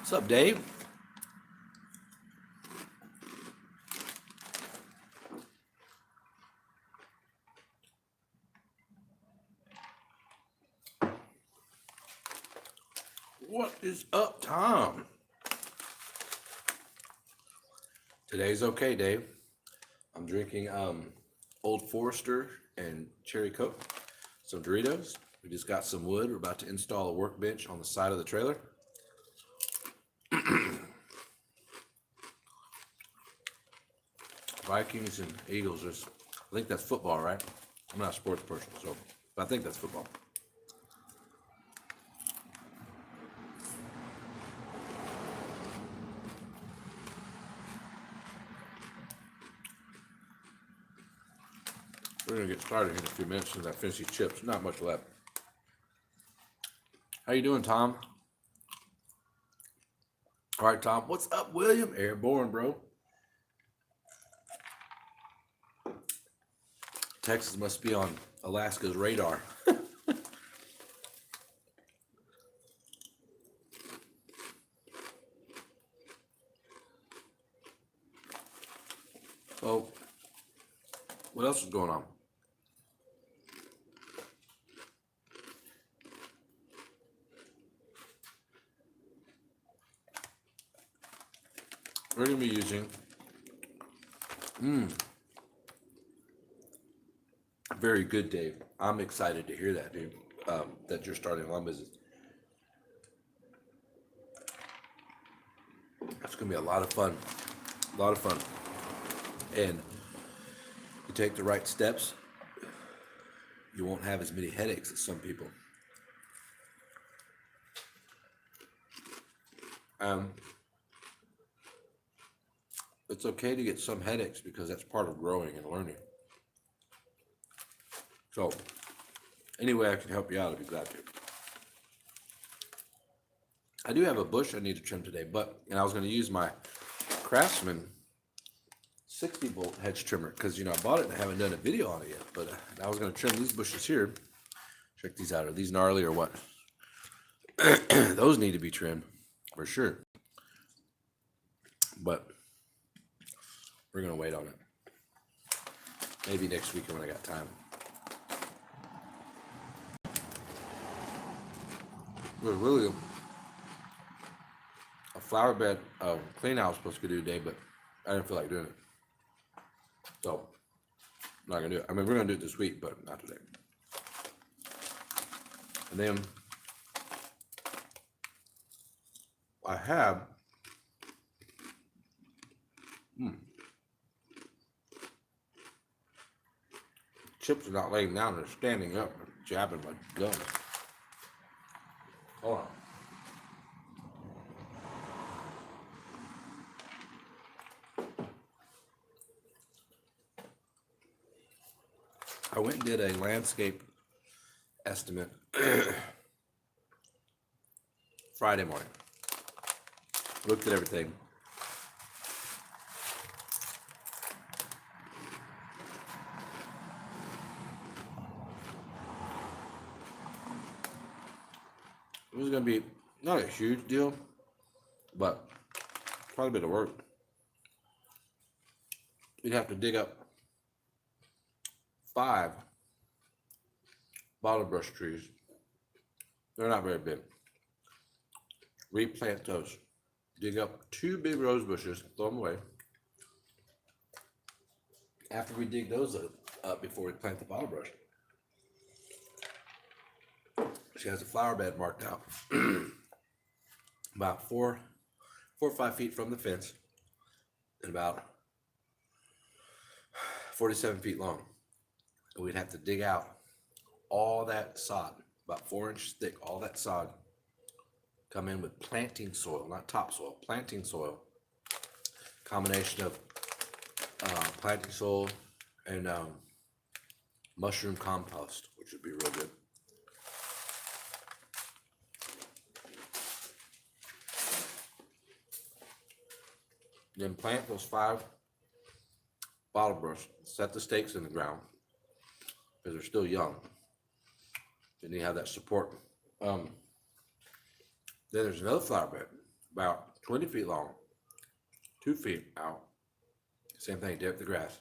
What's up, Dave? What is up, Tom? Today's okay, Dave. I'm drinking Old Forester and Cherry Coke, some Doritos. We just got some wood. We're about to install a workbench on the side of the trailer. Vikings and Eagles. I think that's football, right? I'm not a sports person, but I think that's football. We're gonna get started in a few minutes since I finish these chips. Not much left. How you doing, Tom? All right, Tom. What's up, William? Airborne, bro. Texas must be on Alaska's radar. Oh, what else is going on? We're going to be using very good, Dave. I'm excited to hear that, dude, that you're starting a lawn business. That's going to be a lot of fun. A lot of fun. And you take the right steps, you won't have as many headaches as some people. It's okay to get some headaches because that's part of growing and learning. So, any way I can help you out, I'd be glad to. I do have a bush I need to trim today, and I was going to use my Craftsman 60-volt hedge trimmer because, I bought it and I haven't done a video on it yet. But I was going to trim these bushes here. Check these out. Are these gnarly or what? Those need to be trimmed for sure. But we're going to wait on it. Maybe next week when I got time. There's really a flower bed clean out I was supposed to do today, but I didn't feel like doing it. So, I'm not going to do it. I mean, we're going to do it this week, but not today. And then I have chips are not laying down, they're standing up and jabbing like guns. Hold on. I went and did a landscape estimate Friday morning. Looked at everything. It was going to be not a huge deal, but quite a bit of work. We'd have to dig up 5 bottle brush trees. They're not very big. Replant those. Dig up 2 big rose bushes, throw them away. After we dig those up before we plant the bottle brush. She has a flower bed marked out about 4 or 5 feet from the fence and about 47 feet long. And we'd have to dig out all that sod, about 4 inches thick, all that sod, come in with planting soil, not topsoil, planting soil. Combination of planting soil and mushroom compost, which would be real good. Then plant those 5 bottle brush, set the stakes in the ground because they're still young. Then you have that support. Then there's another flower bed about 20 feet long, 2 feet out. Same thing, dip the grass.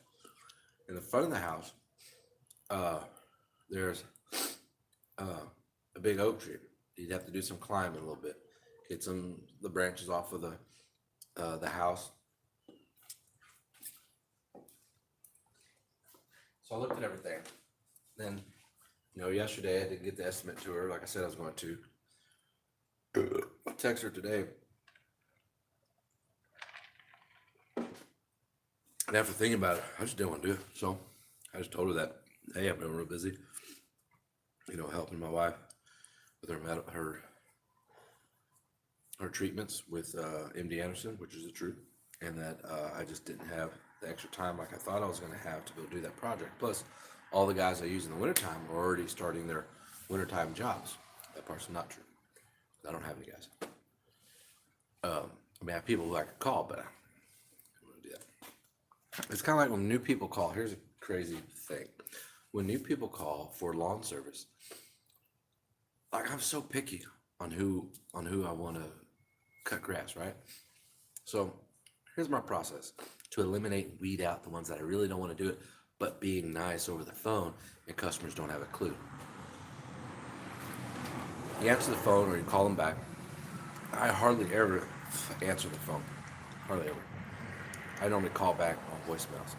In the front of the house, there's a big oak tree. You'd have to do some climbing a little bit, get the branches off of the house. So I looked at everything. Then, yesterday I didn't get the estimate to her like I said I was going to. I text her today. And after thinking about it, I just didn't want to do it. So I just told her that, hey, I've been real busy, helping my wife with her treatments with MD Anderson, which is the truth, and that I just didn't have the extra time like I thought I was going to have to go do that project. Plus, all the guys I use in the wintertime are already starting their wintertime jobs. That part's not true. I don't have any guys. I have people who I could call, but I don't want to do that. It's kind of like when new people call. Here's a crazy thing. When new people call for lawn service, like I'm so picky on who I want to cut grass, right? So here's my process to eliminate and weed out the ones that I really don't want to do it, but being nice over the phone and customers don't have a clue. You answer the phone or you call them back. I hardly ever answer the phone. Hardly ever. I normally call back on voicemails.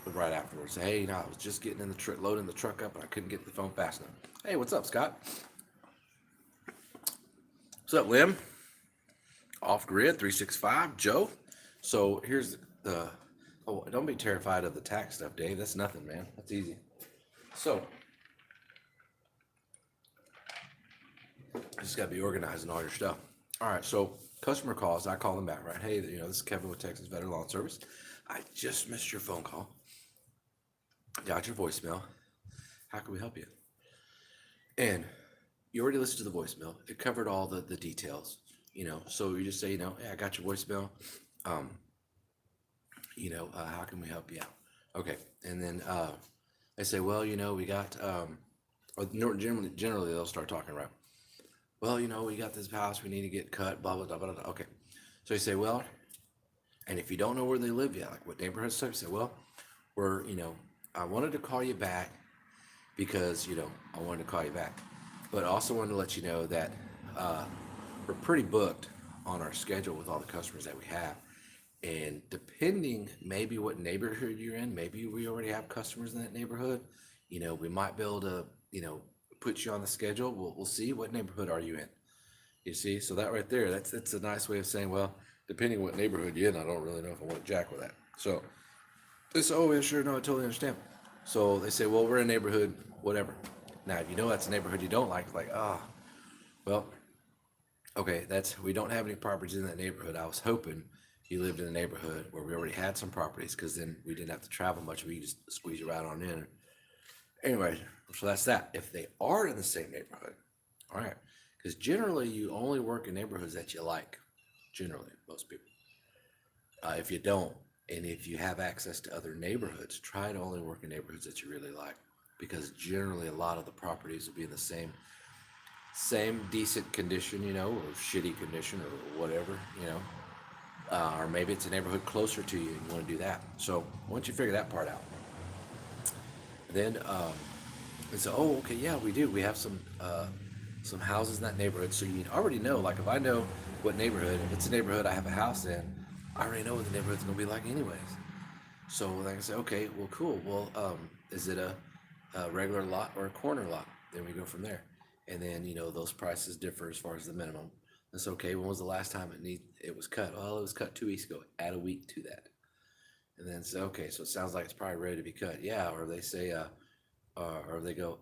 But right afterwards, hey, I was just getting in the truck, loading the truck up, and I couldn't get the phone fast enough. Hey, what's up, Scott? What's up, Lim? Off grid 365, Joe. So here's don't be terrified of the tax stuff, Dave. That's nothing, man. That's easy. So just got to be organized in all your stuff. All right, so customer calls, I call them back, right? Hey, this is Kevin with Texas Veteran Lawn Service. I just missed your phone call. Got your voicemail. How can we help you? And you already listened to the voicemail. It covered all the details, So you just say, hey, I got your voicemail. How can we help you out? Okay, and then they say, well, we got, or generally they'll start talking, right? Well, we got this house we need to get cut, blah, blah, blah, blah, blah. Okay, so you say, well, and if you don't know where they live yet, like what neighborhood stuff, you say, well, I wanted to call you back because, I wanted to call you back, but also wanted to let you know that we're pretty booked on our schedule with all the customers that we have. And depending maybe what neighborhood you're in, maybe we already have customers in that neighborhood, we might be able to, put you on the schedule. We'll see. What neighborhood are you in? You see? So that right there, that's a nice way of saying, well, depending what neighborhood you're in, I don't really know if I want to jack with that. So they say, oh, yeah, sure, no, I totally understand. So they say, well, we're in a neighborhood, whatever. Now, if that's a neighborhood you don't like, well, okay, we don't have any properties in that neighborhood. I was hoping you lived in a neighborhood where we already had some properties, because then we didn't have to travel much. We just squeeze you right on in. Anyway, so that's that. If they are in the same neighborhood, all right, because generally you only work in neighborhoods that you like. Generally, most people. If you don't, and if you have access to other neighborhoods, try to only work in neighborhoods that you really like, because generally a lot of the properties will be in the same decent condition, or shitty condition or whatever, or maybe it's a neighborhood closer to you and you want to do that. So once you figure that part out, then they say, oh, okay, yeah, we do. We have some houses in that neighborhood. So you already know, like if I know what neighborhood, if it's a neighborhood I have a house in, I already know what the neighborhood's going to be like anyways. So like I say, okay, well, cool. Well, is it a regular lot or a corner lot? Then we go from there. And then, those prices differ as far as the minimum. That's okay. When was the last time it was cut? Well, it was cut 2 weeks ago. Add a week to that. And then say, okay, so it sounds like it's probably ready to be cut. Yeah. Or they say, or they go,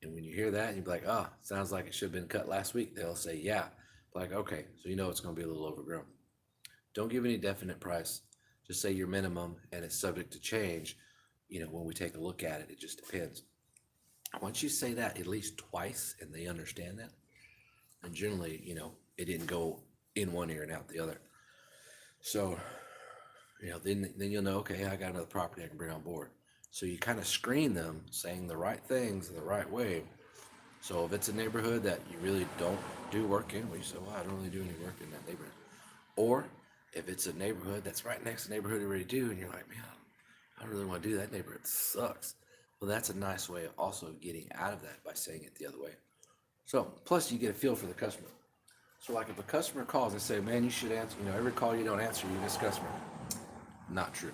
and when you hear that, you'd be like, sounds like it should have been cut last week. They'll say, yeah. Like, okay, so it's going to be a little overgrown. Don't give any definite price. Just say your minimum, and it's subject to change. When we take a look at it, it just depends. Once you say that at least twice and they understand that, and generally, it didn't go in one ear and out the other. So, then you'll know, okay, I got another property I can bring on board. So you kind of screen them saying the right things in the right way, So if it's a neighborhood that you really don't do work in, well, you say, well, I don't really do any work in that neighborhood. Or if it's a neighborhood that's right next to the neighborhood you already do, and you're like, man, I don't really want to do that neighborhood. It sucks. Well, that's a nice way of also getting out of that by saying it the other way. So plus you get a feel for the customer. So like if a customer calls and say, man, you should answer, every call you don't answer, you miss customer. Not true.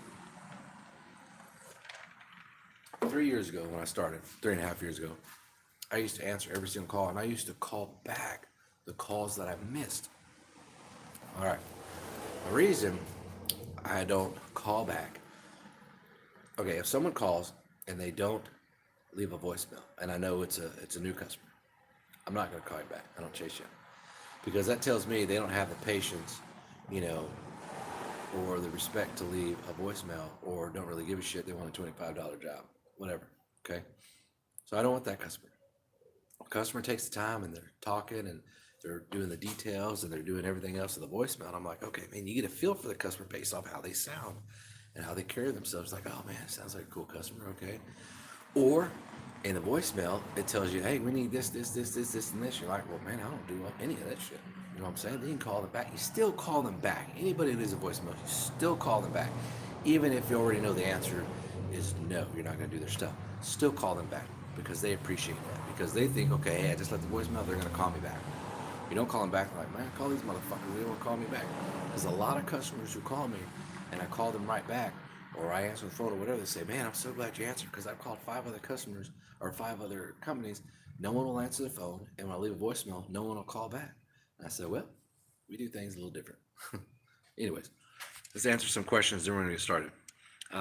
3 years ago when I started, 3.5 years ago, I used to answer every single call and I used to call back the calls that I missed. All right. The reason I don't call back, okay, if someone calls and they don't leave a voicemail, and I know it's a new customer, I'm not going to call you back. I don't chase you because that tells me they don't have the patience, you know, or the respect to leave a voicemail, or don't really give a shit. They want a $25 job, whatever. Okay, so I don't want that customer. A customer takes the time and they're talking and they're doing the details and they're doing everything else in the voicemail. And I'm like, okay, man, you get a feel for the customer based off how they sound and how they carry themselves. Like, oh man, sounds like a cool customer. Okay. Or in the voicemail, it tells you, hey, we need this, and this. You're like, well, man, I don't do any of that shit. You know what I'm saying? Then you can call them back. You still call them back. Anybody who leaves a voicemail, you still call them back. Even if you already know the answer is no, you're not going to do their stuff. Still call them back because they appreciate that. Because they think, okay, hey, I just left the voicemail, they're going to call me back. You don't call them back, like, man, call these motherfuckers. They don't call me back. Because a lot of customers who call me and I call them right back, or I answer the phone or whatever, they say, man, I'm so glad you answered because I've called 5 other customers or 5 other companies. No one will answer the phone. And when I leave a voicemail, no one will call back. And I said, well, we do things a little different. Anyways, let's answer some questions. Then we're going to get started.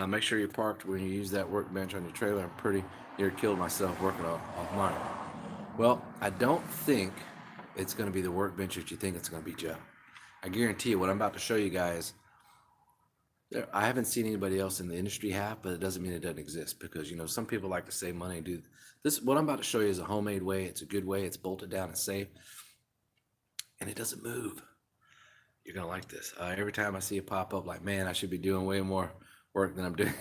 Make sure you're parked when you use that workbench on your trailer. I'm pretty near killed myself working off mine. Well, I don't think it's going to be the workbench that you think it's going to be, Joe. I guarantee you what I'm about to show you guys, I haven't seen anybody else in the industry have, but it doesn't mean it doesn't exist because, some people like to save money and do this. What I'm about to show you is a homemade way. It's a good way. It's bolted down and safe, and it doesn't move. You're going to like this. Every time I see it pop up, like, man, I should be doing way more work than I'm doing.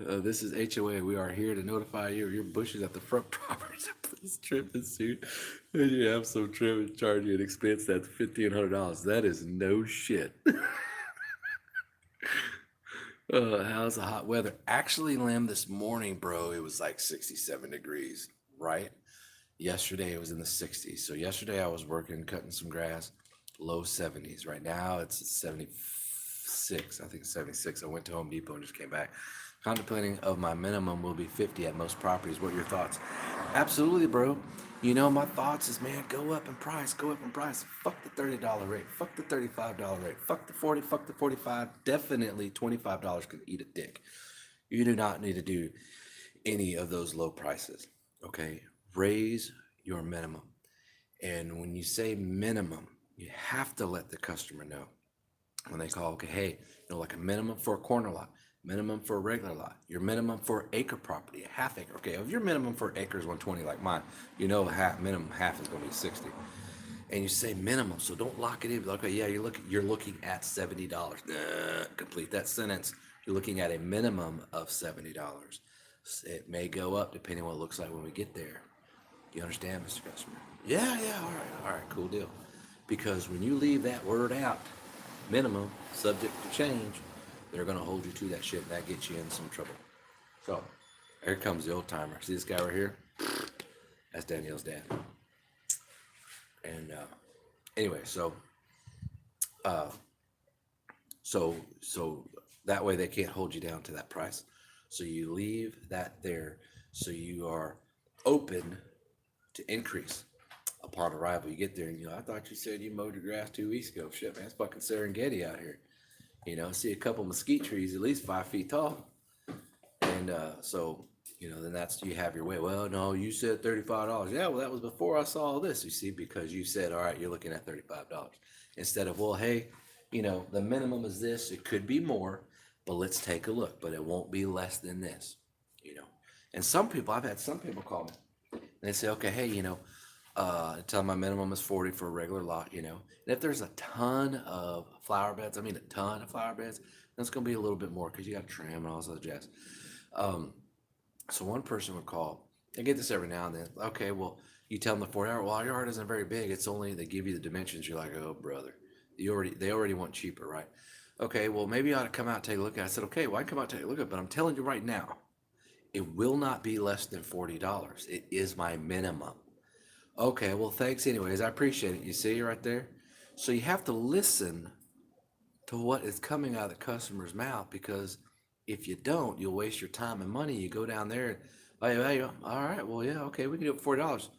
This is HOA. We are here to notify you of your bushes at the front property. Please trim the suit. And you have some trim and charge you an expense that's $1,500. That is no shit. How's the hot weather? Actually, Lim, this morning, bro, it was like 67 degrees, right? Yesterday it was in the 60s. So yesterday I was working, cutting some grass, low 70s. Right now it's 76. I think it's 76. I went to Home Depot and just came back. Contemplating of my minimum will be 50 at most properties. What are your thoughts? Absolutely, bro. My thoughts is, man, go up in price, go up in price. Fuck the $30 rate. Fuck the $35 rate. Fuck the 40, fuck the 45. Definitely $25 can eat a dick. You do not need to do any of those low prices. Okay? Raise your minimum. And when you say minimum, you have to let the customer know when they call, okay, hey, like a minimum for a corner lot, minimum for a regular lot, your minimum for acre property, a half acre. Okay, if your minimum for acre is 120 like mine, minimum half is going to be 60. And you say minimum, so don't lock it in. Okay, yeah, you're looking at $70. Complete that sentence. You're looking at a minimum of $70. It may go up depending on what it looks like when we get there. You understand, Mr. Customer? Yeah, all right, cool deal. Because when you leave that word out, minimum, subject to change, they're going to hold you to that shit, and that gets you in some trouble. So, here comes the old timer. See this guy right here? That's Danielle's dad. And anyway, so that way they can't hold you down to that price. So you leave that there, so you are open to increase upon arrival. You get there and I thought you said you mowed your grass 2 weeks ago. Shit, man, it's fucking Serengeti out here. See a couple mesquite trees at least 5 feet tall. And so, then that's, you have your way. Well, no, you said $35. Yeah, well, that was before I saw all this, you see, because you said, all right, you're looking at $35. Instead of, well, hey, the minimum is this. It could be more, but let's take a look. But it won't be less than this, And I've had some people call me. And they say, okay, hey, tell them my minimum is 40 for a regular lot, And if there's a ton of flower beds, then it's going to be a little bit more because you got to trim and all this other jazz. So one person would call I get this every now and then. Okay, well, you tell them the 40 hour. Well, our yard isn't very big. It's only they give you the dimensions. You're like, oh brother, they already want cheaper, right? Okay, well maybe you ought to come out and take a look at it. I said, okay, well I can come out and take a look at it, but I'm telling you right now, it will not be less than $40. It is my minimum. Okay, well thanks anyways. I appreciate it. You see right there? So you have to listen to what is coming out of the customer's mouth, because if you don't, you'll waste your time and money. You go down there and, hey, all right, well, yeah, okay, we can do it for $40.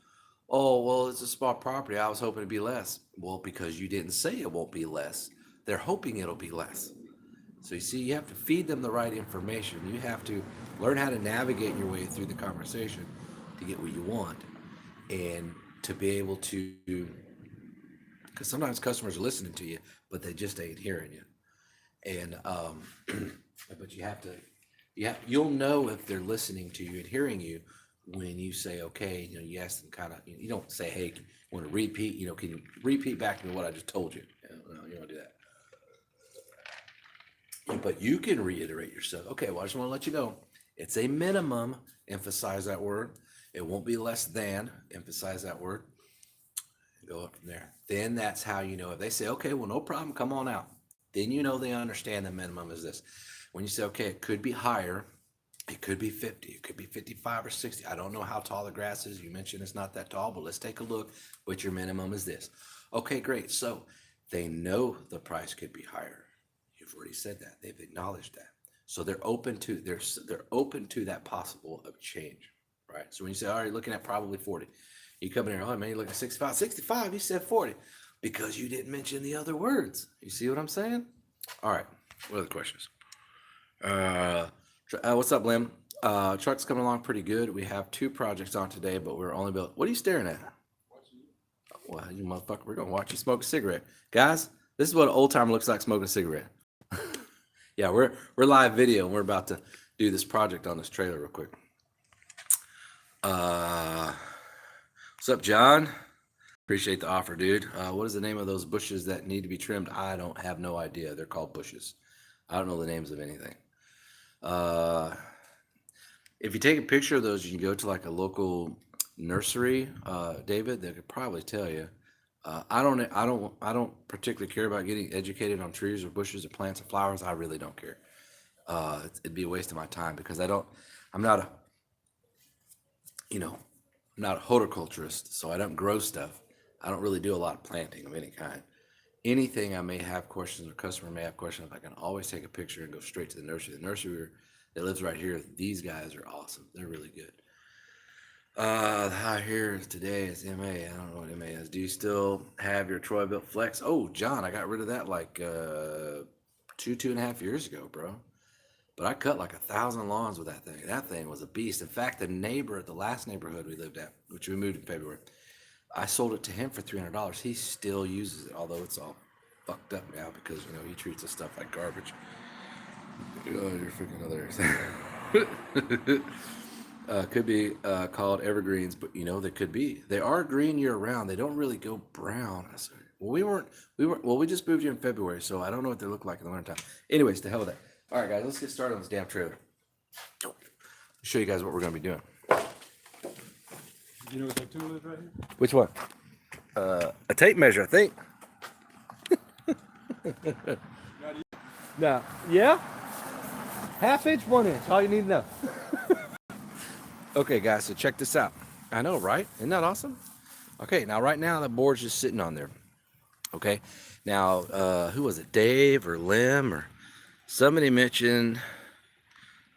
Oh, well, it's a small property. I was hoping it'd be less. Well, because you didn't say it won't be less. They're hoping it'll be less. So you see, you have to feed them the right information. You have to learn how to navigate your way through the conversation to get what you want, and to be able to, because sometimes customers are listening to you, but they just ain't hearing you. And but you'll know if they're listening to you and hearing you when you say, okay, you ask them kind of, you don't say, hey, you want to repeat, can you repeat back to me what I just told you? No, you don't do that. But you can reiterate yourself. Okay, well, I just want to let you know, it's a minimum, emphasize that word. It won't be less than, emphasize that word. Go up from there. Then that's how you know. If they say, okay, well, no problem, come on out. Then you know they understand the minimum is this. When you say, okay, it could be higher, it could be 50, it could be 55 or 60. I don't know how tall the grass is. You mentioned it's not that tall, but let's take a look. But your minimum is this. Okay, great. So they know the price could be higher. You've already said that. They've acknowledged that. So they're open to that possible of change, right? So when you say, all right, looking at probably 40, you come in here, oh man, you're looking at 65. 65, you said 40. Because you didn't mention the other words. You see what I'm saying? All right. What are the questions? What's up, Lim? Truck's coming along pretty good. We have 2 projects on today, but we're only built. What are you staring at? Well, you motherfucker, we're gonna watch you smoke a cigarette, guys. This is what an old timer looks like smoking a cigarette. Yeah, we're live video, and we're about to do this project on this trailer real quick. What's up, John? Appreciate the offer, dude. What is the name of those bushes that need to be trimmed? I don't have no idea. They're called bushes. I don't know the names of anything. If you take a picture of those, you can go to like a local nursery, David. They could probably tell you. I don't particularly care about getting educated on trees or bushes or plants or flowers. I really don't care. It'd be a waste of my time, because I'm not a horticulturist, so I don't grow stuff. I don't really do a lot of planting of any kind. Anything I may have questions, or customer may have questions, I can always take a picture and go straight to the nursery. The nursery that lives right here, these guys are awesome. They're really good. The high here today is MA. I don't know what MA is. Do you still have your Troy-Bilt Flex? Oh, John, I got rid of that like 2.5 years ago, bro. But I cut like 1,000 lawns with that thing. That thing was a beast. In fact, the neighbor at the last neighborhood we lived at, which we moved in February, I sold it to him for $300. He still uses it, although it's all fucked up now because, he treats the stuff like garbage. Oh, you're freaking hilarious. Could be called evergreens, but they could be. They are green year round. They don't really go brown. Well, we just moved here in February, so I don't know what they look like in the wintertime. Anyways, to hell with that. All right, guys, let's get started on this damn trailer. I'll show you guys what we're going to be doing. You know what that tool is right here? Which one? A tape measure, I think. Now, yeah? 1/2 inch, 1 inch, all you need to know. Okay, guys, so check this out. I know, right? Isn't that awesome? Okay, now right now the board's just sitting on there. Okay, now who was it? Dave or Lim or somebody mentioned.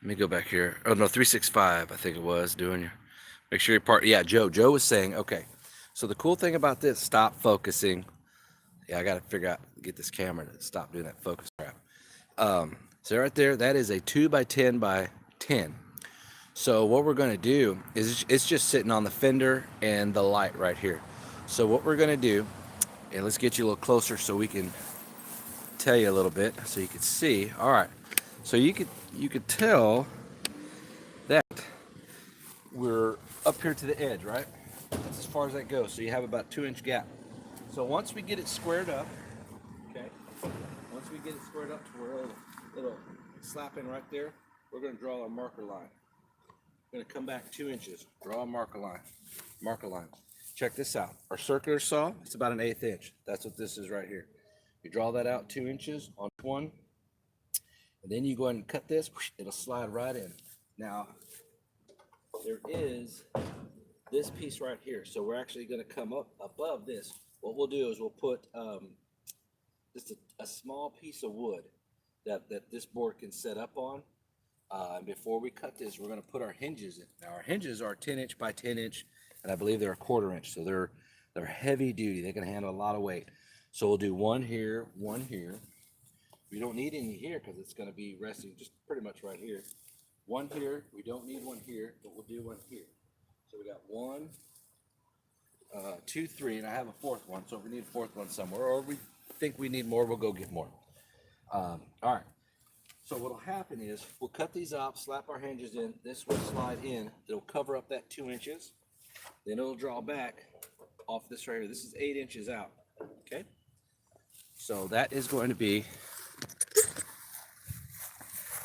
Let me go back here. Oh no, 365, I think it was doing your. Make sure you're part. Yeah, Joe. Joe was saying, okay. So the cool thing about this, stop focusing. Yeah, I got to figure out, get this camera to stop doing that focus crap. So right there, that is a 2x10x10. So what we're going to do is it's just sitting on the fender and the light right here. So what we're going to do, and let's get you a little closer so we can tell you a little bit so you can see. All right. So you could tell that we're up here to the edge, right? That's as far as that goes. So you have about 2-inch gap. So once we get it squared up, okay, once we get it squared up to where it'll slap in right there, we're going to draw a marker line. Gonna come back 2 inches. Draw a marker line. Marker line. Check this out. Our circular saw, it's about an 1/8 inch. That's what this is right here. You draw that out 2 inches on one, and then you go ahead and cut this. It'll slide right in. Now, there is this piece right here. So we're actually going to come up above this. What we'll do is we'll put just a small piece of wood that this board can set up on. And before we cut this, we're going to put our hinges in. Now, our hinges are 10 inch by 10 inch, and I believe they're 1/4 inch. So they're heavy duty. They can handle a lot of weight. So we'll do one here, one here. We don't need any here because it's going to be resting just pretty much right here. One here. We don't need one here, but we'll do one here. So we got 1, 2, 3, and I have a 4th one. So if we need a 4th one somewhere, or we think we need more, we'll go get more. All right. So what'll happen is we'll cut these out, slap our hinges in. This will slide in. It'll cover up that 2 inches. Then it'll draw back off this right here. This is 8 inches out. Okay. So that is going to be.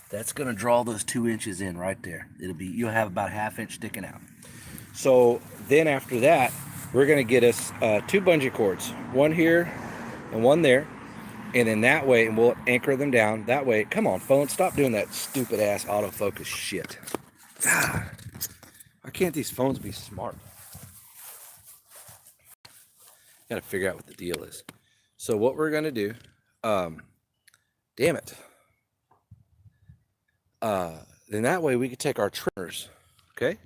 That's going to draw those 2 inches in right there. You'll have about 1/2 inch sticking out. So then after that, we're going to get us 2 bungee cords, one here and one there. And then that way, and we'll anchor them down. That way, come on, phone, stop doing that stupid ass autofocus shit. God, why can't these phones be smart? Got to figure out what the deal is. So what we're going to do, damn it. Then that way we could take our trimmers, okay?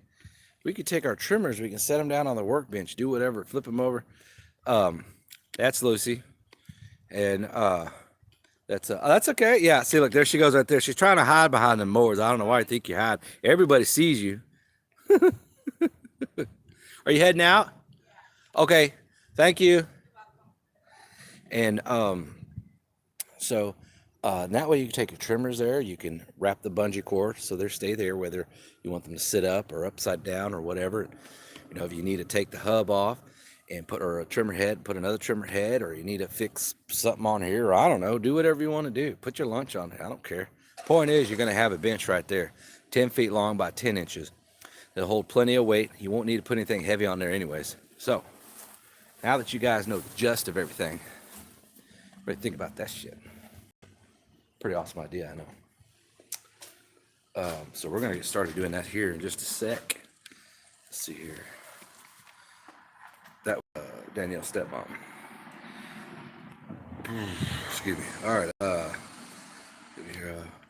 We could take our trimmers, we can set them down on the workbench, do whatever, flip them over. That's Lucy. And that's okay. Yeah, see, look, there she goes right there. She's trying to hide behind the mowers. I don't know why I think you hide. Everybody sees you. Are you heading out? Okay, thank you. And so that way you can take your trimmers there. You can wrap the bungee cord so they stay there, whether you want them to sit up or upside down or whatever. You know, if you need to take the hub off and put a trimmer head, put another trimmer head, or you need to fix something on here, or I don't know, do whatever you want to do. Put your lunch on there. I don't care. Point is, you're going to have a bench right there, 10 feet long by 10 inches. It'll hold plenty of weight. You won't need to put anything heavy on there anyways. So now that you guys know the gist of everything, what do you think about that shit? Pretty awesome idea, I know. So we're going to get started doing that here in just a sec. Let's see here. That Danielle's stepmom. Excuse me. All right.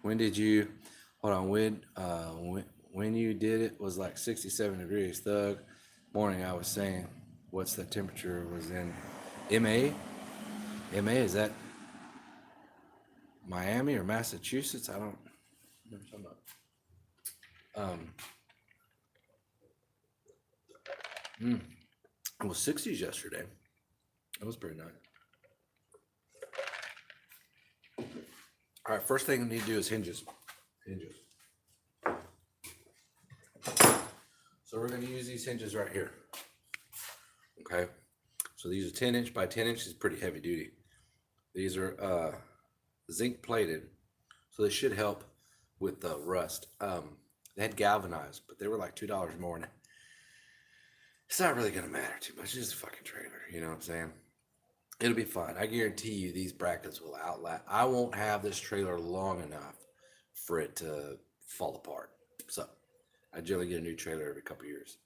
When did you? Hold on. When you did it was like 67 degrees. Thug. Morning. I was saying, what's the temperature was in MA? MA, is that Miami or Massachusetts? I don't remember talking about. It was 60s yesterday. That was pretty nice. All right, first thing we need to do is hinges. Hinges. So we're going to use these hinges right here. Okay. So these are 10 inch by 10 inches, pretty heavy duty. These are zinc plated, so they should help with the rust. They had galvanized, but they were like $2 more. And it's not really going to matter too much. It's just a fucking trailer, you know what I'm saying? It'll be fine. I guarantee you these brackets will outlast. I won't have this trailer long enough for it to fall apart. So I generally get a new trailer every couple years.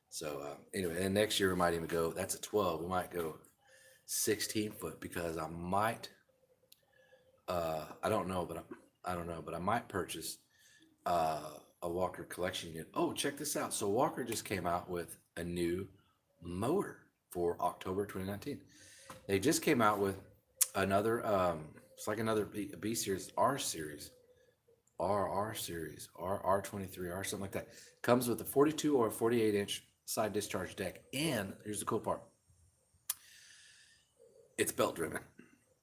So anyway, and next year we might even go, that's a 12. We might go 16 foot because I might, I don't know, but I might purchase a Walker collection unit. Oh, check this out. So Walker just came out with a new motor for October 2019. They just came out with another, it's like another B series, R series, R23, R something like that. Comes with a 42 or a 48 inch side discharge deck. And here's the cool part. It's belt driven.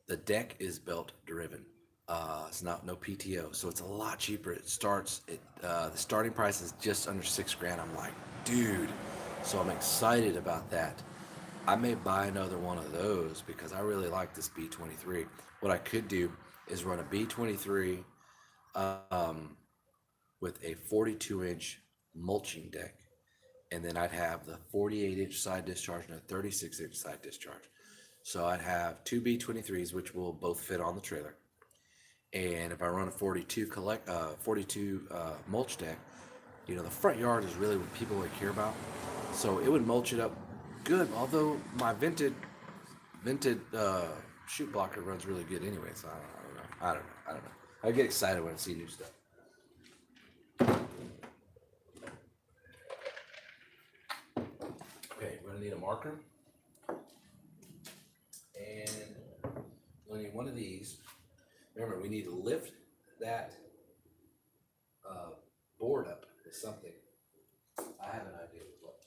The deck is belt driven. It's not no PTO, so it's a lot cheaper. It starts the starting price is just under $6,000. I'm like, dude. So I'm excited about that. I may buy another one of those because I really like this B23. What I could do is run a B23 with a 42 inch mulching deck. And then I'd have the 48-inch side discharge and a 36-inch side discharge. So I'd have two B23s, which will both fit on the trailer. And if I run a 42 mulch deck, you know, the front yard is really what people would care about. So it would mulch it up good. Although my vented shoot blocker runs really good anyway. So I don't know. I get excited when I see new stuff. Okay, we're gonna need a marker, and we'll need one of these. Remember, we need to lift that board up with something. I have an idea with what.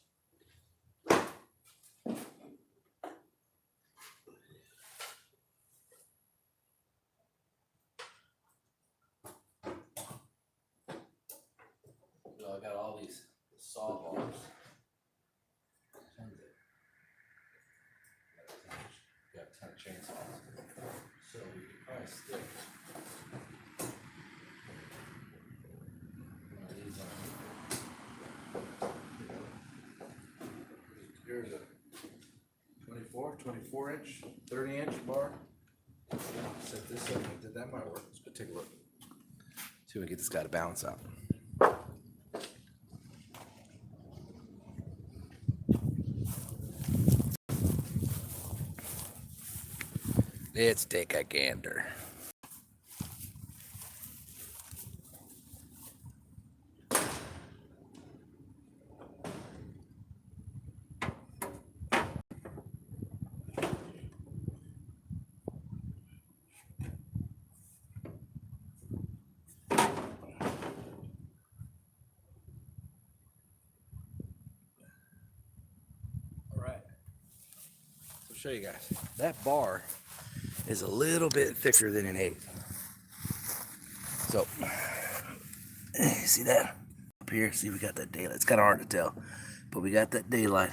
So I got all these saw bars. Got a ton of chainsaws. So we could probably stick one of these on. Here's a 24 inch, 30 inch bar. Set this up. That might work. Let's go take a look. See if we can get this guy to balance out. Let's take a gander. All right. So I'll show you guys. That bar is a little bit thicker than an 8. So, see that up here? See, we got that daylight. It's kind of hard to tell, but we got that daylight.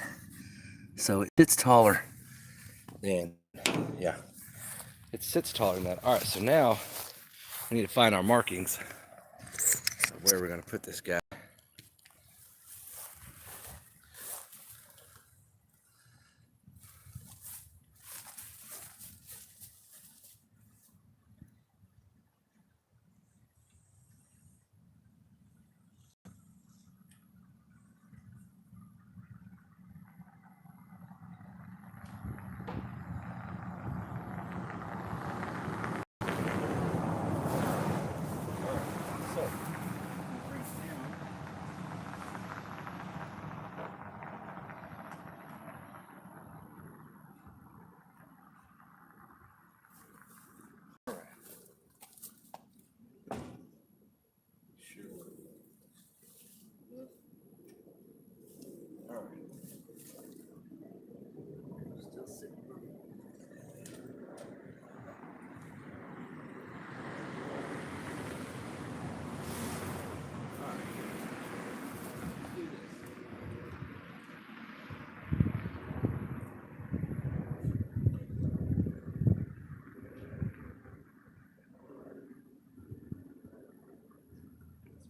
So it sits taller than, yeah, it sits taller than that. All right, so now we need to find our markings of where we're going to put this guy.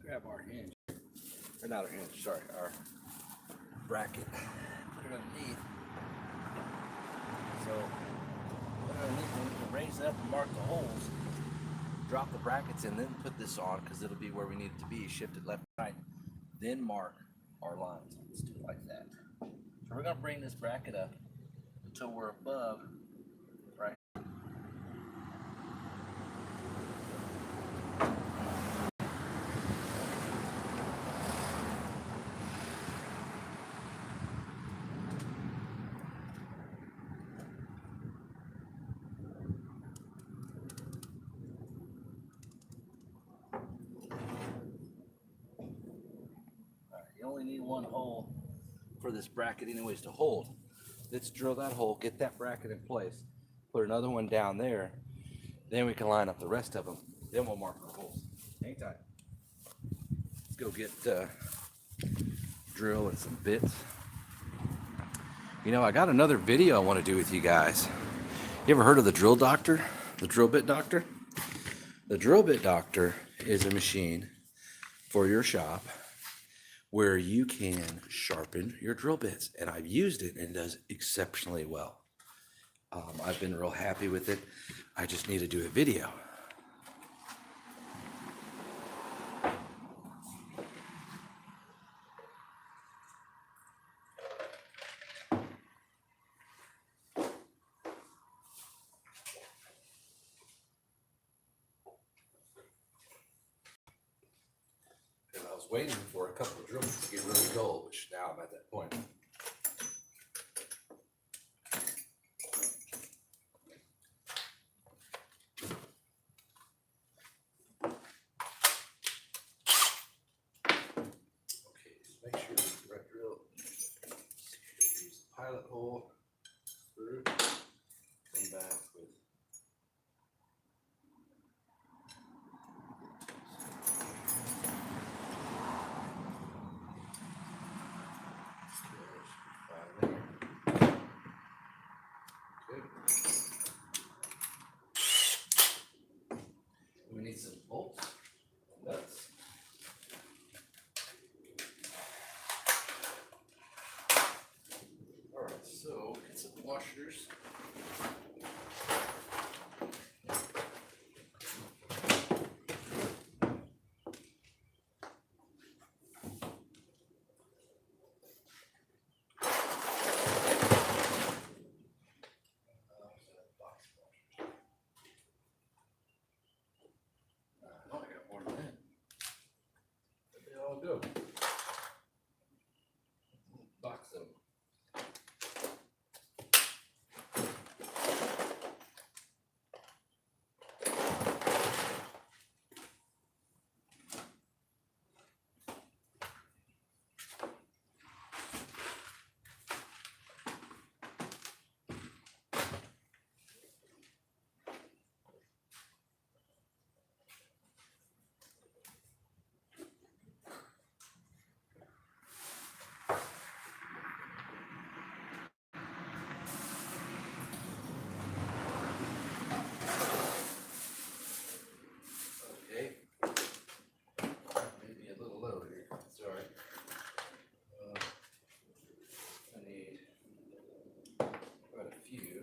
Grab our hinge, or not our hinge, sorry, our bracket. Put it underneath. So, put it underneath, and we can raise it up and mark the holes. Drop the brackets in, then put this on, because it'll be where we need it to be. Shift it left and right. Then mark our lines. Let's do it like that. So we're going to bring this bracket up until we're above, right? You only need one hole for this bracket anyways to hold. Let's drill that hole, get that bracket in place, put another one down there, then we can line up the rest of them. Then we'll mark our holes. Hang tight. Let's go get drill and some bits. You know, I got another video I want to do with you guys. You ever heard of the drill doctor? The drill bit doctor? The drill bit doctor is a machine for your shop where you can sharpen your drill bits, and I've used it and it does exceptionally well. I've been real happy with it. I just need to do a video. And I was waiting for a couple of drill bits to get really dull, which now I'm at that point. Make sure the right drill. Use the pilot hole through. Come back with. Good. We need some bolts, nuts. Alright, so get some washers. I got more than that. Where'd they all go? Box them. Okay. Maybe a little low here. Sorry. I need quite a few.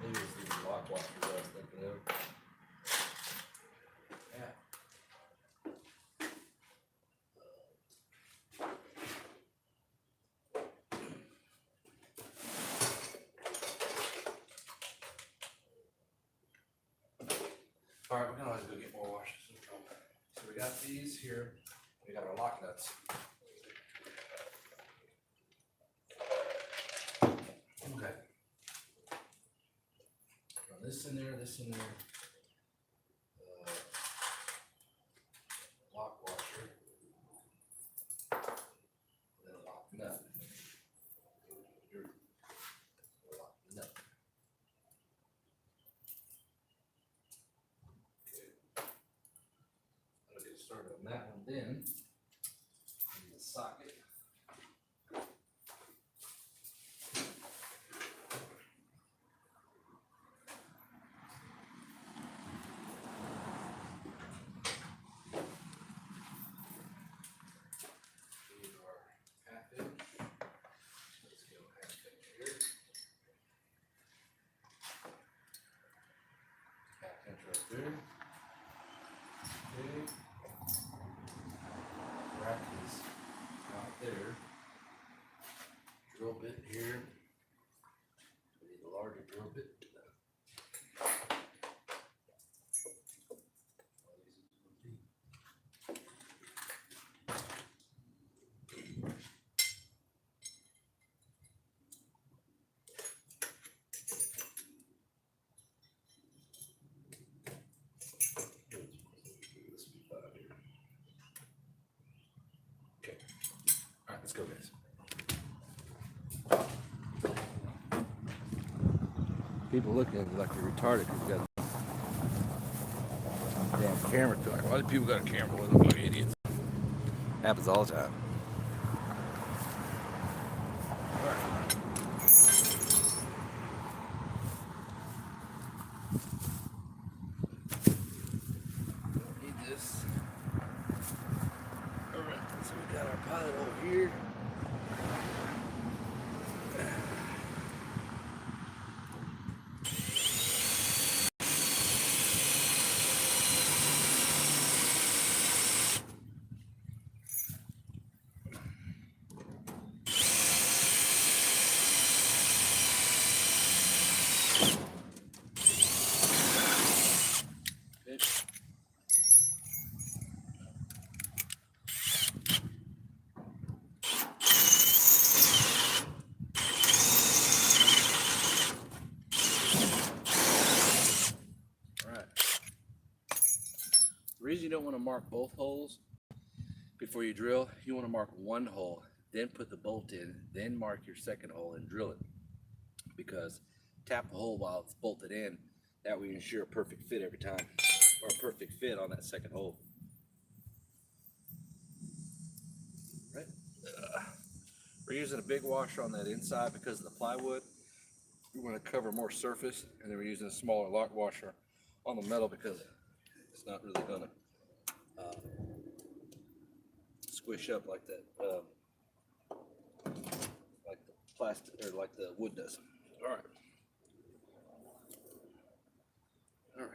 Maybe it's these lock washers I was thinking of. Yeah. All right, we can always go get more washers. No problem. So we got these here. We got our lock nuts. Okay. Run this in there, this in there. Lock washer. And then a lock nut. Lock nut. Okay. I'll get started on that one then. In the socket. Right there. Okay. Rack is out there. Drill bit here. We need a larger drill bit. People looking at you like you're retarded because you got a damn camera. Like, why do people got a camera? They look like idiots. Happens all the time. Need this. Alright, so we got our pilot over here. The reason you don't want to mark both holes before you drill, you want to mark one hole, then put the bolt in, then mark your second hole and drill it. Because tap the hole while it's bolted in, that way you ensure a perfect fit every time, or a perfect fit on that second hole. Right? We're using a big washer on that inside because of the plywood. We want to cover more surface, and then we're using a smaller lock washer on the metal because it's not really gonna squish up like that, like the plastic or like the wood does. All right. All right.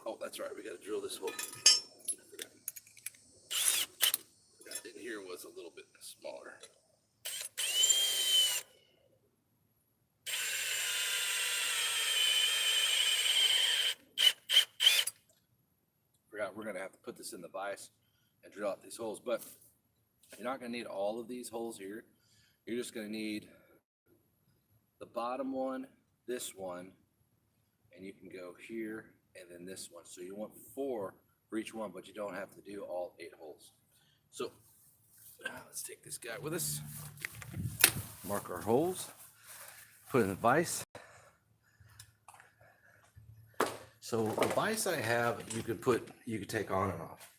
Oh, that's right. We got to drill this hole. That in here was a little bit smaller. We're going to have to put this in the vise and drill out these holes, but you're not going to need all of these holes here. You're just going to need the bottom one, this one, and you can go here and then this one. So you want 4 for each one, but you don't have to do all 8 holes. So let's take this guy with us, mark our holes, put it in the vise. So the vise I have, you could take on and off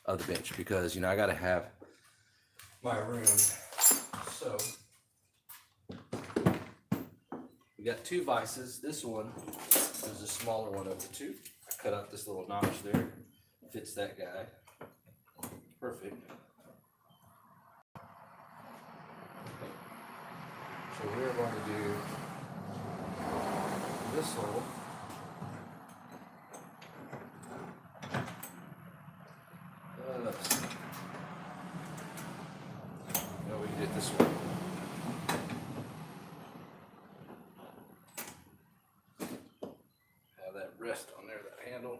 of the bench because, you know, I got to have my room. So we got 2 vices. This one is a smaller one of the 2. I cut out this little notch there. Fits that guy. Perfect. So we're going to do this hole. No, we did this one. Have that rest on there, that handle.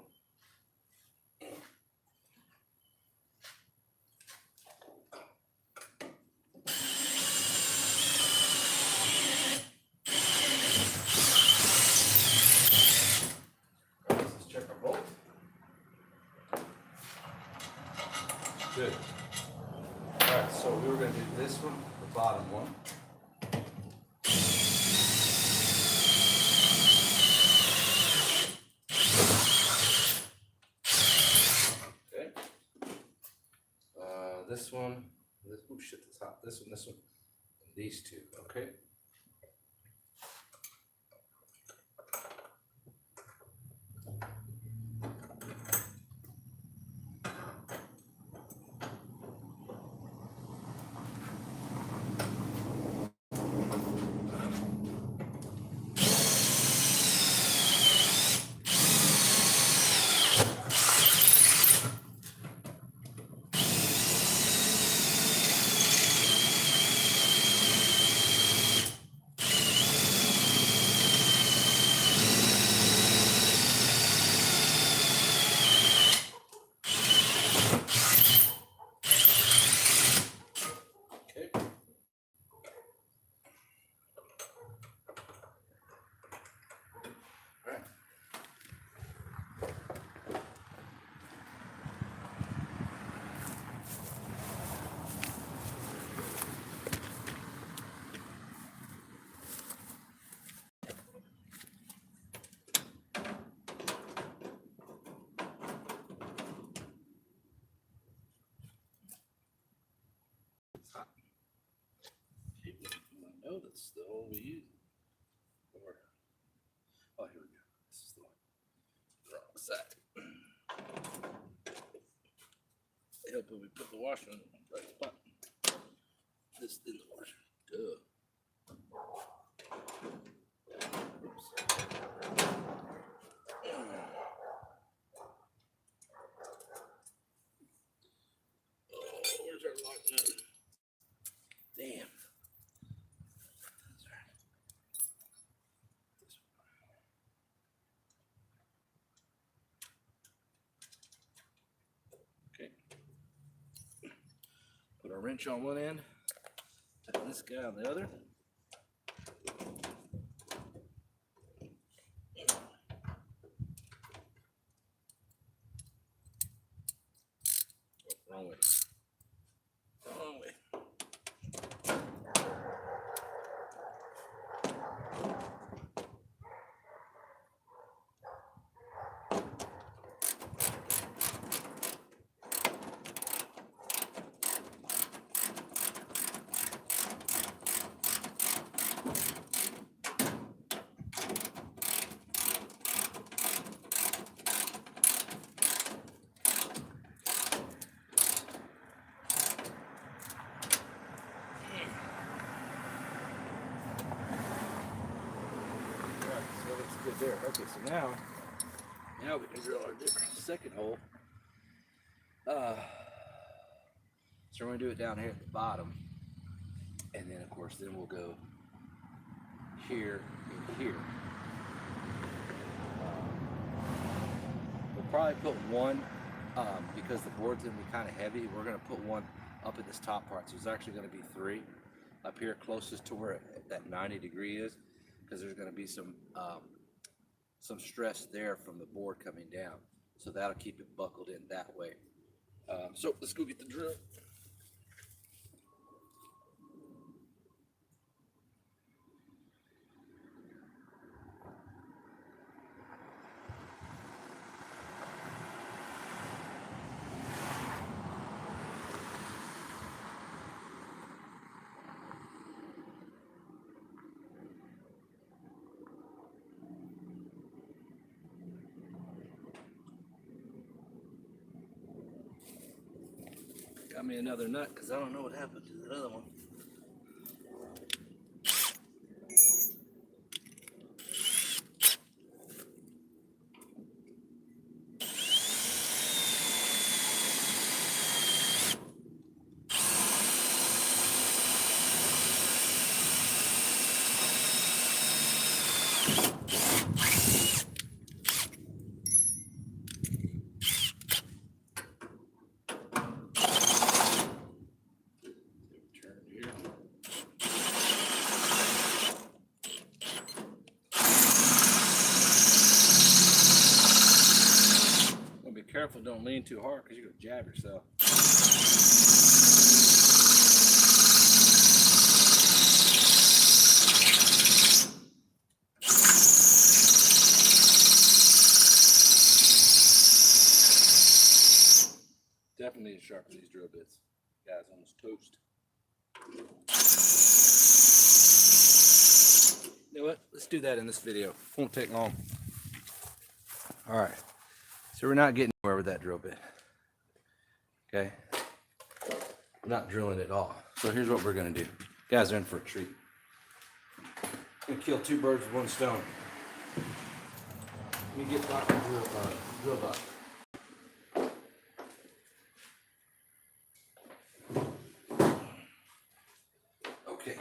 Let's check our bolt. Good. Alright, so we were going to do this one, the bottom one. Okay. This one, oh shit, that's hot. This one, and these 2, okay? this the hole we use? Or, oh, here we go. This is the one. Wrong side. They help when we put the washer in the right spot. This in the washer. Duh. Oops. Oh, where's our lock nut? Damn. That's right. This one. Okay. Put our wrench on one end, tighten this guy on the other. Oh, wrong way. Wrong way. So looks good there. Okay, so now we can drill our second hole. So we're gonna do it down here at the bottom, and then of course then we'll go here and here. We'll probably put one because the board's gonna be kind of heavy. We're gonna put one up at this top part, so it's actually gonna be 3 up here closest to where that 90-degree is, because there's gonna be some stress there from the board coming down, so that'll keep it buckled in that way. So let's go get the drill. Got me another nut because I don't know what happened to that other one. Careful, don't lean too hard because you're going to jab yourself. Definitely need to sharpen these drill bits. Guys, almost toast. You know what? Let's do that in this video. Won't take long. All right. So we're not getting anywhere with that drill bit. Okay? We're not drilling at all. So here's what we're gonna do. Guys are in for a treat. Gonna kill 2 birds with 1 stone. Let me get Dr. Drill Doctor. Okay.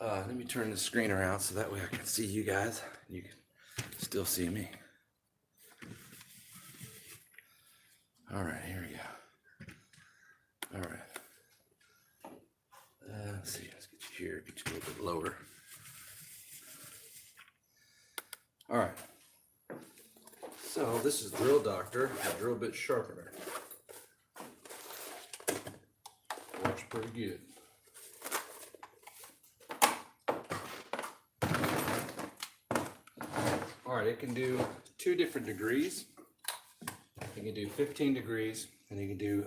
Let me turn the screen around so that way I can see you guys. You can still see me. All right, here we go. All right. Let's see, let's get you here, get you a little bit lower. All right. So this is Drill Doctor, a drill bit sharpener. Works pretty good. All right, it can do 2 different degrees. You can do 15 degrees, and you can do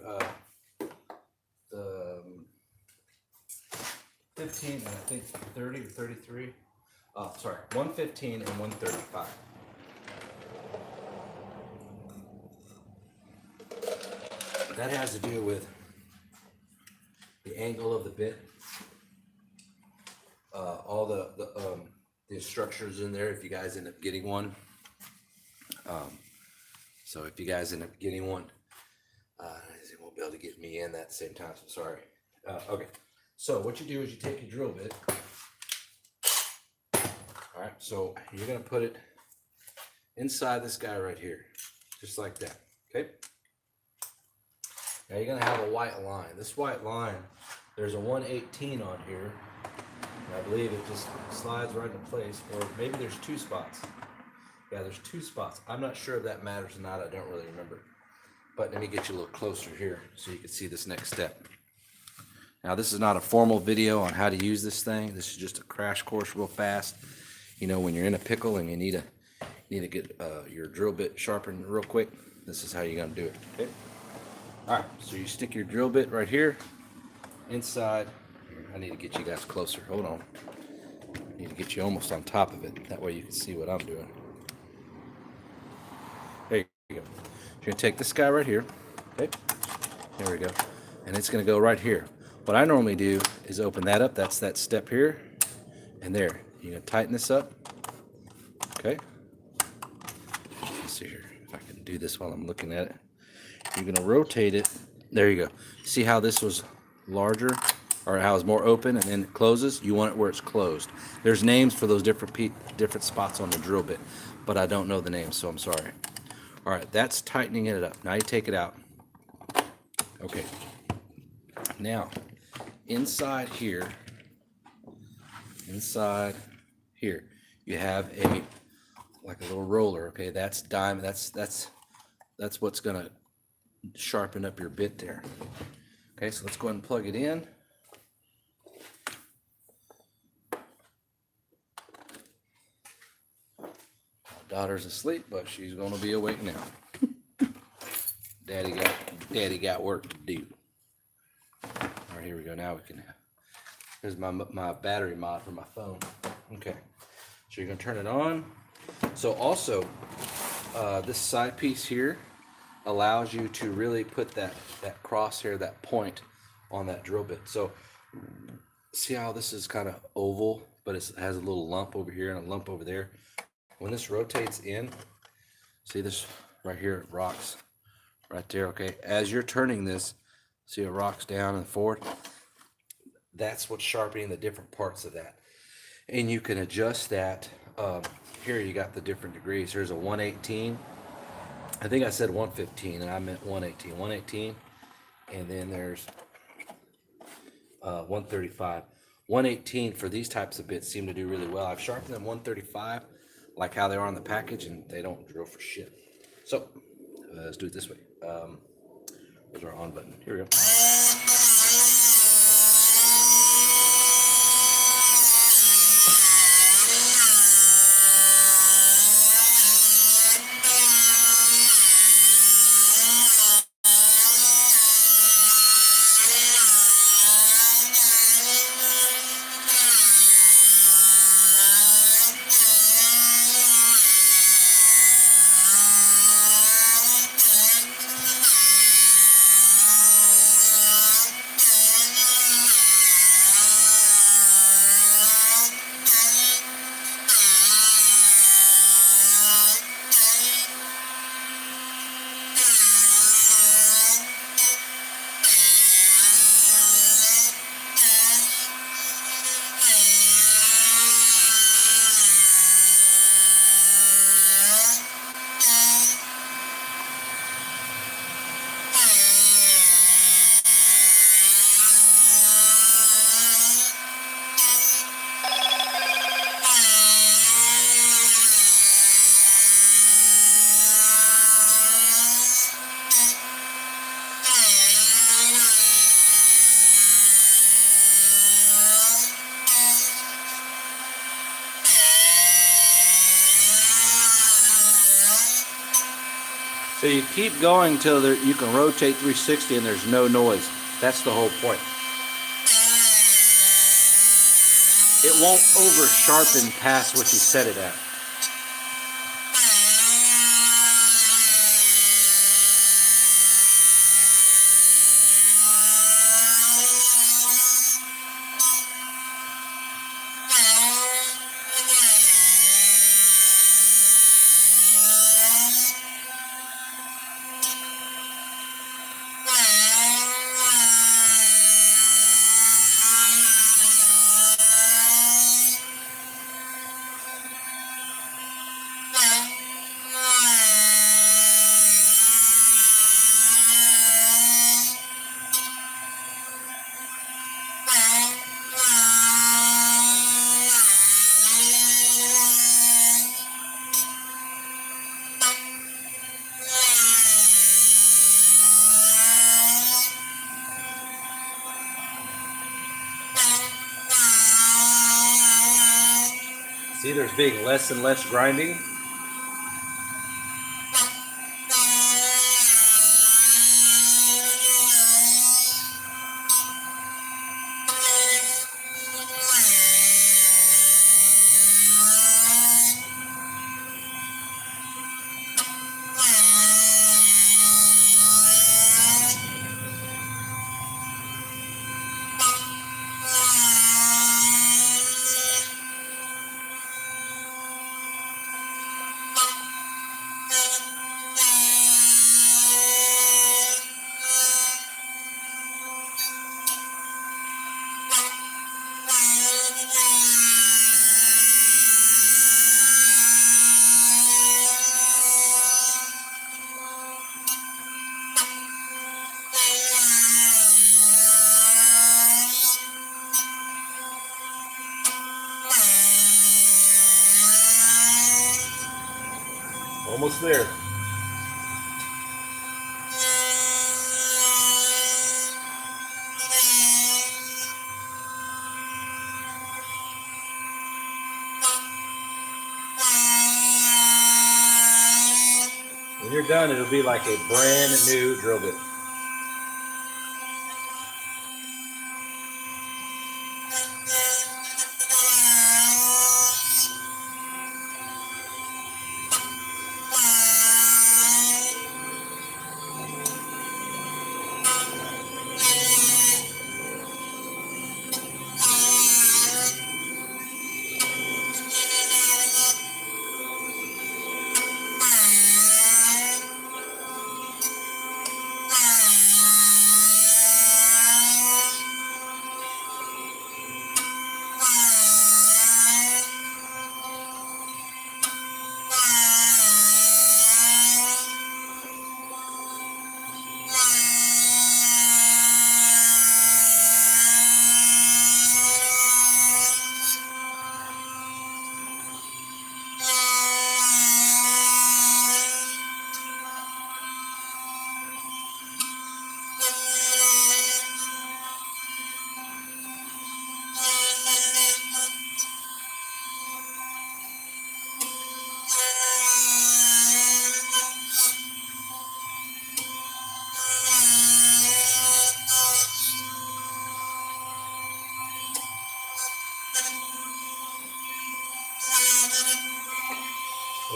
the 115 and I think 30 or 33. Sorry, 115 and 135. That has to do with the angle of the bit. All the structures in there if you guys end up getting one. So if you guys end up getting one, you won't be able to get me in that at the same time, so sorry. Okay, so what you do is you take your drill bit. All right, so you're gonna put it inside this guy right here, just like that, okay? Now you're gonna have a white line. This white line, there's a 118 on here. And I believe it just slides right into place, or maybe there's 2 spots. Yeah, there's 2 spots. I'm not sure if that matters or not. I don't really remember. But let me get you a little closer here so you can see this next step. Now, this is not a formal video on how to use this thing. This is just a crash course real fast. You know, when you're in a pickle and you need to get your drill bit sharpened real quick, this is how you're going to do it, okay? All right, so you stick your drill bit right here inside. I need to get you guys closer. Hold on. I need to get you almost on top of it. That way you can see what I'm doing. There you go. You're going to take this guy right here. Okay. There we go. And it's going to go right here. What I normally do is open that up. That's that step here. And there. You're going to tighten this up. Okay. Let's see here if I can do this while I'm looking at it. You're going to rotate it. There you go. See how this was larger? Or how it's more open and then it closes? You want it where it's closed. There's names for those different spots on the drill bit, but I don't know the names, so I'm sorry. All right, that's tightening it up. Now you take it out. Okay. Now, inside here, you have like a little roller. Okay, that's diamond. That's what's gonna sharpen up your bit there. Okay, so let's go ahead and plug it in. Daughter's asleep, but she's gonna be awake now. Daddy got work to do. All right, here we go. Now we can. Here's my battery mod for my phone. Okay, so you're gonna turn it on. So also, this side piece here allows you to really put that crosshair, that point on that drill bit. So see how this is kind of oval, but it has a little lump over here and a lump over there. When this rotates in, see this right here, it rocks right there, okay? As you're turning this, see it rocks down and forward. That's what's sharpening the different parts of that. And you can adjust that. Here you got the different degrees. Here's a 118. I think I said 115 and I meant 118. 118. And then there's 135. 118 for these types of bits seem to do really well. I've sharpened them 135. Like how they are on the package, and they don't drill for shit. So let's do it this way. Where's our on button? Here we go. So you keep going till you can rotate 360 and there's no noise. That's the whole point. it won't over sharpen past what you set it at. See, there's being less and less grinding. Almost there. When you're done, it'll be like a brand new drill bit.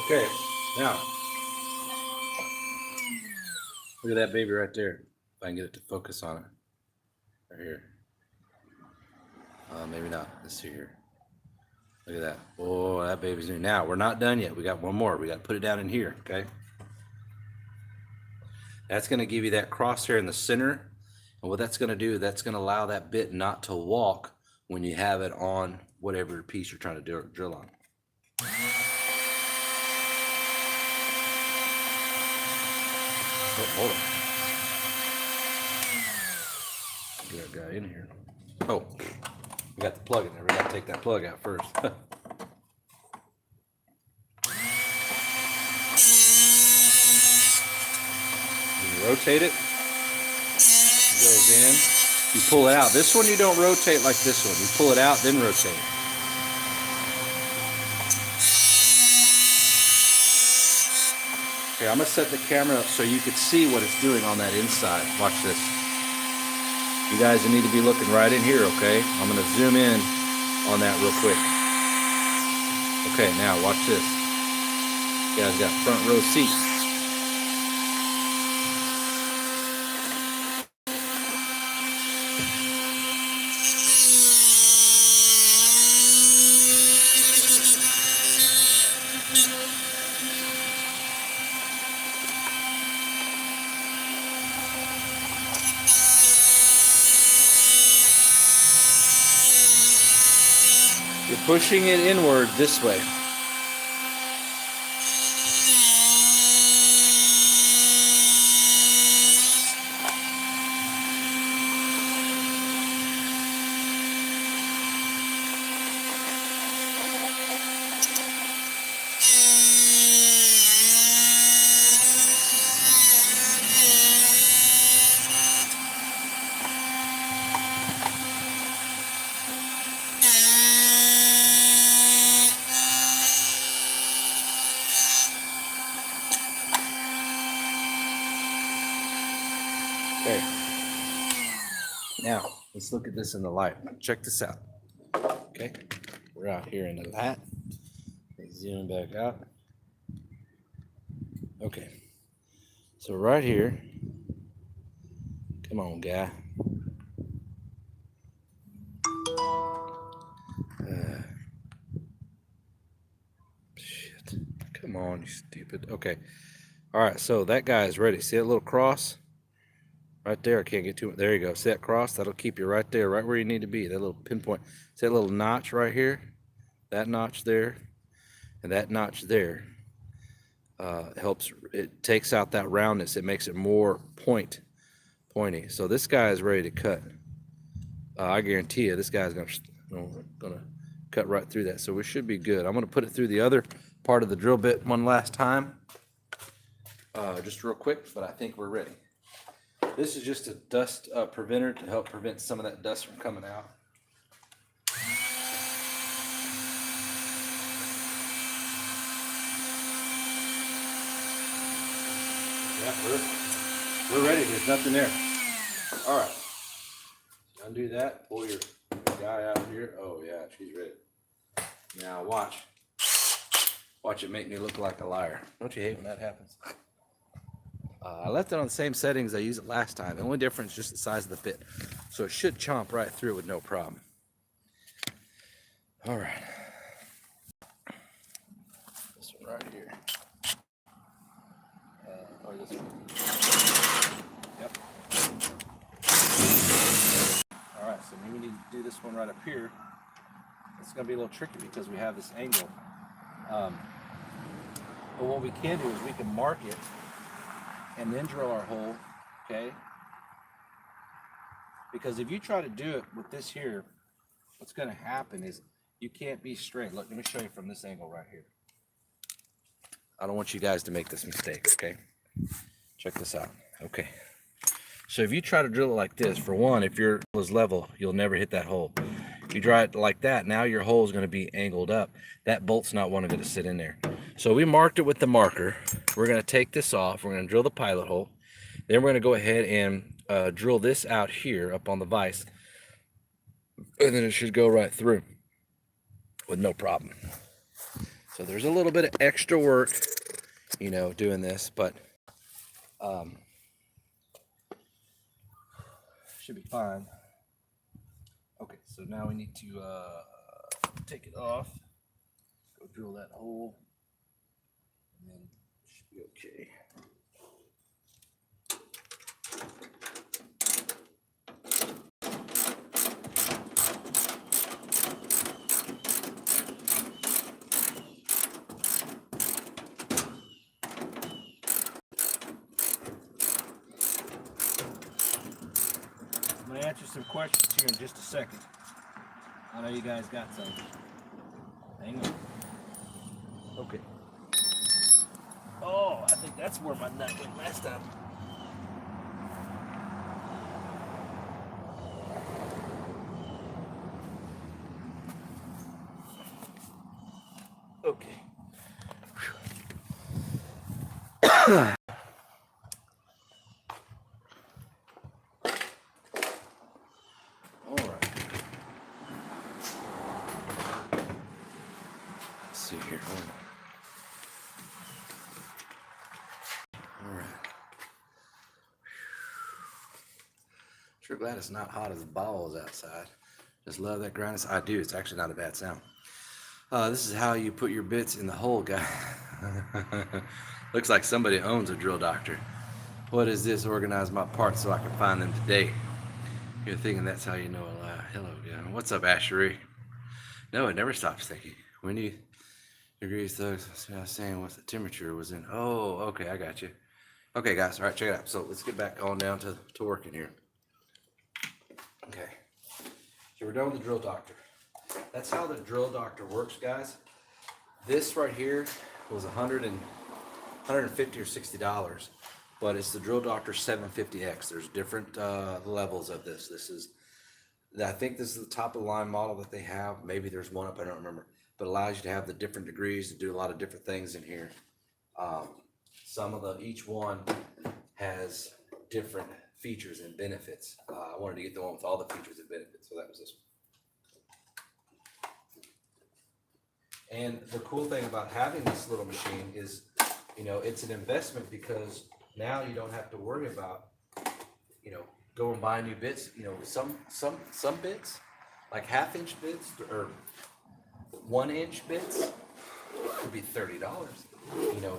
Okay, now, look at that baby right there. If I can get it to focus on it. Right here. Maybe not. Let's see here. Look at that. Oh, that baby's new. Now, we're not done yet. We got one more. We got to put it down in here, okay? That's going to give you that crosshair in the center. And what that's going to do, that's going to allow that bit not to walk when you have it on whatever piece you're trying to drill on. Oh, hold on. Get that guy in here. Oh, we got the plug in there. We got to take that plug out first. You rotate it. It goes in. You pull it out. This one you don't rotate like this one. You pull it out, then rotate it. Okay, I'm going to set the camera up so you can see what it's doing on that inside. Watch this. You guys need to be looking right in here, okay? I'm going to zoom in on that real quick. Okay, now watch this. You guys got front row seats. You're pushing it inward this way. Okay. Now, let's look at this in the light. Check this out. Okay. We're out here in the light. Let's zoom back out. Okay. So right here. Come on, guy. Shit. Come on, you stupid. Okay. All right. So that guy is ready. See that little cross? Right there, I can't get to it. There you go. See that cross? That'll keep you right there, right where you need to be. That little pinpoint. See that little notch right here? That notch there, and that notch there helps. It takes out that roundness. It makes it more pointy. So this guy is ready to cut. I guarantee you, this guy's gonna cut right through that. So we should be good. I'm gonna put it through the other part of the drill bit one last time, just real quick. But I think we're ready. This is just a dust preventer to help prevent some of that dust from coming out. Yeah, we're ready. There's nothing there. All right. Undo that. Pull your guy out here. Oh yeah, she's ready. Now watch. Watch it make me look like a liar. Don't you hate when that happens? I left it on the same settings I used it last time. The only difference is just the size of the bit. So it should chomp right through with no problem. All right. This one right here. Or this one. Yep. All right, so maybe we need to do this one right up here. It's going to be a little tricky because we have this angle. But what we can do is we can mark it and then drill our hole, okay? Because if you try to do it with this here, what's gonna happen is you can't be straight. Look, let me show you from this angle right here. I don't want you guys to make this mistake, okay? Check this out, okay? So if you try to drill it like this, for one, if your hole is level, you'll never hit that hole. If you try it like that, now your hole is gonna be angled up. That bolt's not wanting to sit in there. So we marked it with the marker. We're going to take this off. We're going to drill the pilot hole. Then we're going to go ahead and drill this out here up on the vise. And then it should go right through with no problem. So there's a little bit of extra work, you know, doing this, but should be fine. Okay, so now we need to take it off. Go drill that hole. And then it should be okay. I'm going to answer some questions here in just a second. I know you guys got some. Hang on. Okay. Oh, I think that's where my nut went last time. Okay. All right. here. Hold on. All right. Sure glad it's not hot as balls outside. Just love that grind. I do. It's actually not a bad sound. This is how you put your bits in the hole, guy. Looks like somebody owns a drill doctor. What is this? Organize my parts so I can find them today. You're thinking that's how you know a lie. Hello, guy. What's up, Ashery? No, it never stops thinking. When you degrees, thugs, I was saying what the temperature was in. Oh, okay, I got you. Okay, guys, all right, check it out. So let's get back on down to working here. Okay, so we're done with the drill doctor. That's how the drill doctor works, guys. This right here was $150 or $60, but it's the drill doctor 750X. There's different levels of this. I think this is the top of the line model that they have. Maybe there's one up, I don't remember, but it allows you to have the different degrees to do a lot of different things in here. Each one has different features and benefits. I wanted to get the one with all the features and benefits, so that was this one. And the cool thing about having this little machine is, it's an investment because now you don't have to worry about, go and buy new bits. Some bits, like half-inch bits or 1-inch bits, could be $30.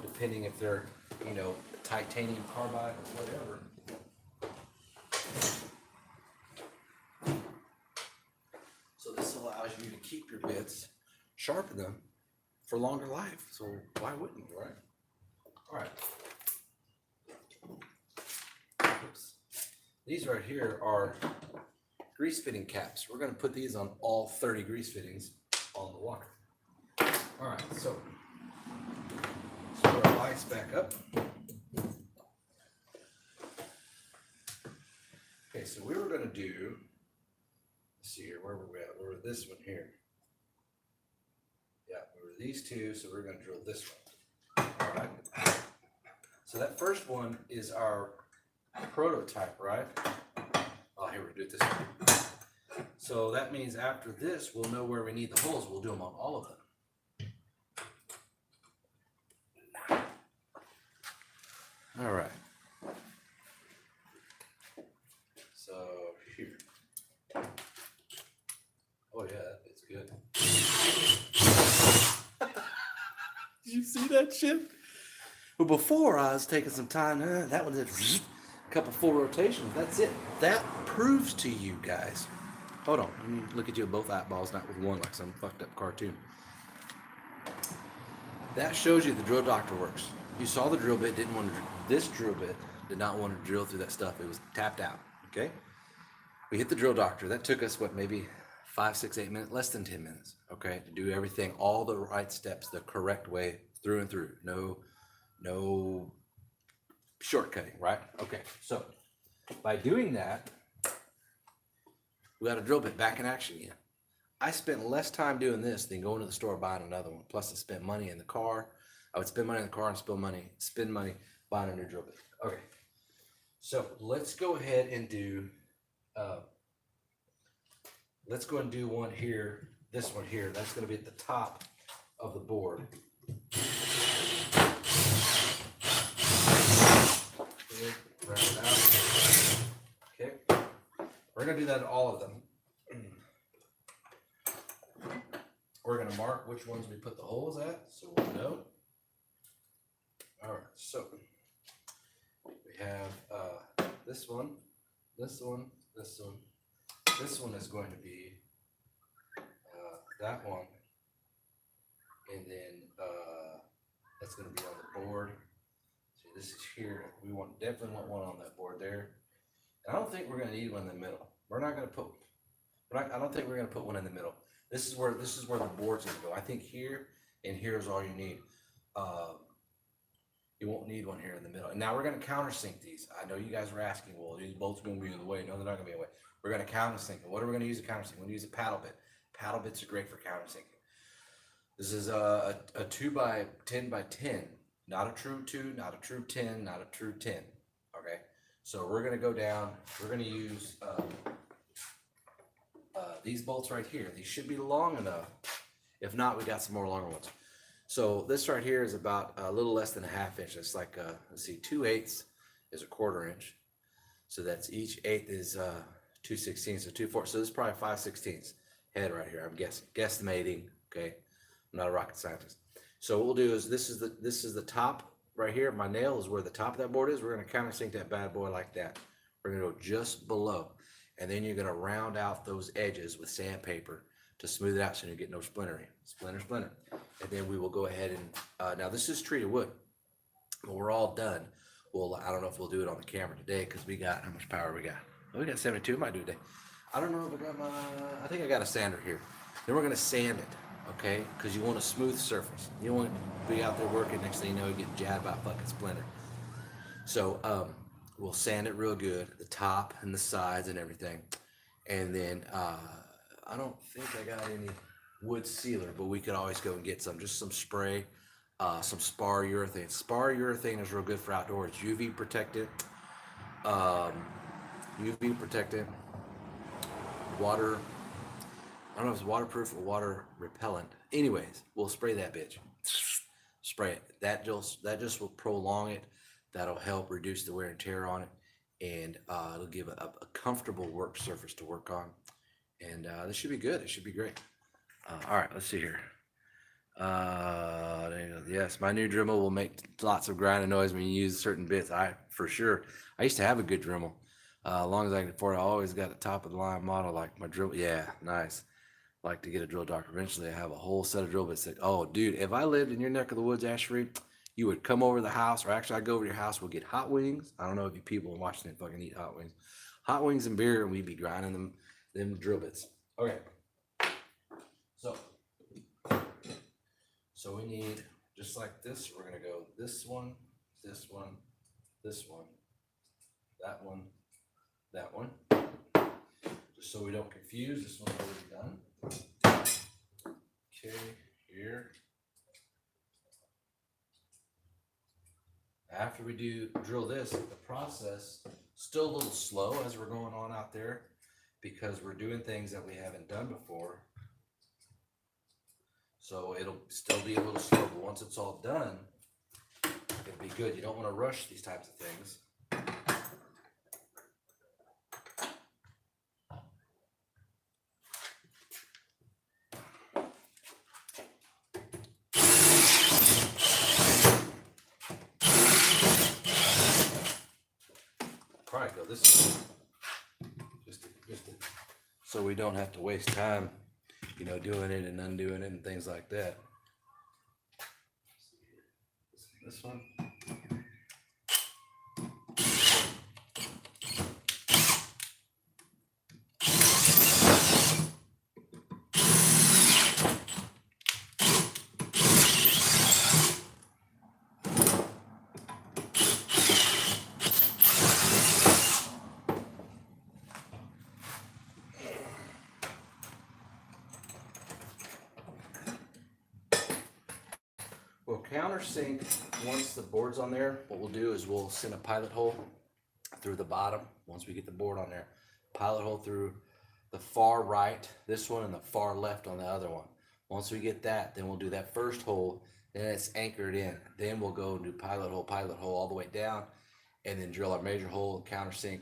Depending if they're, titanium carbide or whatever. So this allows you to keep your bits, sharpen them for longer life. So why wouldn't you, right? All right. Oops. These right here are grease fitting caps. We're going to put these on all 30 grease fittings on the walker. All right, so put our lights back up. Okay, so we were going to do, let's see here, where were we at? We were this one here. Yeah, we were these two, so we're going to drill this one. All right. So that first one is our prototype, right? Oh, here we do it this way. So that means after this, we'll know where we need the holes. We'll do them on all of them. All right. So here. Oh yeah, it's good. Did you see that shit? Well, before I was taking some time, that one did a couple full rotations. That's it. That proves to you guys. Hold on, let me look at you with both eyeballs, not with one like some fucked up cartoon. That shows you the drill doctor works. You saw the drill bit, didn't want to. This drill bit did not want to drill through that stuff. It was tapped out. Okay. We hit the drill doctor. That took us maybe 5, 6, 8 minutes, less than 10 minutes. Okay, to do everything, all the right steps, the correct way, through and through. No shortcutting, right? Okay, so by doing that, we got a drill bit back in action again. I spent less time doing this than going to the store buying another one. Plus, I spent money in the car. I would spend money in the car and spend money buying a new drill bit. Okay, so let's go ahead and do. Let's go and do one here. This one here. That's going to be at the top of the board. Okay, round it out. Okay, we're going to do that to all of them. We're going to mark which ones we put the holes at, so we'll know. All right, so we have this one, this one, this one. This one is going to be that one, and then that's going to be on the board. So this is here. We definitely want one on that board there. And I don't think we're going to need one in the middle. We're not going to put. I don't think we're going to put one in the middle. This is where the board's going to go. I think here and here is all you need. You won't need one here in the middle. And now we're going to countersink these. I know you guys were asking, well, are these bolts going to be in the way? No, they're not going to be in the way. We're going to countersink. What are we going to use a countersink? We're going to use a paddle bit. Paddle bits are great for countersinking. This is a 2 by 10 by 10. Not a true 2, not a true 10, not a true 10. Okay? So we're going to go down. We're going to use these bolts right here. These should be long enough. If not, we got some more longer ones. So this right here is about a little less than a half inch. It's like, let's see, 2/8 is a 1/4 inch. So that's each eighth is 2/16, so 2/4. So this is probably 5/16 head right here. I'm guesstimating. Okay, I'm not a rocket scientist. So what we'll do is this is the top right here. My nail is where the top of that board is. We're gonna countersink that bad boy like that. We're gonna go just below, and then you're gonna round out those edges with sandpaper to smooth it out so you get no splintering. Splinter. And then we will go ahead and now this is treated wood. When we're all done, well, I don't know if we'll do it on the camera today because we got, how much power we got? Oh, we got 72. Might do today. I don't know if I got I think I got a sander here. Then we're gonna sand it, okay? Because you want a smooth surface. You don't want to be out there working. Next thing you know, you get jabbed by a fucking splinter. So we'll sand it real good, the top and the sides and everything. And then I don't think I got any wood sealer, but we could always go and get just some spray. Some spar urethane. Spar urethane is real good for outdoors. UV protectant, water. I don't know if it's waterproof or water repellent. Anyways, we'll spray that bitch. Spray it. That just will prolong it. That'll help reduce the wear and tear on it, and it'll give a comfortable work surface to work on. And this should be good. It should be great. All right, let's see here. Yes, my new Dremel will make lots of grinding noise when you use certain bits. For sure. I used to have a good Dremel. As long as I can afford it, I always got a top of the line model like my drill. Yeah, nice. Like to get a drill doctor. Eventually, I have a whole set of drill bits. That, oh, dude, if I lived in your neck of the woods, Ashery, you would come over to the house, or actually, I'd go over to your house. We'll get hot wings. I don't know if you people in Washington fucking eat hot wings and beer, and we'd be grinding them drill bits. Okay, so we need, just like this, we're gonna go this one, this one, this one, that one, that one. Just so we don't confuse, this one's already done. Okay, here. After we drill this, the process still a little slow as we're going on out there because we're doing things that we haven't done before. So it'll still be a little slow, but once it's all done, it'll be good. You don't want to rush these types of things. Probably go this way, just so we don't have to waste time, doing it and undoing it and things like that. This one. We'll countersink once the board's on there. What we'll do is we'll send a pilot hole through the bottom once we get the board on there. Pilot hole through the far right, this one, and the far left on the other one. Once we get that, then we'll do that first hole, then it's anchored in. Then we'll go and do pilot hole all the way down, and then drill our major hole, countersink,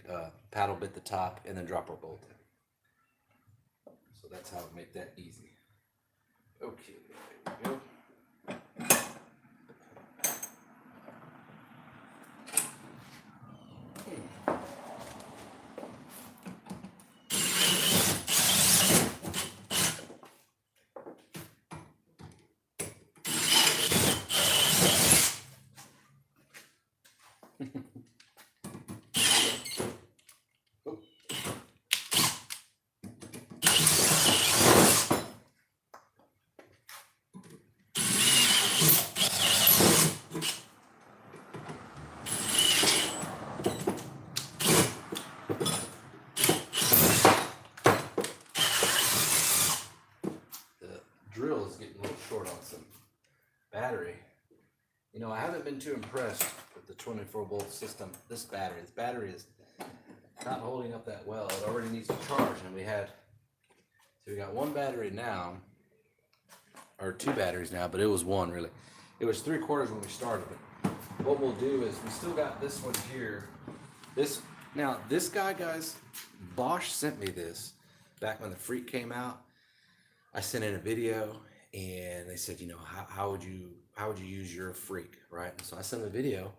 paddle bit the top, and then drop our bolt in. So that's how we make that easy. Okay, there we go. Drill is getting a little short on some battery. I haven't been too impressed with the 24-volt system. This battery is not holding up that well. It already needs to charge, and we got one battery now, or 2 batteries now, but it was 1 really. It was 3/4 when we started it. What we'll do is we still got this one here. This guy, guys, Bosch sent me this back when the Freak came out. I sent in a video and they said, how would you use your Freak, right? And so I sent a video,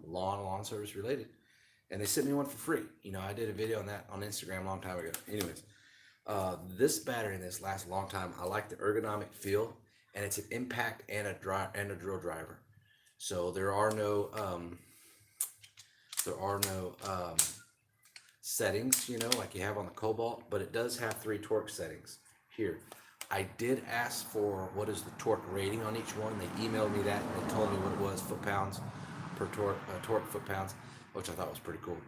lawn service related, and they sent me one for free. I did a video on that on Instagram a long time ago. Anyways, this battery in this lasts a long time. I like the ergonomic feel, and it's an impact and a drill driver. So there are no settings, like you have on the Cobalt, but it does have 3 torque settings here. I did ask for what is the torque rating on each one. They emailed me that and they told me what it was, foot-pounds per torque foot-pounds, which I thought was pretty cool.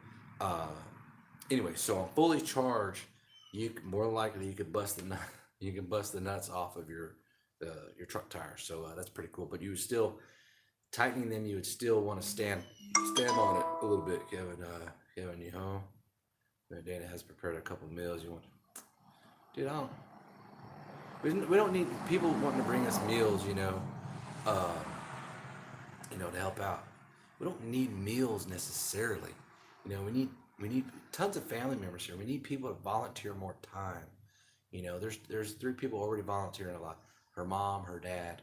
Anyway, so on fully charged, more likely you could bust the nuts off of your truck tires. So that's pretty cool. But you would still tightening them. You would still want to stand on it a little bit, Kevin. Kevin, you home? Dana has prepared a couple meals. You want, dude? We don't need people wanting to bring us meals, to help out. We don't need meals necessarily. We need tons of family members here. We need people to volunteer more time. There's 3 people already volunteering a lot. Her mom, her dad,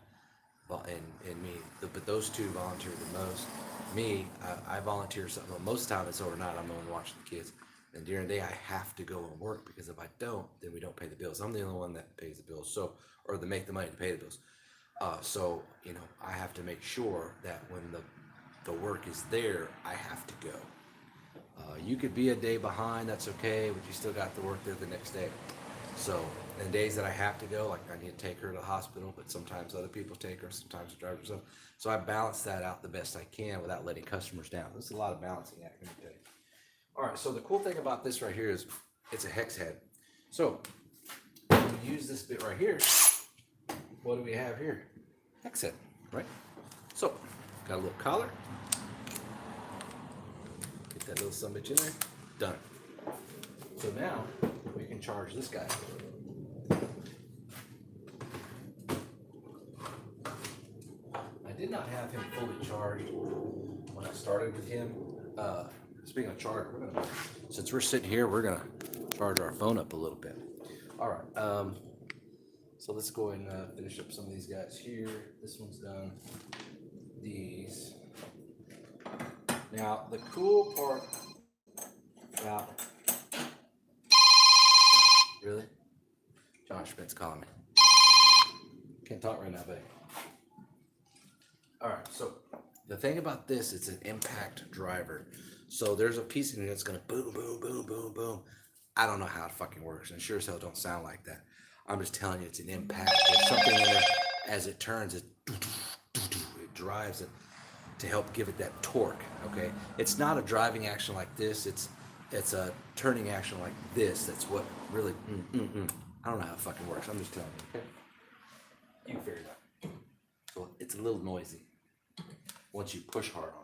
and me. But those 2 volunteer the most. Me, I volunteer something. Most of the time it's overnight. I'm the one watching the kids. And during the day I have to go and work, because if I don't, then we don't pay the bills. I'm the only one that pays the bills, or to make the money to pay the bills. So I have to make sure that when the work is there, I have to go. You could be a day behind, that's okay, but you still got to work there the next day. So in days that I have to go, like I need to take her to the hospital, but sometimes other people take her, sometimes the driver herself. So I balance that out the best I can without letting customers down. There's a lot of balancing act, let me tell you. All right, so the cool thing about this right here is it's a hex head. So when we use this bit right here, what do we have here? Hex head, right? So got a little collar. Get that little sumbitch in there. Done. So now we can charge this guy. I did not have him fully charged when I started with him. Speaking of charger, since we're sitting here, we're gonna charge our phone up a little bit. All right. So let's go ahead and finish up some of these guys here. This one's done. These. Now the cool part about really, John Schmidt's calling me. Can't talk right now, buddy. All right. So the thing about this, it's an impact driver. So there's a piece in here that's gonna boom, boom, boom, boom, boom. I don't know how it fucking works, and sure as hell don't sound like that. I'm just telling you, it's an impact. There's something in there as it turns, it drives it to help give it that torque. Okay, it's not a driving action like this. It's a turning action like this. That's what really. I don't know how it fucking works. I'm just telling you. Okay, you can figure it out. So it's a little noisy once you push hard on it.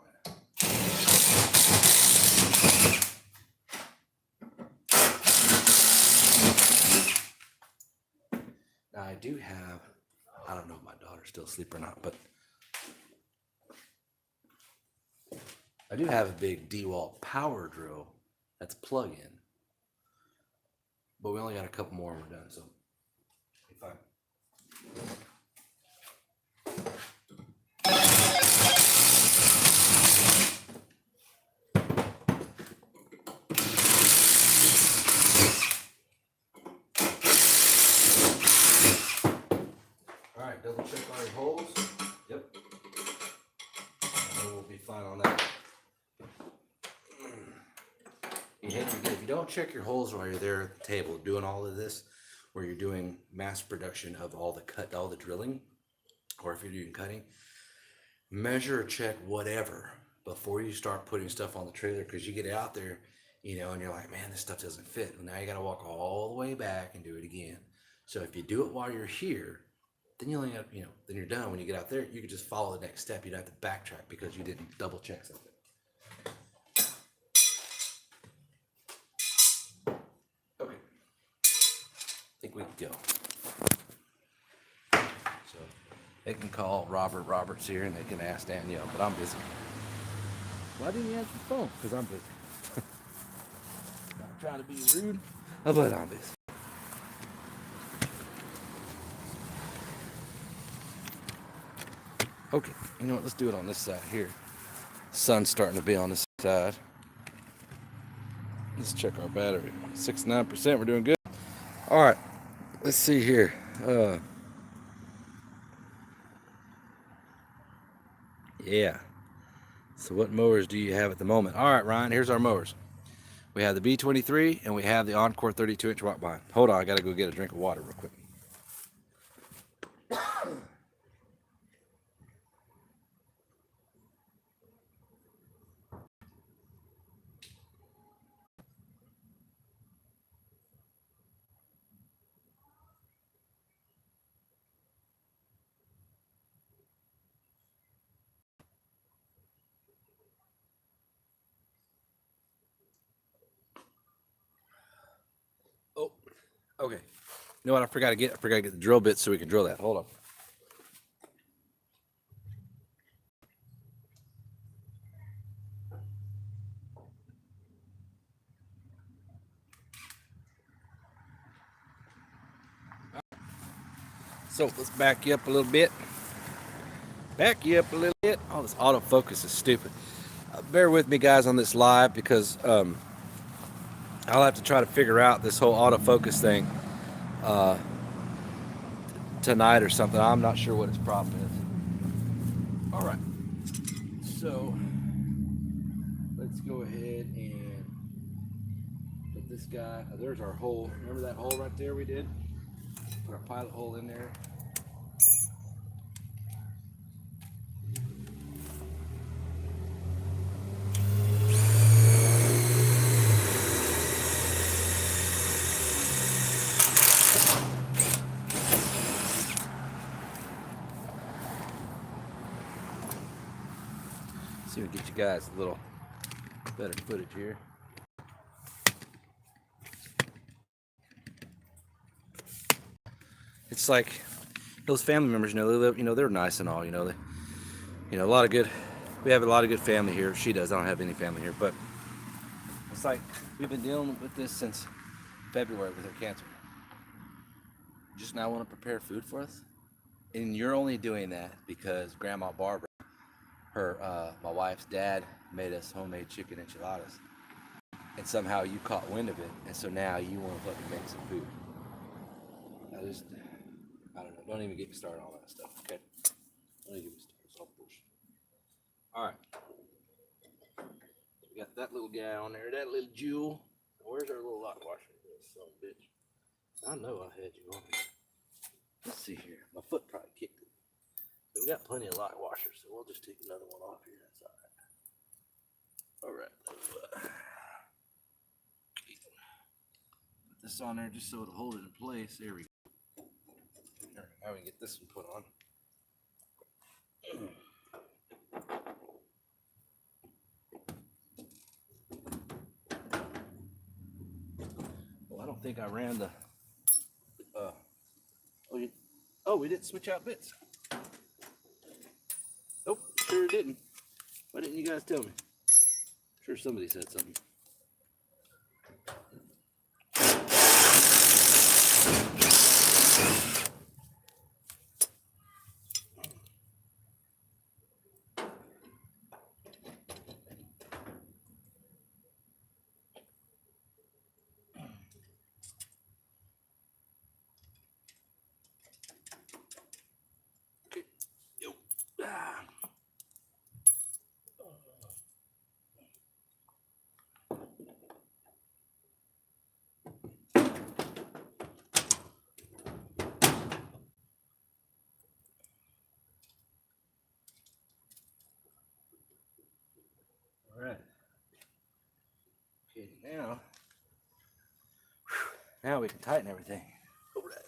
Now I do have, I don't know if my daughter's still asleep or not, but I do have a big DeWalt power drill that's plug-in, but we only got a couple more and we're done, so be fine. Double check all your holes. Yep. And we'll be fine on that. You hate to get, if you don't check your holes while you're there at the table doing all of this, where you're doing mass production of all the drilling, or if you're doing cutting, measure or check whatever before you start putting stuff on the trailer, because you get out there, and you're like, man, this stuff doesn't fit. And now you got to walk all the way back and do it again. So if you do it while you're here, then you only have, then you're done. When you get out there, you can just follow the next step. You don't have to backtrack because you didn't double check something. Okay. I think we can go. So They can call Robert Roberts here and they can ask Danielle, but I'm busy. Why didn't you answer the phone? Because I'm busy. Not trying to be rude, but I'm busy. Okay, you know what? Let's do it on this side here. Sun's starting to be on this side. Let's check our battery. 69%. We're doing good. All right. Let's see here. Yeah. So what mowers do you have at the moment? All right, Ryan. Here's our mowers. We have the B23 and we have the Encore 32-inch walk behind. Hold on. I got to go get a drink of water real quick. Oh, okay. You know what I forgot to get? I forgot to get the drill bit so we can drill that. Hold on. So let's back you up a little bit. Back you up a little bit. Oh, this autofocus is stupid. Bear with me, guys, on this live because I'll have to try to figure out this whole autofocus thing tonight or something. I'm not sure what its problem is. All right. So let's go ahead and put this guy. There's our hole. Remember that hole right there we did? Put our pilot hole in there. See if we can get you guys a little better footage here. It's like those family members, they live, they're nice and all, a lot of good. We have a lot of good family here. She does. I don't have any family here, but it's like we've been dealing with this since February with her cancer. You just now want to prepare food for us, and you're only doing that because Grandma Barbara, my wife's dad, made us homemade chicken enchiladas, and somehow you caught wind of it, and so now you want to fucking make some food. I don't know. Don't even get me started on that stuff, okay? Don't even get me started. It's all bullshit. All right. We got that little guy on there, that little jewel. Where's our little lock washer? Son of a bitch. I know I had you on here. Let's see here. My foot probably kicked it. So we got plenty of lock washers, so we'll just take another one off here. That's all right. All right. Put this on there just so it'll hold it in place. There we go. Now we can get this one put on. Well, I don't think I ran the. We didn't switch out bits. Nope, sure didn't. Why didn't you guys tell me? Sure, somebody said something. All right. Okay, now we can tighten everything. All right.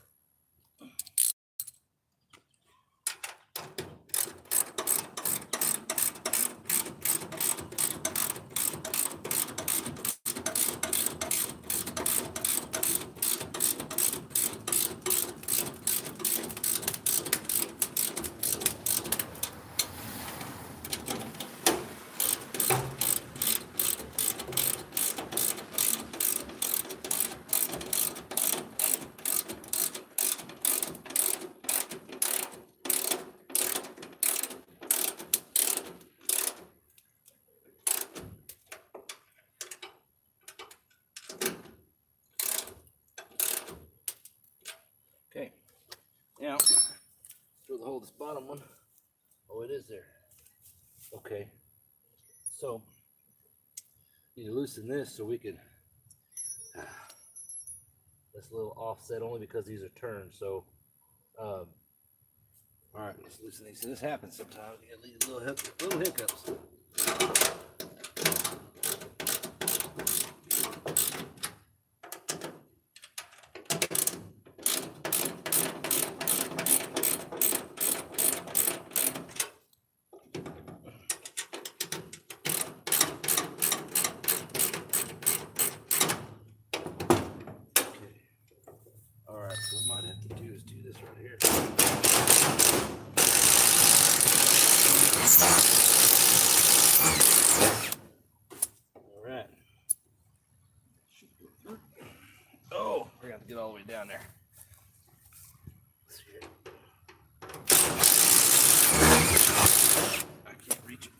hold this bottom one. Oh, it is there. Okay. So, you loosen this so we can. That's a little offset only because these are turned. So, all right, let's loosen these. So this happens sometimes. You get little hiccups. Alright, so what I might have to do is do this right here. Alright. Oh, we're gonna have to get all the way down there. Let's see here. I can't reach it.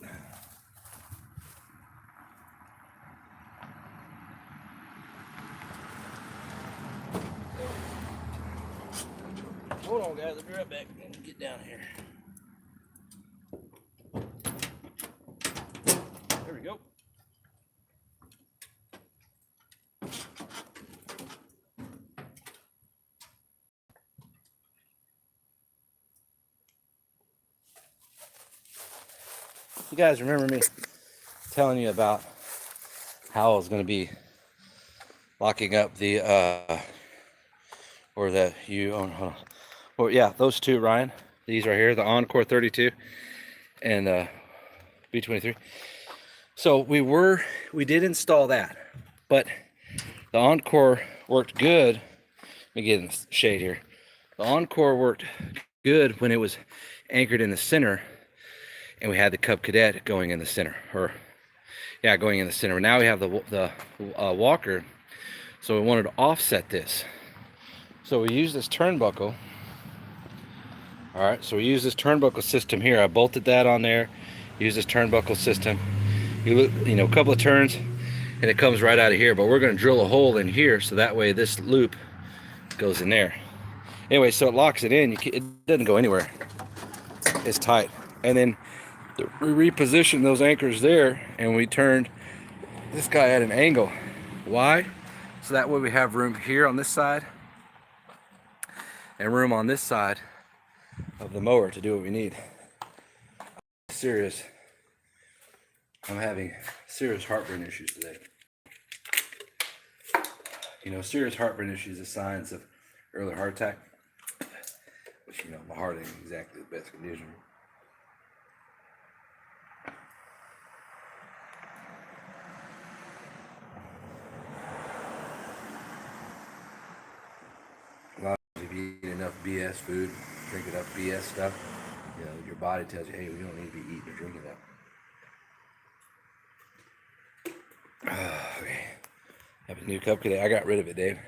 Hold on, guys. I'll be right back. Get down here. There we go. You guys remember me telling you about how I was going to be locking up the or the hold on. Well, yeah, those two, Ryan. These right here, the Encore 32 and B23. So we did install that, but the Encore worked good. Let me get in the shade here. The Encore worked good when it was anchored in the center, and we had the Cub Cadet going in the center, going in the center. Now we have the Walker, so we wanted to offset this. So we use this turnbuckle. All right, so we use this turnbuckle system here. I bolted that on there. Use this turnbuckle system. You know, a couple of turns, and it comes right out of here. But we're going to drill a hole in here, so that way this loop goes in there. Anyway, so it locks it in. It doesn't go anywhere. It's tight. And then we repositioned those anchors there, and we turned this guy at an angle. Why? So that way we have room here on this side and room on this side of the mower to do what we need. I'm having serious heartburn issues today. You know, serious heartburn issues are signs of early heart attack, which, you know, my heart ain't exactly the best condition. A lot of if you eat enough BS food, drink enough BS stuff, you know, your body tells you, hey, we don't need to be eating or drinking that. Okay. I have a new Cub Cadet. I got rid of it, Dave.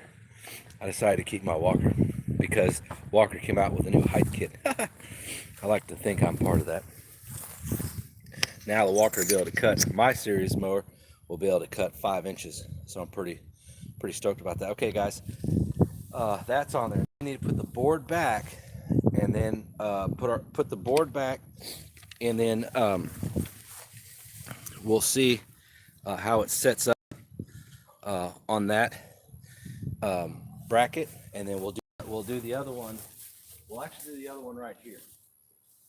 I decided to keep my Walker because Walker came out with a new height kit. I like to think I'm part of that. Now the Walker will be able to cut, my series mower will be able to cut 5 inches. So I'm pretty stoked about that. Okay, guys, that's on there. We need to put the board back, and then put the board back, and then we'll see how it sets up on that bracket, and then we'll do the other one. We'll actually do the other one right here.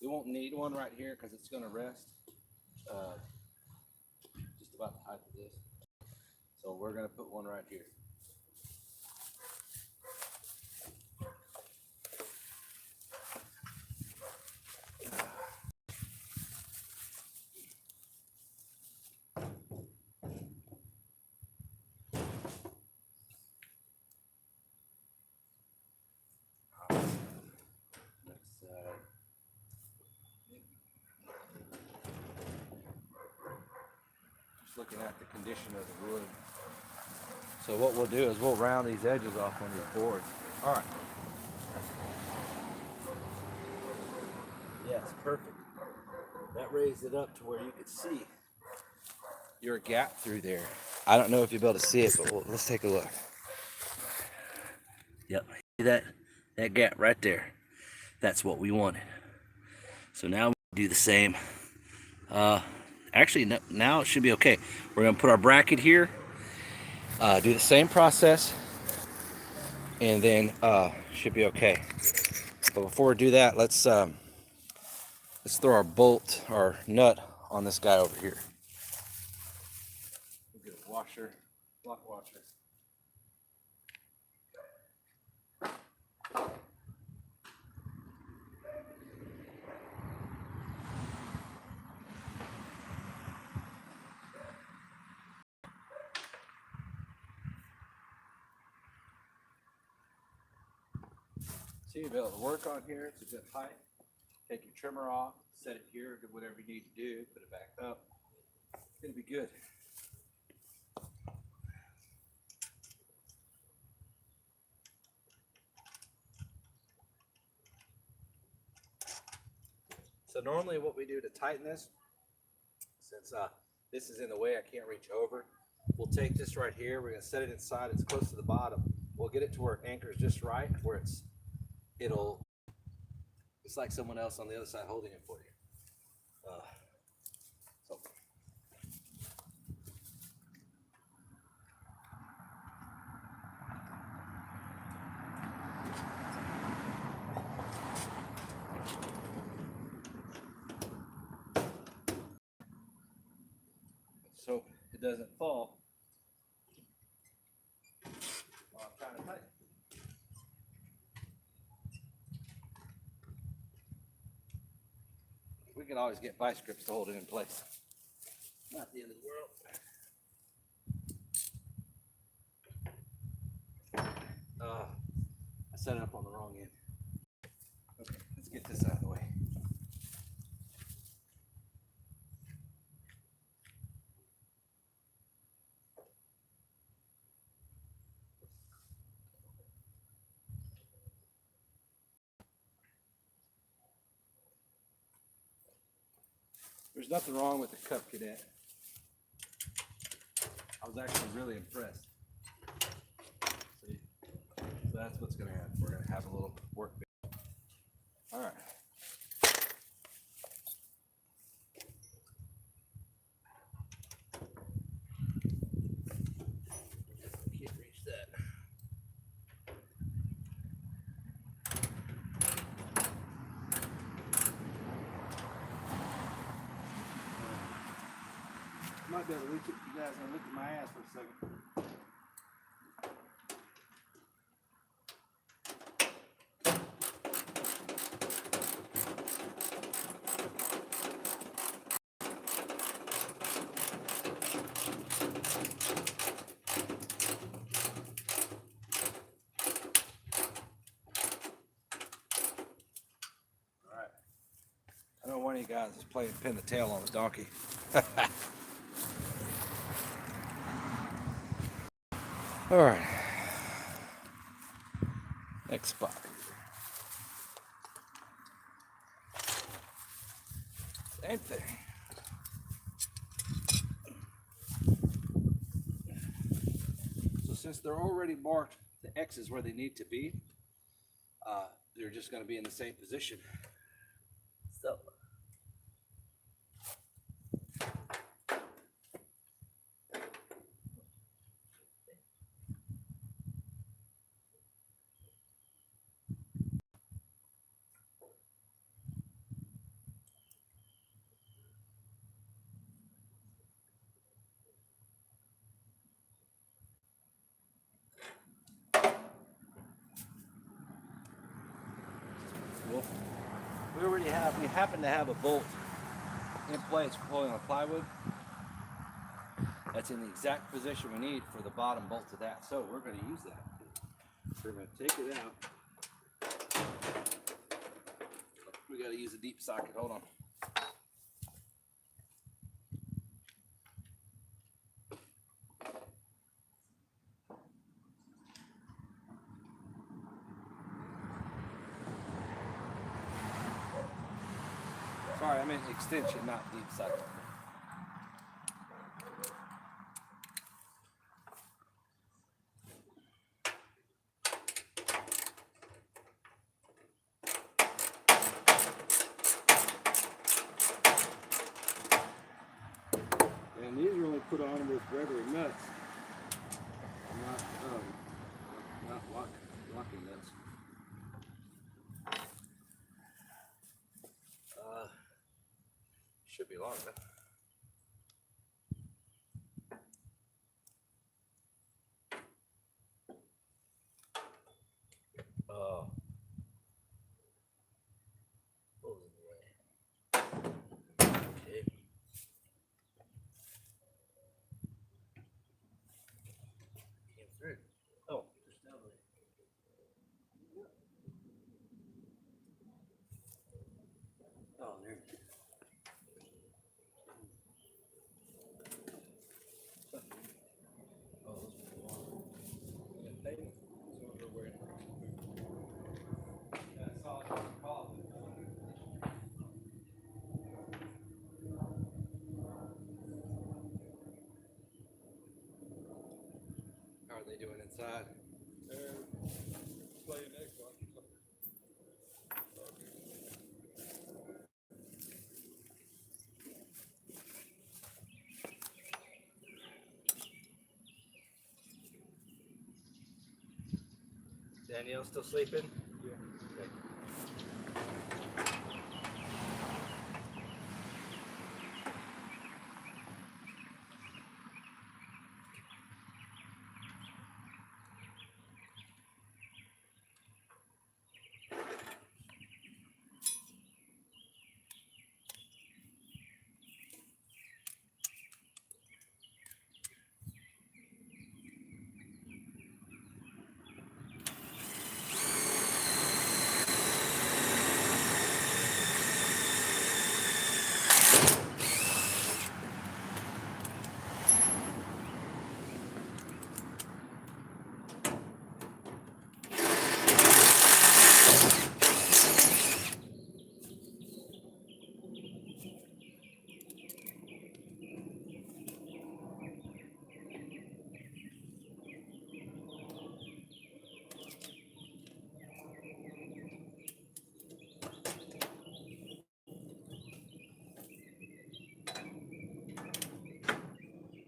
We won't need one right here because it's going to rest just about the height of this. So we're going to put one right here. Looking at the condition of the wood. So what we'll do is we'll round these edges off on these boards. All right. Yes, perfect. That raised it up to where you could see your gap through there. I don't know if you'll be able to see it, but let's take a look. Yep, see that gap right there? That's what we wanted. So now we do the same. Actually, now it should be okay. We're gonna put our bracket here, do the same process, and then should be okay. But before we do that, let's throw our bolt, our nut on this guy over here. We'll get a washer, block washer. So you'll be able to work on here. It's a good height. Take your trimmer off, set it here, do whatever you need to do, put it back up. It'll be good. So normally what we do to tighten this, since this is in the way, I can't reach over, we'll take this right here, we're gonna set it inside, it's close to the bottom. We'll get it to where it anchors just right, where it's like someone else on the other side holding it for you. So it doesn't fall while I'm trying to tighten. We can always get vice grips to hold it in place. Not the end of the world. I set it up on the wrong end. Okay, let's get this out of the way. There's nothing wrong with the cubcadet. I was actually really impressed. See? So that's what's going to happen. We're going to have a little work. All right. Can't reach that. Might be able to reach it. You guys gonna look at my ass for a second. All right. I know one of you guys is playing pin the tail on the donkey. All right. Next spot. Same thing. So since they're already marked the X's where they need to be, they're just going to be in the same position. So. Well, we happen to have a bolt in place for pulling on plywood. That's in the exact position we need for the bottom bolt of that. So we're going to use that. We're going to take it out. We got to use a deep socket. Hold on. Sorry, I meant extension, not deep socket. only put on with regular nuts, not locking nuts. Should be long enough. Oh. What was in the way? Okay. Came through. Oh, just down there. Oh, there it is. Oh, those are long. Yeah, they were wearing. Yeah, I saw it on the call. How are they doing inside? They're playing Xbox. Danielle still sleeping? Yeah. Okay.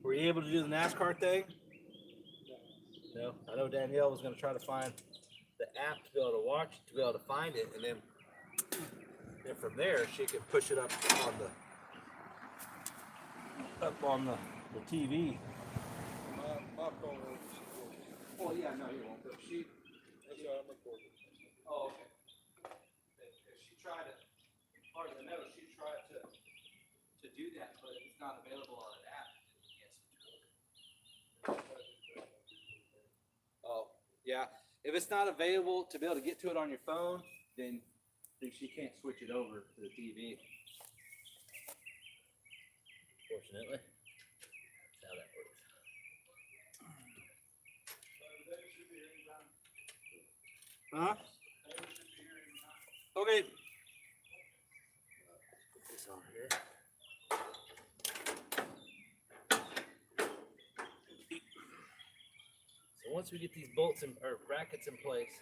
Were you able to do the NASCAR thing? No. I know Danielle was going to try to find the app to be able to watch, to be able to find it, and then from there she could push it up on the TV. My phone won't. Oh yeah, no, you won't. But she. That's how I'm recording. Oh, okay. If she tried to, part of the note, she tried to do that, but it's not available on an app. Oh, yeah. If it's not available to be able to get to it on your phone, then she can't switch it over to the TV. Fortunately, that's how that works. Huh? Okay. Put this on here. So once we get these bolts or brackets in place,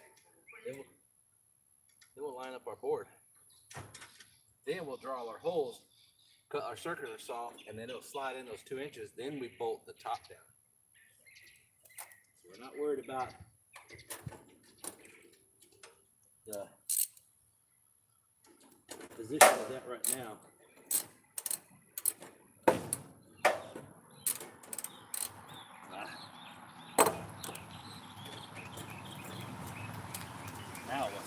then we'll line up our board. Then we'll draw our holes, cut our circular saw, and then it'll slide in those 2 inches. Then we bolt the top down. So we're not worried about the position of that right now. Now what?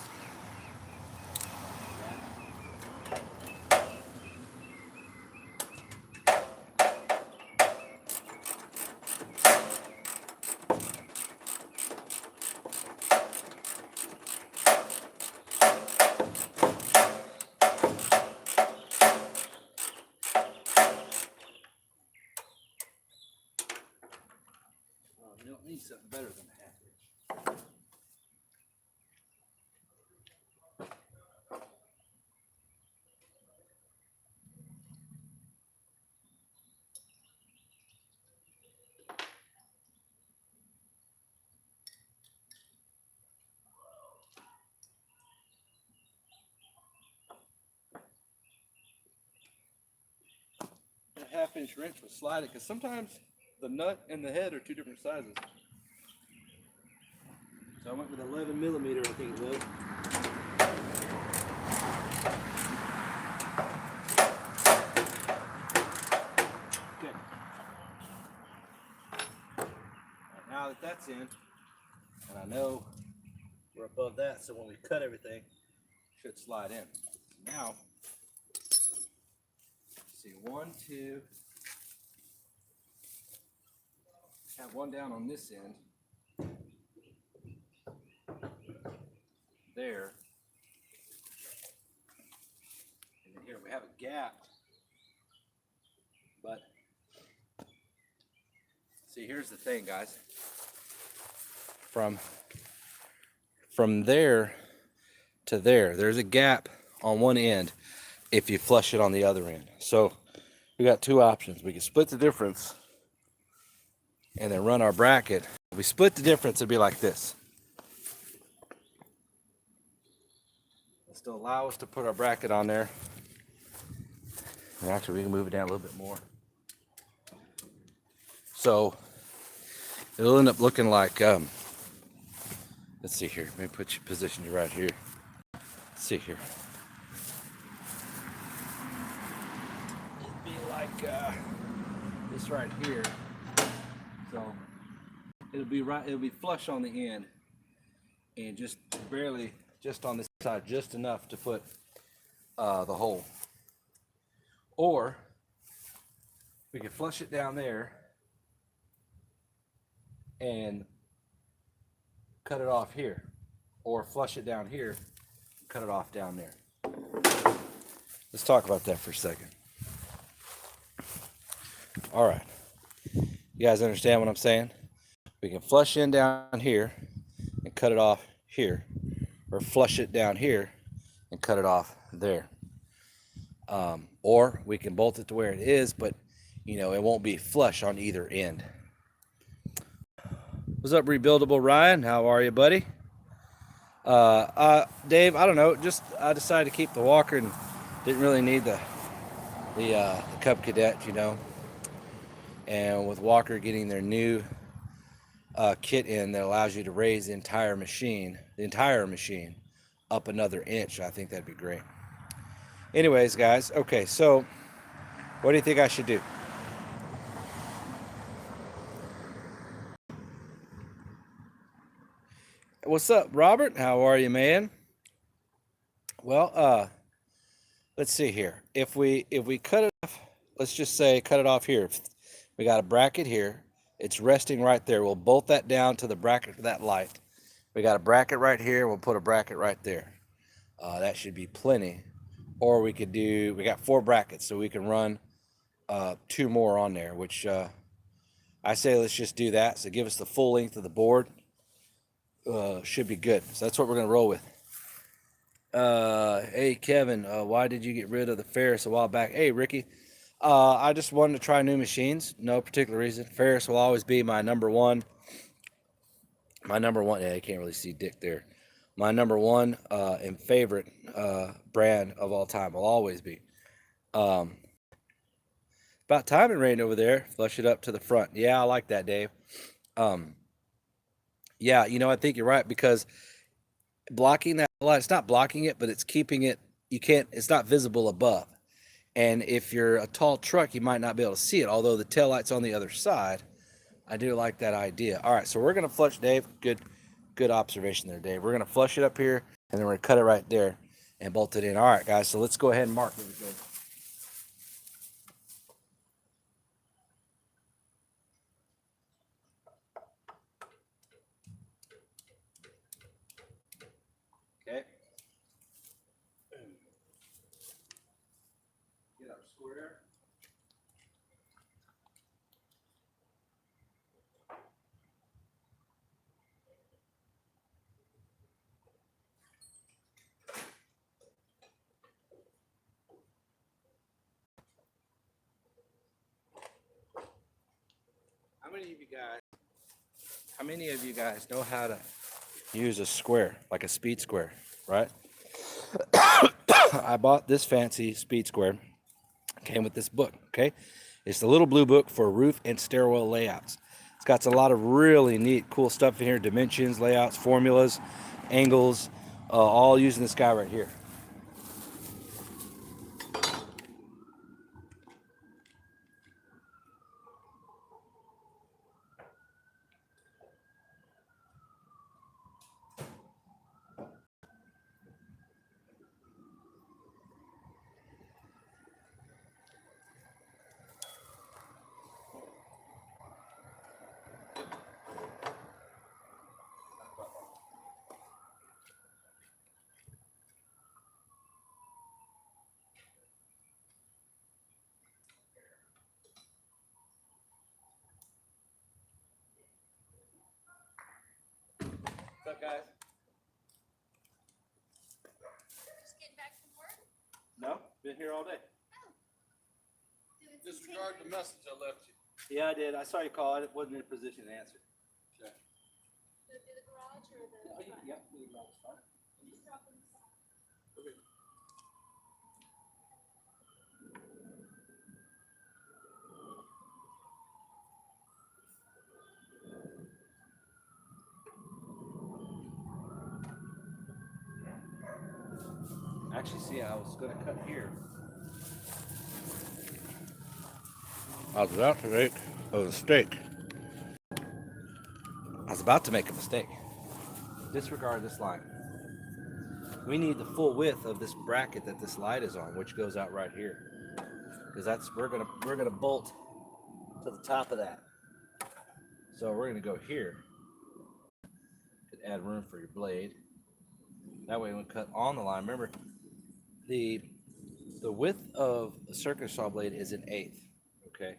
You don't need something better than a half inch. A half 1/2" wrench will slide it, because sometimes the nut and the head are two different sizes. So I went with 11mm, I think it was. Okay. Right, now that that's in, and I know we're above that, so when we cut everything, it should slide in. Now, see, 1, 2. Have one down on this end. There. And then here we have a gap. But see, here's the thing, guys. From there to there, there's a gap on one end if you flush it on the other end. So we got two options. We can split the difference and then run our bracket. If we split the difference, it'd be like this. It'll still allow us to put our bracket on there. And actually, we can move it down a little bit more. So it'll end up looking like, let's see here. Let me position you right here. Let's see here. It'd be like this right here. So it'll be flush on the end, and just barely, just on this side, just enough to put the hole. Or we can flush it down there and cut it off here, or flush it down here, cut it off down there. Let's talk about that for a second. All right. You guys understand what I'm saying? We can flush in down here and cut it off here, or flush it down here and cut it off there. Or we can bolt it to where it is, but you know, it won't be flush on either end. What's up, Rebuildable Ryan? How are you, buddy? Dave, I don't know. Just I decided to keep the walker and didn't really need the Cub Cadet, you know. And with Walker getting their new kit in that allows you to raise the entire machine up another inch, I think that'd be great. Anyways, guys, okay, so what do you think I should do? What's up, Robert? How are you, man? Well, let's see here. If we cut it off, let's just say cut it off here. We got a bracket here. It's resting right there. We'll bolt that down to the bracket for that light. We got a bracket right here. We'll put a bracket right there. That should be plenty. Or we could do, we got 4 brackets, so we can run 2 more on there, which I say let's just do that. So give us the full length of the board. Should be good. So that's what we're going to roll with. Hey, Kevin, why did you get rid of the Ferris a while back? Hey, Ricky. I just wanted to try new machines. No particular reason. Ferris will always be my number one. Yeah, you can't really see Dick there. My number one and favorite brand of all time will always be. About time it rained over there. Flush it up to the front. Yeah, I like that, Dave. Yeah, you know, I think you're right, because blocking that light, it's not blocking it, but it's keeping it, it's not visible above. And if you're a tall truck, you might not be able to see it, although the taillight's on the other side. I do like that idea. All right, so we're going to flush, Dave. Good observation there, Dave. We're going to flush it up here, and then we're going to cut it right there and bolt it in. All right, guys, so let's go ahead and mark it. Okay. Get our square. How many of you guys know how to use a square, like a speed square, right? I bought this fancy speed square. Came with this book, okay? It's the little blue book for roof and stairwell layouts. It's got a lot of really neat, cool stuff in here. Dimensions, layouts, formulas, angles, all using this guy right here. What's up, guys? Just getting back from work? No, been here all day. Doing some Disregard the message I left you. Yeah, I did. I saw you call. I wasn't in a position to answer. Do the garage or the front? Yeah, Just drop them aside. Actually, see, I was going to cut here. I was about to make a mistake. I was about to make a mistake. Disregard this line. We need the full width of this bracket that this light is on, which goes out right here, because we're gonna bolt to the top of that. So we're gonna go here. Could add room for your blade. That way, when we cut on the line, remember the width of a circular saw blade is 1/8. Okay,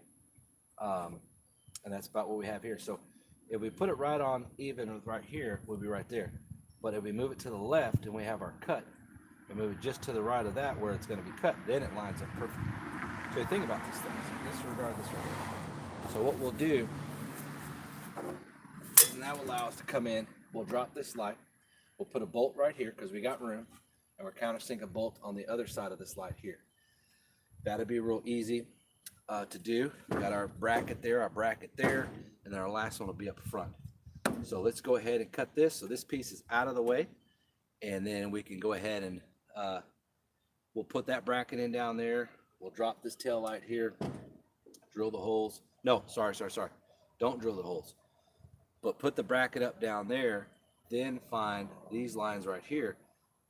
and that's about what we have here. So if we put it right on even with right here, we'll be right there. But if we move it to the left and we have our cut, and move it just to the right of that where it's going to be cut, then it lines up perfect. So think about these things. Disregard this right here. So what we'll do, and that will allow us to come in, we'll drop this light, we'll put a bolt right here because we got room, and we're countersink a bolt on the other side of this light here. That'll be real easy to do. We got our bracket there, and then our last one will be up front. So let's go ahead and cut this. So this piece is out of the way, and then we can go ahead and we'll put that bracket in down there. We'll drop this tail light here, drill the holes. No, sorry. Don't drill the holes, but put the bracket up down there, then find these lines right here,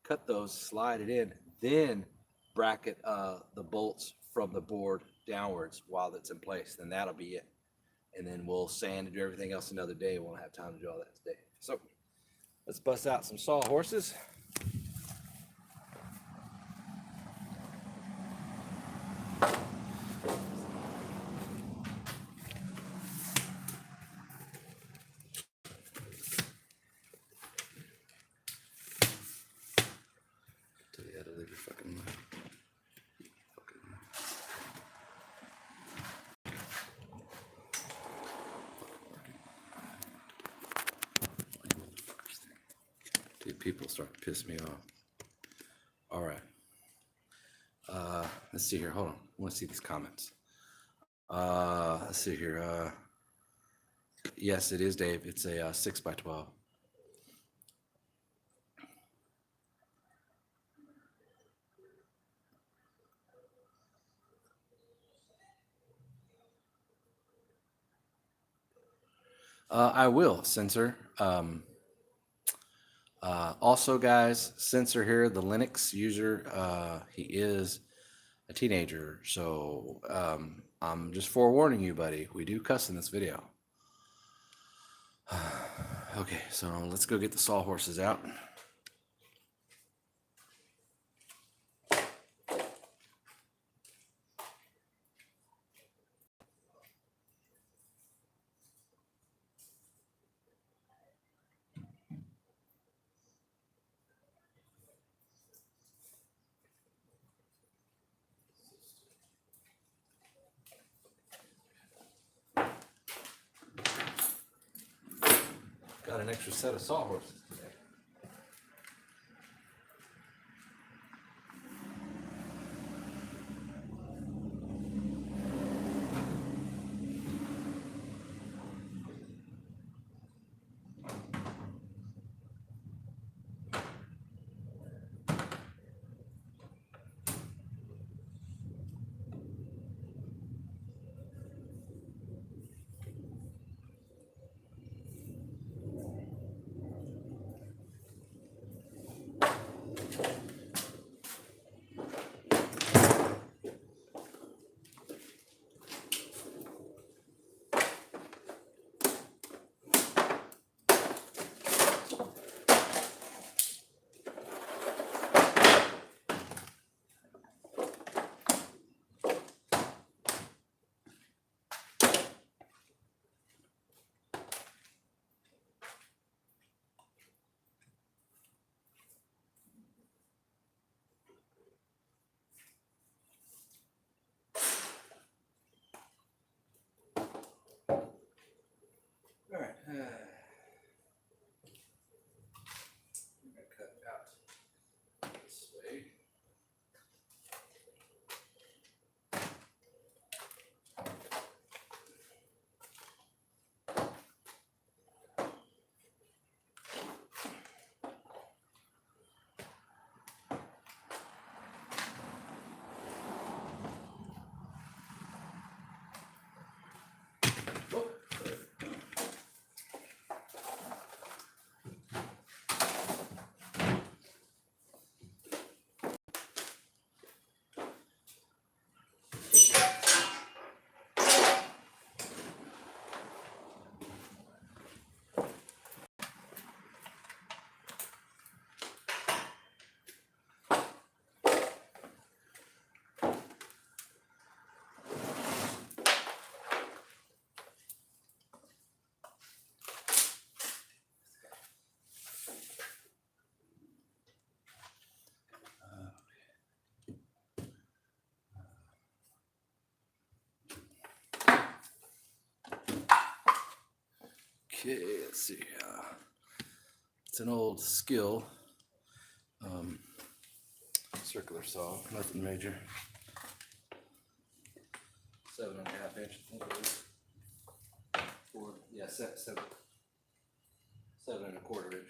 cut those, slide it in, then bracket the bolts from the board downwards while it's in place. Then that'll be it. And then we'll sand and do everything else another day. We won't have time to do all that today. So let's bust out some sawhorses. Tell you how to live your fucking life. Dude, people start to piss me off. All right. Let's see here. Hold on. I want to see these comments. Let's see here. Yes, it is, Dave. It's a 6x12. I will, Sensor. Also, guys, Sensor here, the Linux user, he is a teenager. So I'm just forewarning you, buddy. We do cuss in this video. Okay, so let's go get the sawhorses out. Got an extra set of sawhorses today. Okay, let's see. It's an old skill. Circular saw, nothing major. 7.5 inch, I think it is. Yeah, 7.25 inch.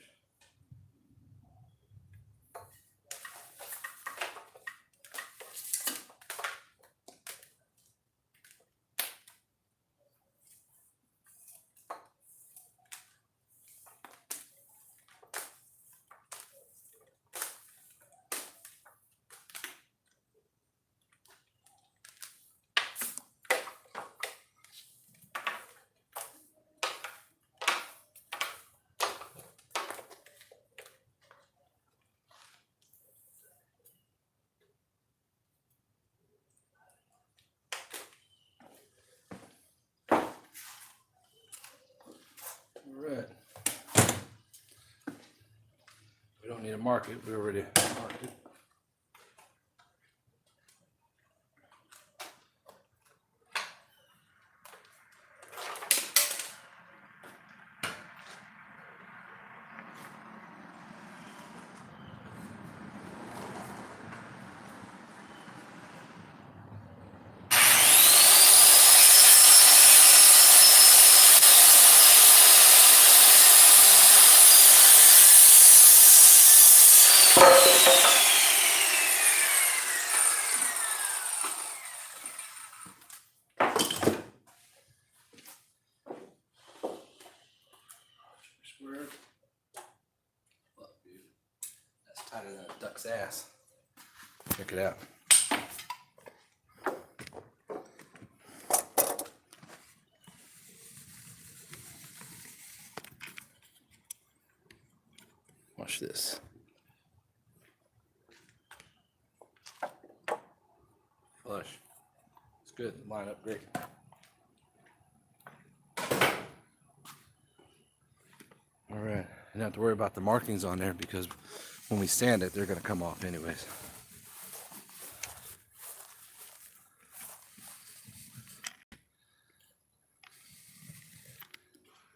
Alright. We don't need to mark it, we already marked it. Square. That's tighter than a duck's ass. Check it out. Watch this. Flush. It's good. Line up great. All right. You don't have to worry about the markings on there because when we sand it, they're going to come off anyways.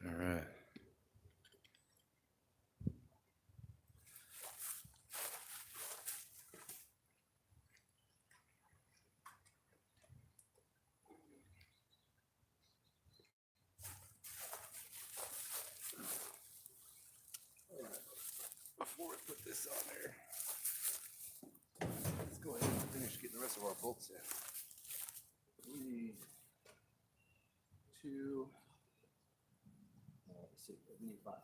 All right. Before we put this on there, let's go ahead and finish getting the rest of our bolts in. We need 2, let's see, we need 5.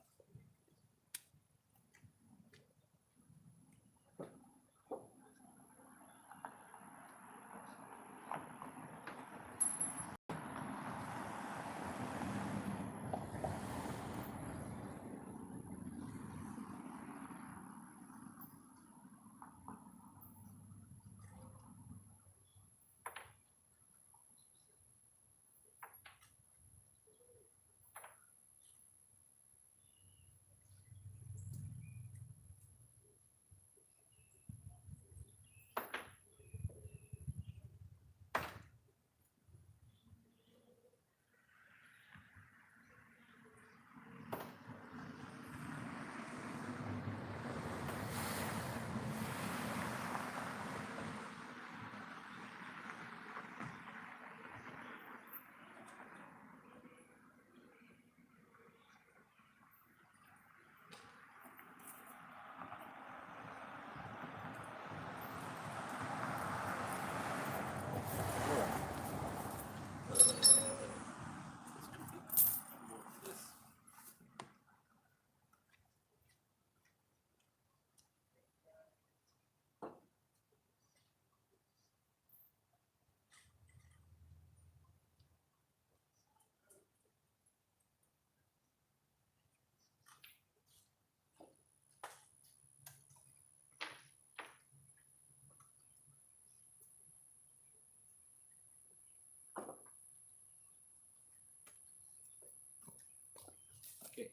Okay.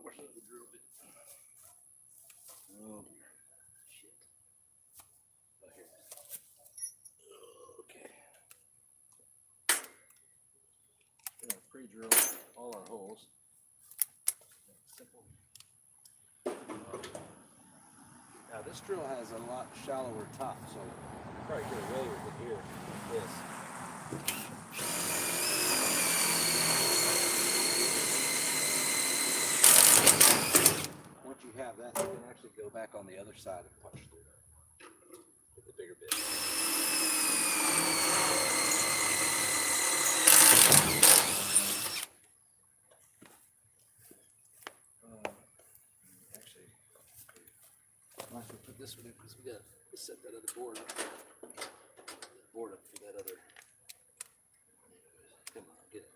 Where's the drill bit? Oh dear. Shit. Oh, here. Okay. pre-drill all our holes. Simple. Now this drill has a lot shallower top, so you probably get away with it here like this. Once you have that, you can actually go back on the other side and punch through with the bigger bit. Actually, might as well put this one in because we got to set that other board up. Board up for that other. Come on, get it.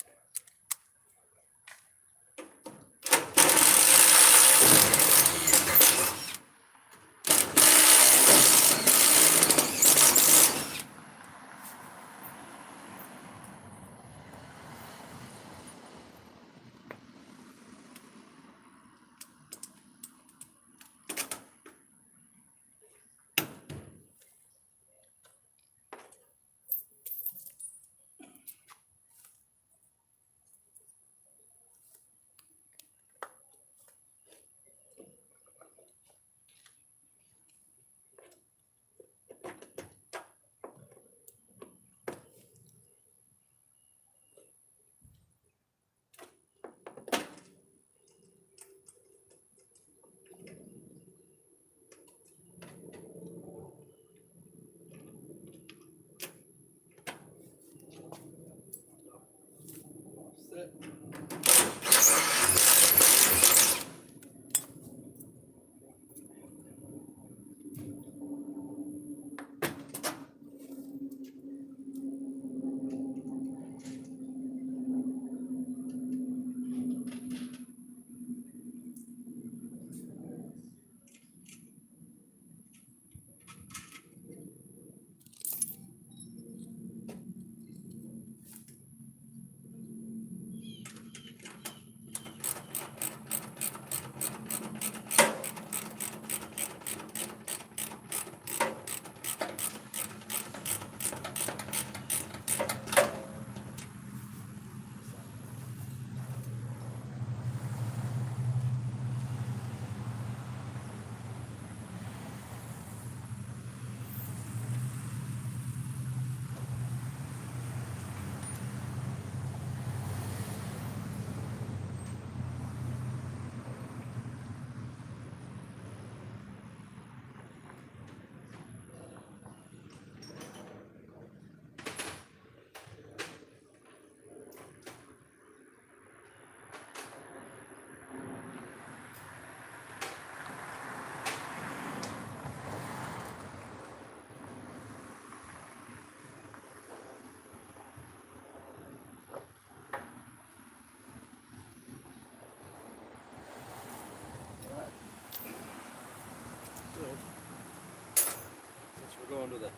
Since we're going to the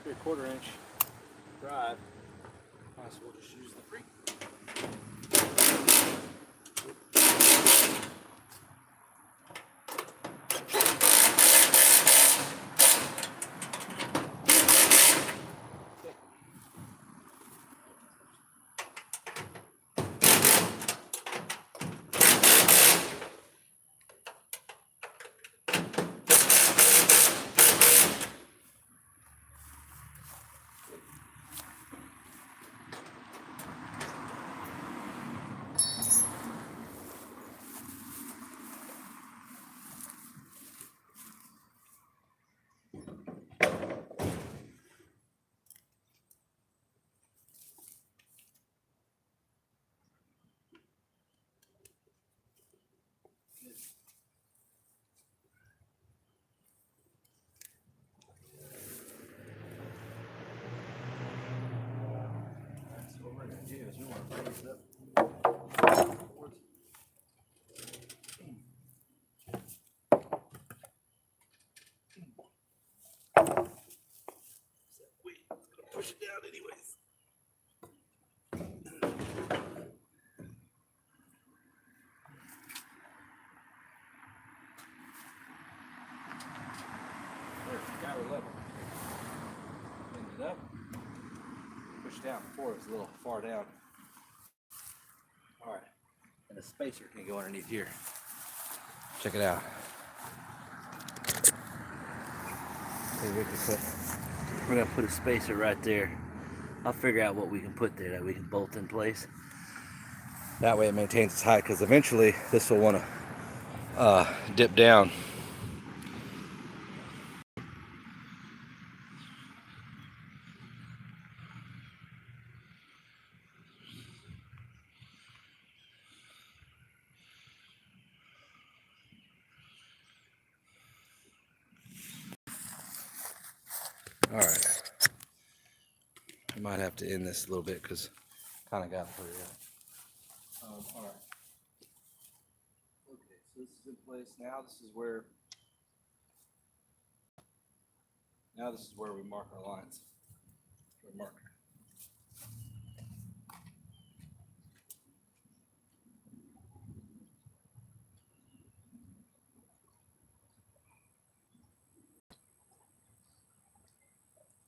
3/4 inch drive, might as well just use the free. So what we're going to do is we want to raise up. Push it down anyways. There, got it level. Bend it up. Push it down. Before it was a little far down. All right, and a spacer can go underneath here. Check it out. We're gonna put a spacer right there. I'll figure out what we can put there that we can bolt in place. That way it maintains its height, because eventually this will want to dip down. All right. I might have to end this a little bit because kind of got to hurry up. All right. Okay, so this is in place. Now this is where we mark our lines. Or mark.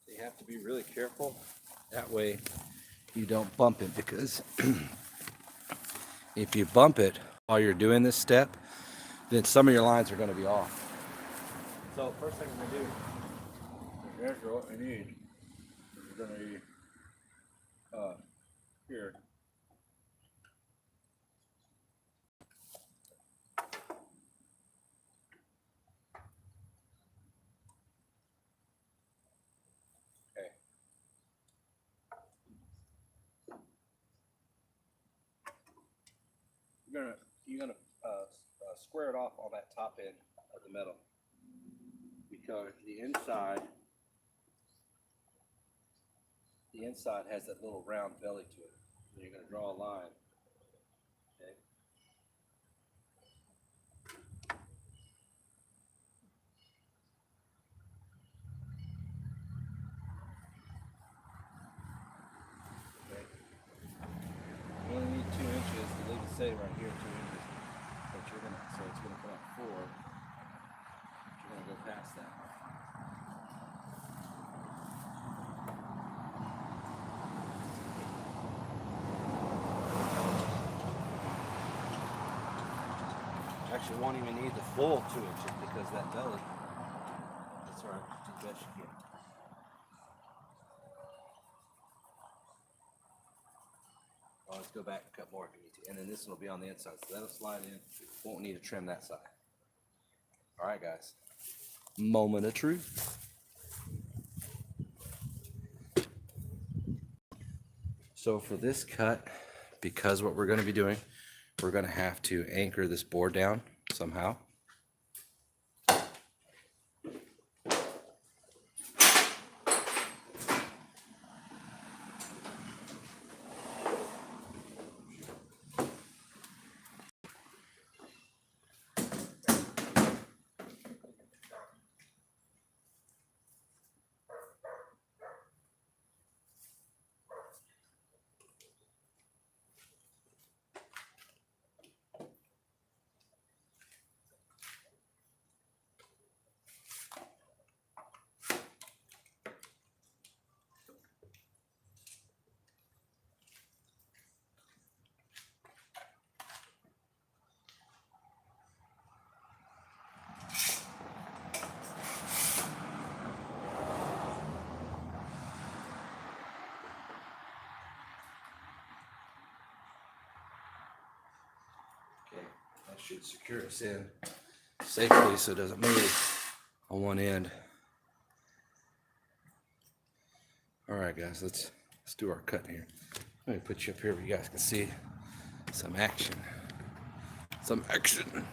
You have to be really careful. That way you don't bump it, because if you bump it while you're doing this step, then some of your lines are going to be off. So first thing we're going to do is measure what we need. We're going to need here. Okay. You're gonna square it off on that top end of the metal, because the inside has that little round belly to it. And you're gonna draw a line. Okay. Okay. You only need 2 inches. The ladies say right here 2 inches, but so it's gonna come up 4. You're gonna go past that. Actually, won't even need the full 2 inches, because that belly. That's all right. Do the best you can. Oh, let's go back and cut more if you need to. And then this one will be on the inside, so that'll slide in. Won't need to trim that side. All right, guys. Moment of truth. So for this cut, because what we're going to be doing, we're going to have to anchor this board down somehow. That should secure us in safely so it doesn't move on one end. All right, guys, let's do our cut here. Let me put you up here where you guys can see some action. Some action.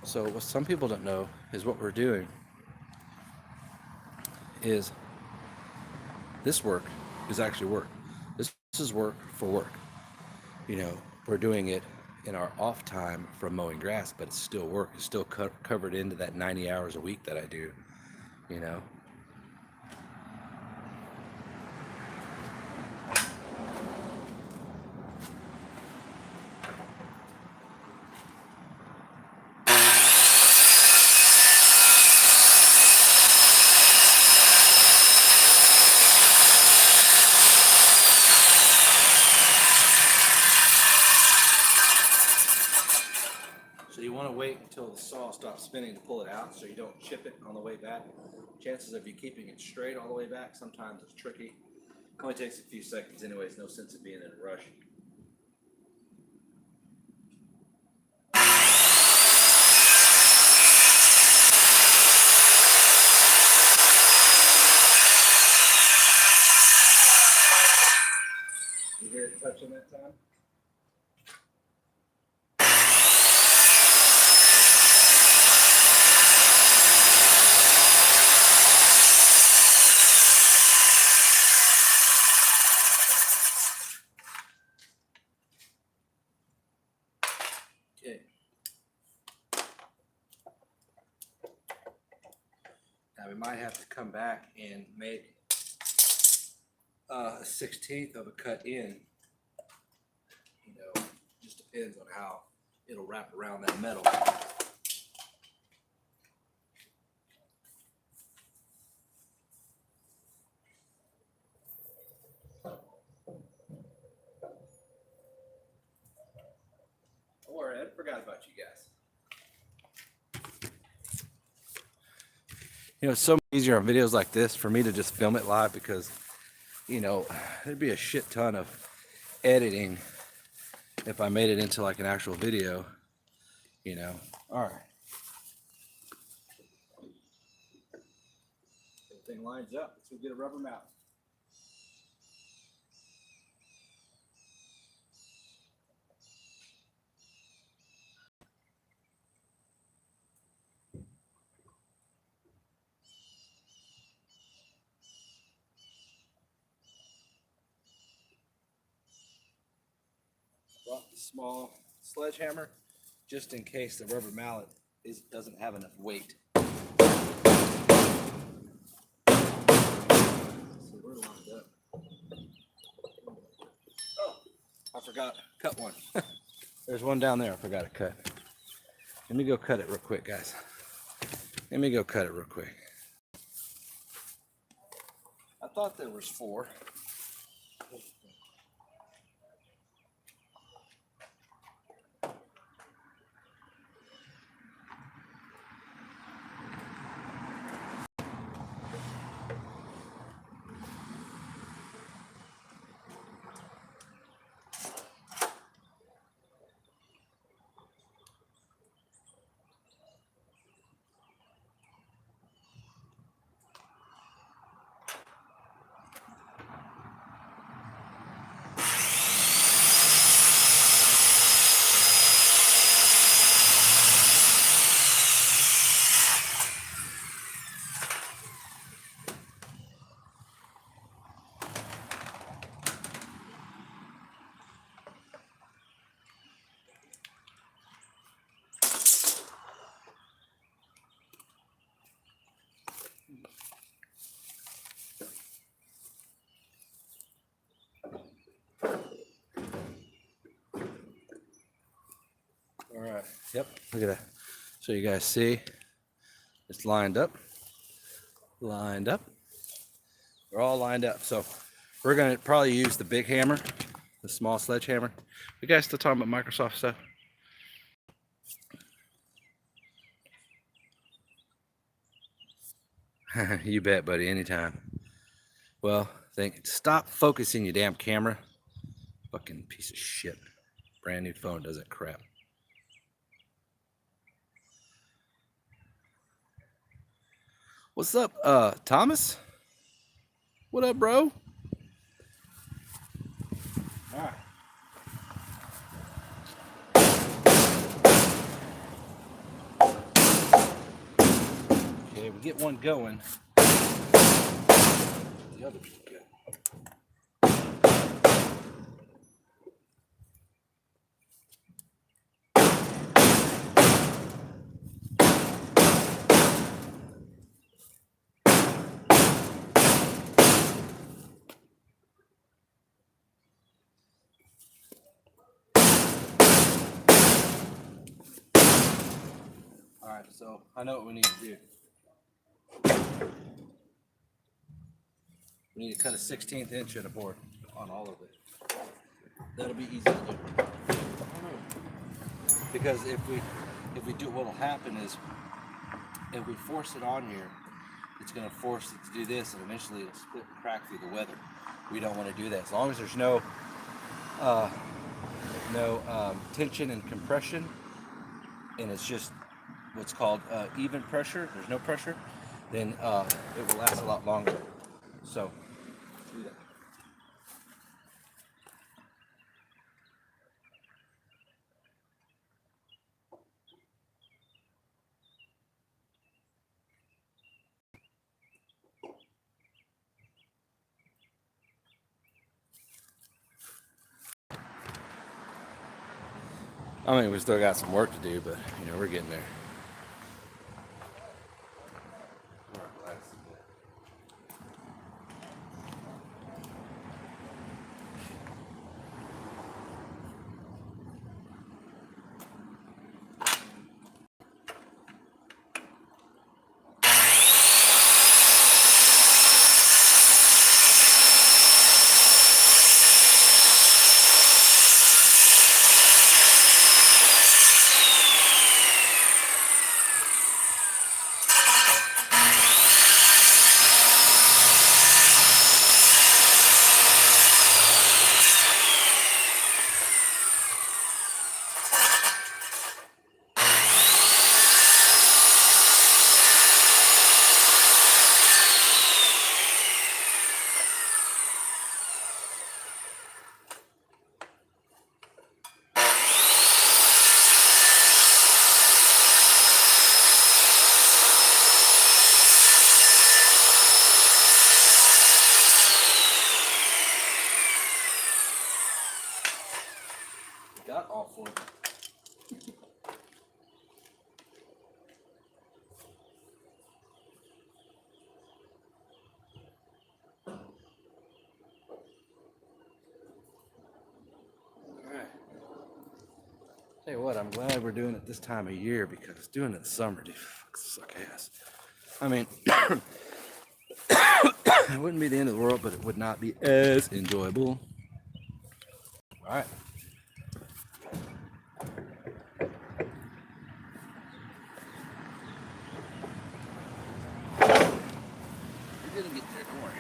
So what some people don't know is what we're doing is this work is actually work. This is work for work. You know, we're doing it in our off time from mowing grass, but it's still work. It's still covered into that 90 hours a week that I do, you know. wait until the saw stops spinning to pull it out so you don't chip it on the way back. Chances of you keeping it straight all the way back, sometimes it's tricky. It only takes a few seconds anyways, no sense of being in a rush. You hear it touching that time? Okay. Now we might have to come back and make a 1/16 of a cut in. You know, just depends on how it'll wrap around that metal. Don't worry, I forgot about you guys. You know, it's so much easier on videos like this for me to just film it live because, you know, there'd be a shit ton of editing if I made it into like an actual video, you know. All right. Everything lines up. Let's go get a rubber mount. Brought the small sledgehammer just in case the rubber mallet doesn't have enough weight. So we're lined up. Oh, I forgot to cut one. There's one down there I forgot to cut. Let me go cut it real quick, guys. Let me go cut it real quick. I thought there was 4. All right. Yep. Look at that. So you guys see, it's lined up. Lined up. They're all lined up. So we're gonna probably use the big hammer, the small sledgehammer. You guys still talking about Microsoft stuff? You bet, buddy. Anytime. Well, stop focusing, you damn camera. Fucking piece of shit. Brand new phone does that crap. What's up, Thomas? What up, bro? All right. Okay, we get one going. The other should go. All right, so I know what we need to do. We need to cut a 1/16 inch at a board on all of it. That'll be easy to do. Because if we do, what'll happen is if we force it on here, it's going to force it to do this, and eventually it'll split and crack through the weather. We don't want to do that. As long as there's no tension and compression, and it's just what's called even pressure, there's no pressure, then it will last a lot longer. So do that. I mean, we still got some work to do, but you know, we're getting there. Got all four. Alright. Tell you what, I'm glad we're doing it this time of year, because doing it in the summer, dude, suck ass. I mean, it wouldn't be the end of the world, but it would not be as enjoyable. Alright. You're gonna get there, don't worry.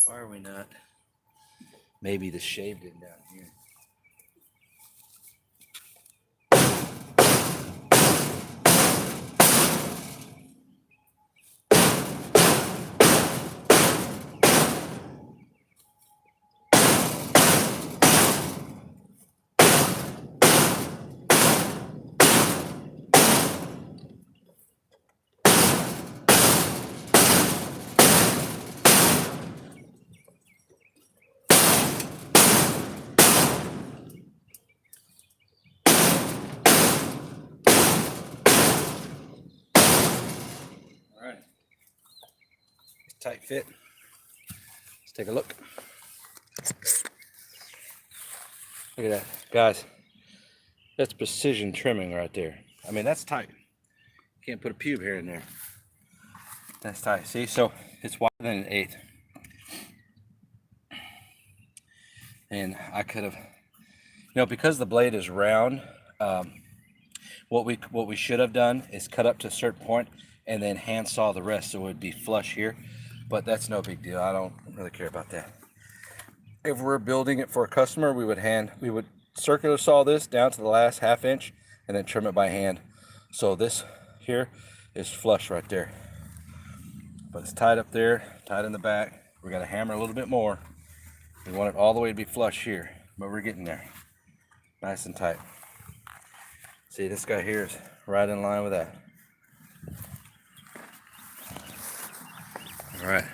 Why are we not? Maybe the shaved it down here. Alright. Tight fit. Let's take a look. Look at that. Guys, that's precision trimming right there. I mean, that's tight. Can't put a pube hair in there. That's tight. See, so it's wider than an eighth. And I could have, because the blade is round, what we should have done is cut up to a certain point and then hand saw the rest so it would be flush here. But that's no big deal. I don't really care about that. If we're building it for a customer, we would circular saw this down to the last ½ inch and then trim it by hand. So this here is flush right there. But it's tight up there, tight in the back. We got to hammer a little bit more. We want it all the way to be flush here, but we're getting there. Nice and tight. See, this guy here is right in line with that. All right.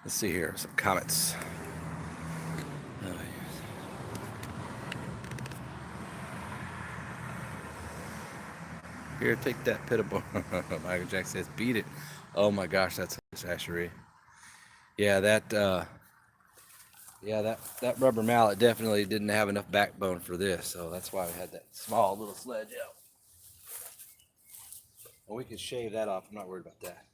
Let's see here, some comments. Here, take that pitable. Michael Jack says, beat it. Oh my gosh, that's Ashery. Yeah, that rubber mallet definitely didn't have enough backbone for this, so that's why we had that small little sledge out. And we can shave that off. I'm not worried about that.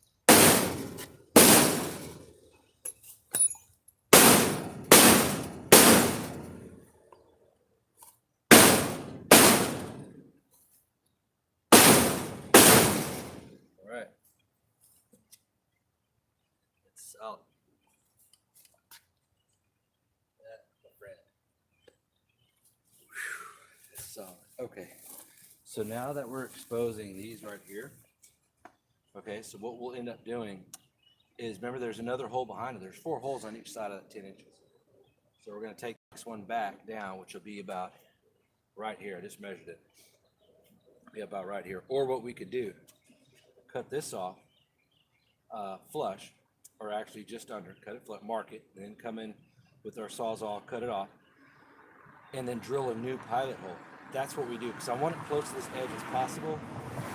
All right. It's out. That, my friend. Whew, it's solid. Okay. So now that we're exposing these right here, okay, so what we'll end up doing is, remember there's another hole behind it. There's 4 holes on each side of that 10 inches. So we're going to take this one back down, which will be about right here. I just measured it. Be about right here. Or what we could do, cut this off flush, or actually just under, cut it flat, mark it, and then come in with our Sawzall, cut it off, and then drill a new pilot hole. That's what we do, because I want it close to this edge as possible,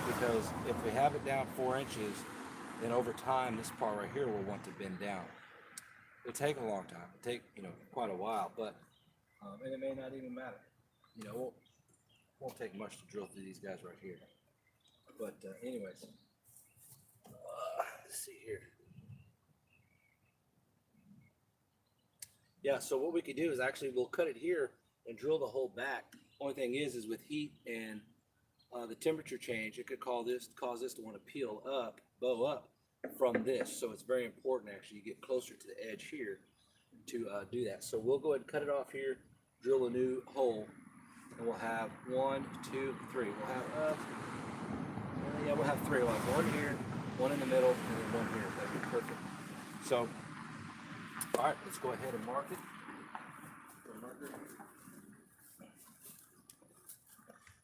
because if we have it down 4 inches, then over time, this part right here will want to bend down. It'll take a long time. It'll take, quite a while, but, and it may not even matter. Won't take much to drill through these guys right here. But anyways, let's see here. Yeah, so what we could do is actually we'll cut it here and drill the hole back. Only thing is with heat and the temperature change, it could cause this to want to peel up, bow up from this. So it's very important actually you get closer to the edge here to do that. So we'll go ahead and cut it off here, drill a new hole, and we'll have 1, 2, 3. We'll have 3. We'll have 1 here, 1 in the middle, and then 1 here. That'd be perfect. So, all right, let's go ahead and mark it.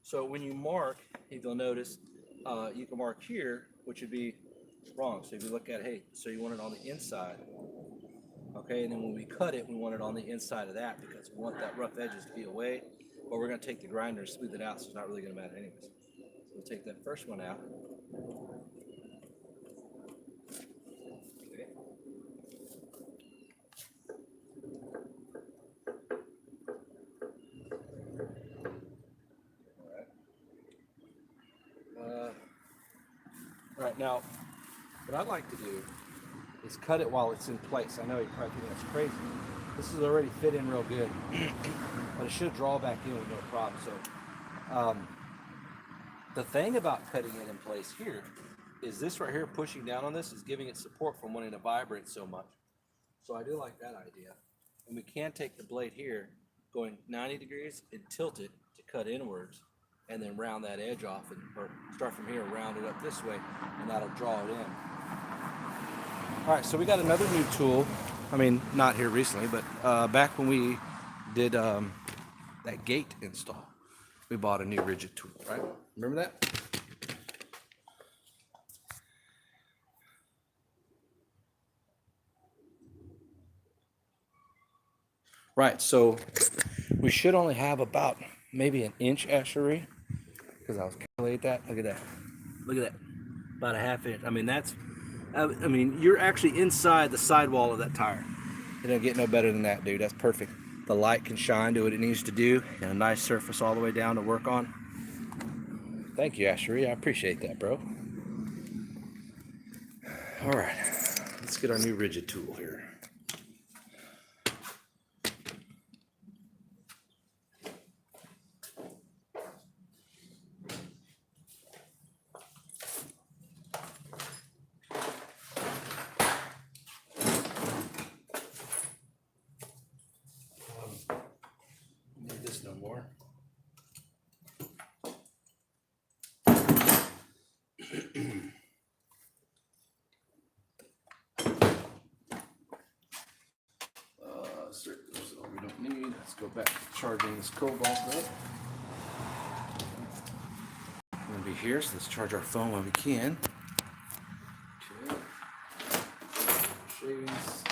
So when you mark, if you'll notice, you can mark here, which would be wrong. So if you look at, hey, so you want it on the inside. Okay, and then when we cut it, we want it on the inside of that because we want that rough edges to be away. But we're going to take the grinder and smooth it out, so it's not really going to matter anyways. So we'll take that first one out. Okay. All right, now, what I'd like to do is cut it while it's in place. I know you probably think that's crazy. This is already fit in real good, but it should draw back in with no problem. So the thing about cutting it in place here is this right here pushing down on this is giving it support from wanting to vibrate so much. So I do like that idea. And we can take the blade here, going 90 degrees and tilt it to cut inwards, and then round that edge off, or start from here, round it up this way, and that'll draw it in. All right, so we got another new tool. I mean, not here recently, but back when we did that gate install, we bought a new rigid tool, right? Remember that? Right, so we should only have about maybe an inch estuary, because I was calculating that. Look at that. Look at that. About a half inch. I mean, you're actually inside the sidewall of that tire. It don't get no better than that, dude. That's perfect. The light can shine, do what it needs to do, and a nice surface all the way down to work on. Thank you, Ashery. I appreciate that, bro. All right, let's get our new rigid tool here. Need this no more. Circles we don't need. Let's go back to charging this cobalt up. We're gonna be here, so let's charge our phone when we can. Okay. Shavings.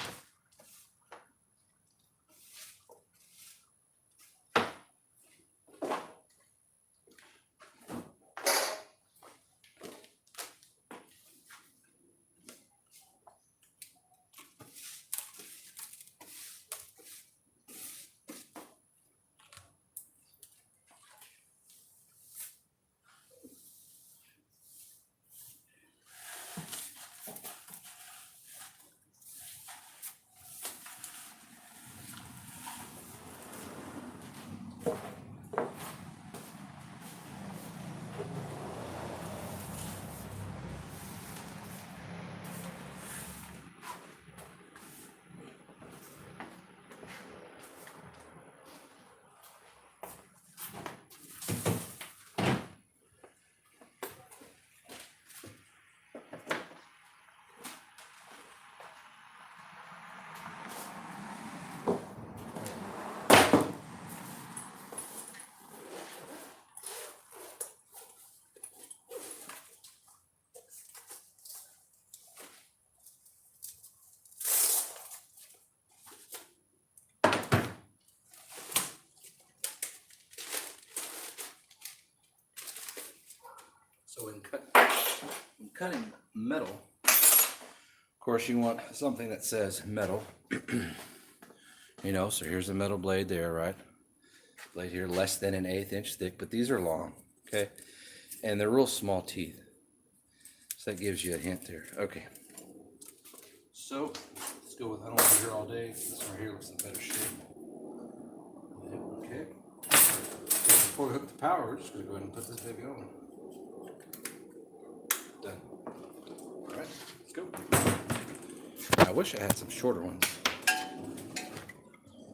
cutting metal, of course you want something that says metal. You know, so here's the metal blade there, right? Blade here less than an 1/8 inch thick, but these are long, okay? And they're real small teeth. So that gives you a hint there. Okay. So let's go with, I don't want to be here all day. This one right here looks in better shape. Okay. Before we hook the power, we're just going to go ahead and put this baby on. Done. All right, let's go. I wish I had some shorter ones,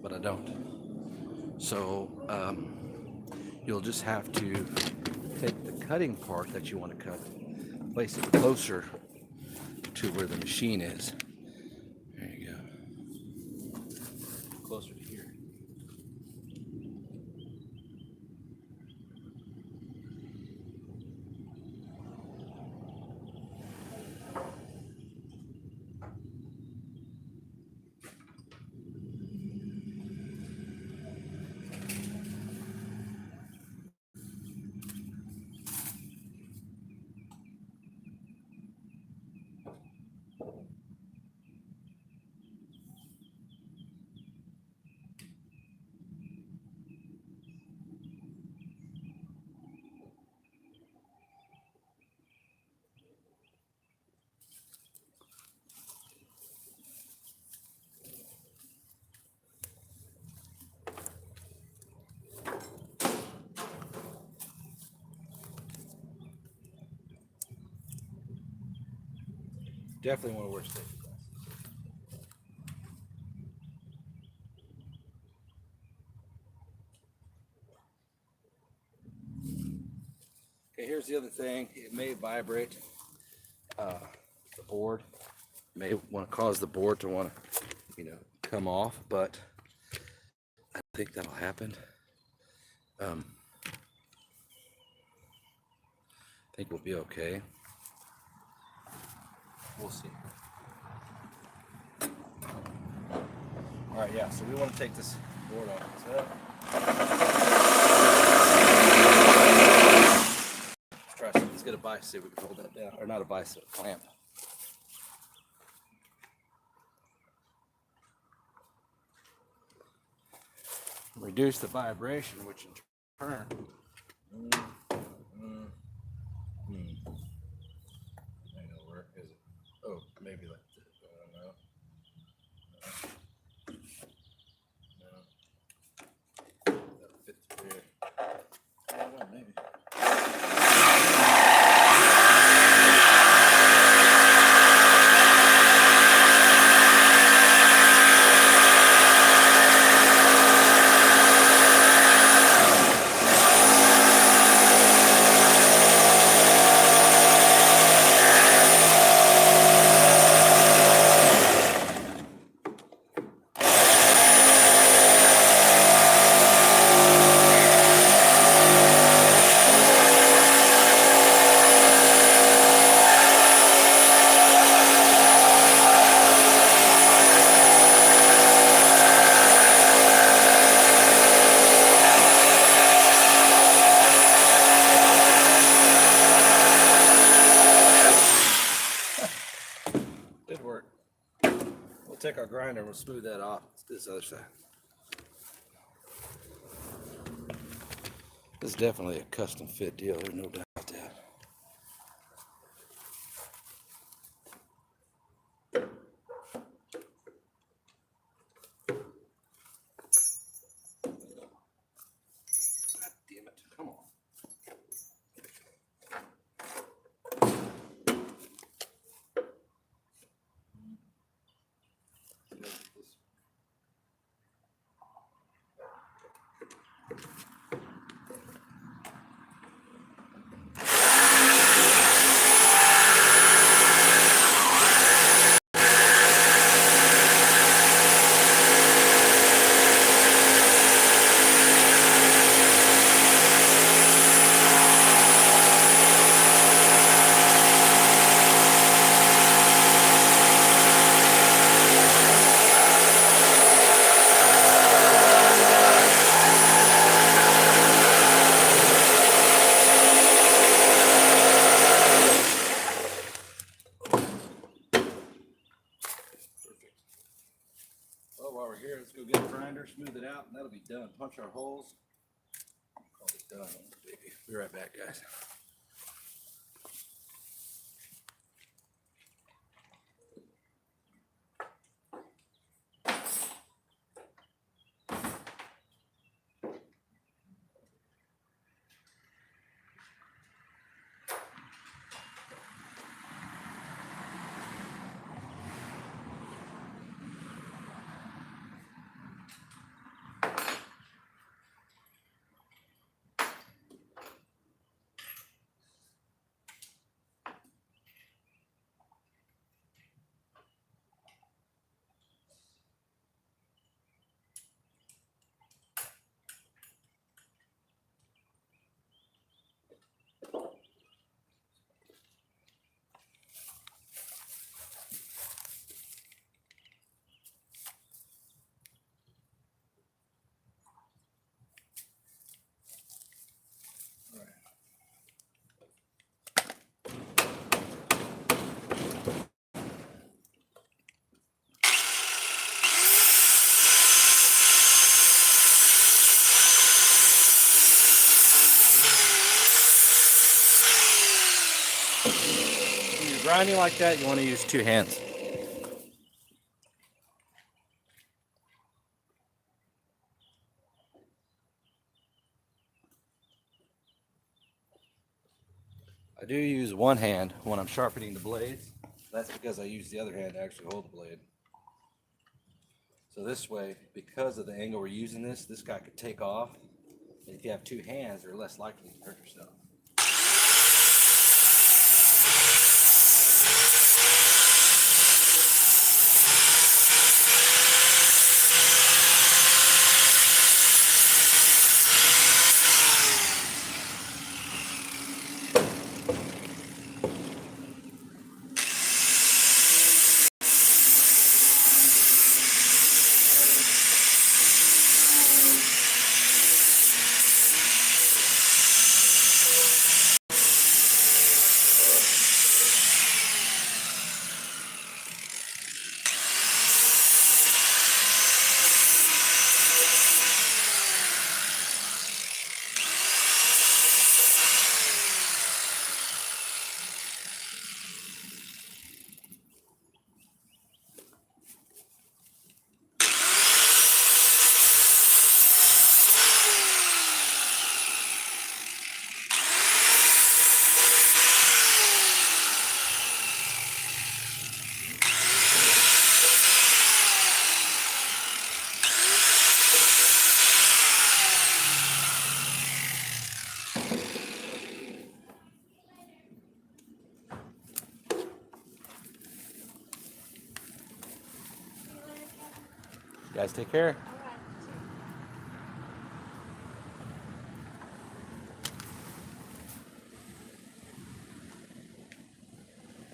but I don't. So you'll just have to take the cutting part that you want to cut, place it closer to where the machine is. There you go. Closer to here. Definitely want to wear safety glasses. Okay, here's the other thing. It may vibrate the board. May want to cause the board to want to, you know, come off, but I think that'll happen. I think we'll be okay. We'll see. All right, yeah, so we want to take this board off. Let's try something. Let's get a vise, see if we can hold that down. Or not a vise, a clamp. Reduce the vibration, which in turn ain't gonna work, is it? Oh, maybe like this. No. That'll fit through here. I don't know, maybe. Did work. We'll take our grinder and we'll smooth that off. Let's do this other side. This is definitely a custom fit deal, there's no doubt about that. God damn it, come on. Well, while we're here, let's go get a grinder, smooth it out, and that'll be done. Punch our holes. Call it done, baby. Be right back, guys. When you're grinding like that, you want to use 2 hands. I do use one hand when I'm sharpening the blades. That's because I use the other hand to actually hold the blade. So this way, because of the angle we're using this guy could take off. And if you have 2 hands, you're less likely to hurt yourself. You guys take care.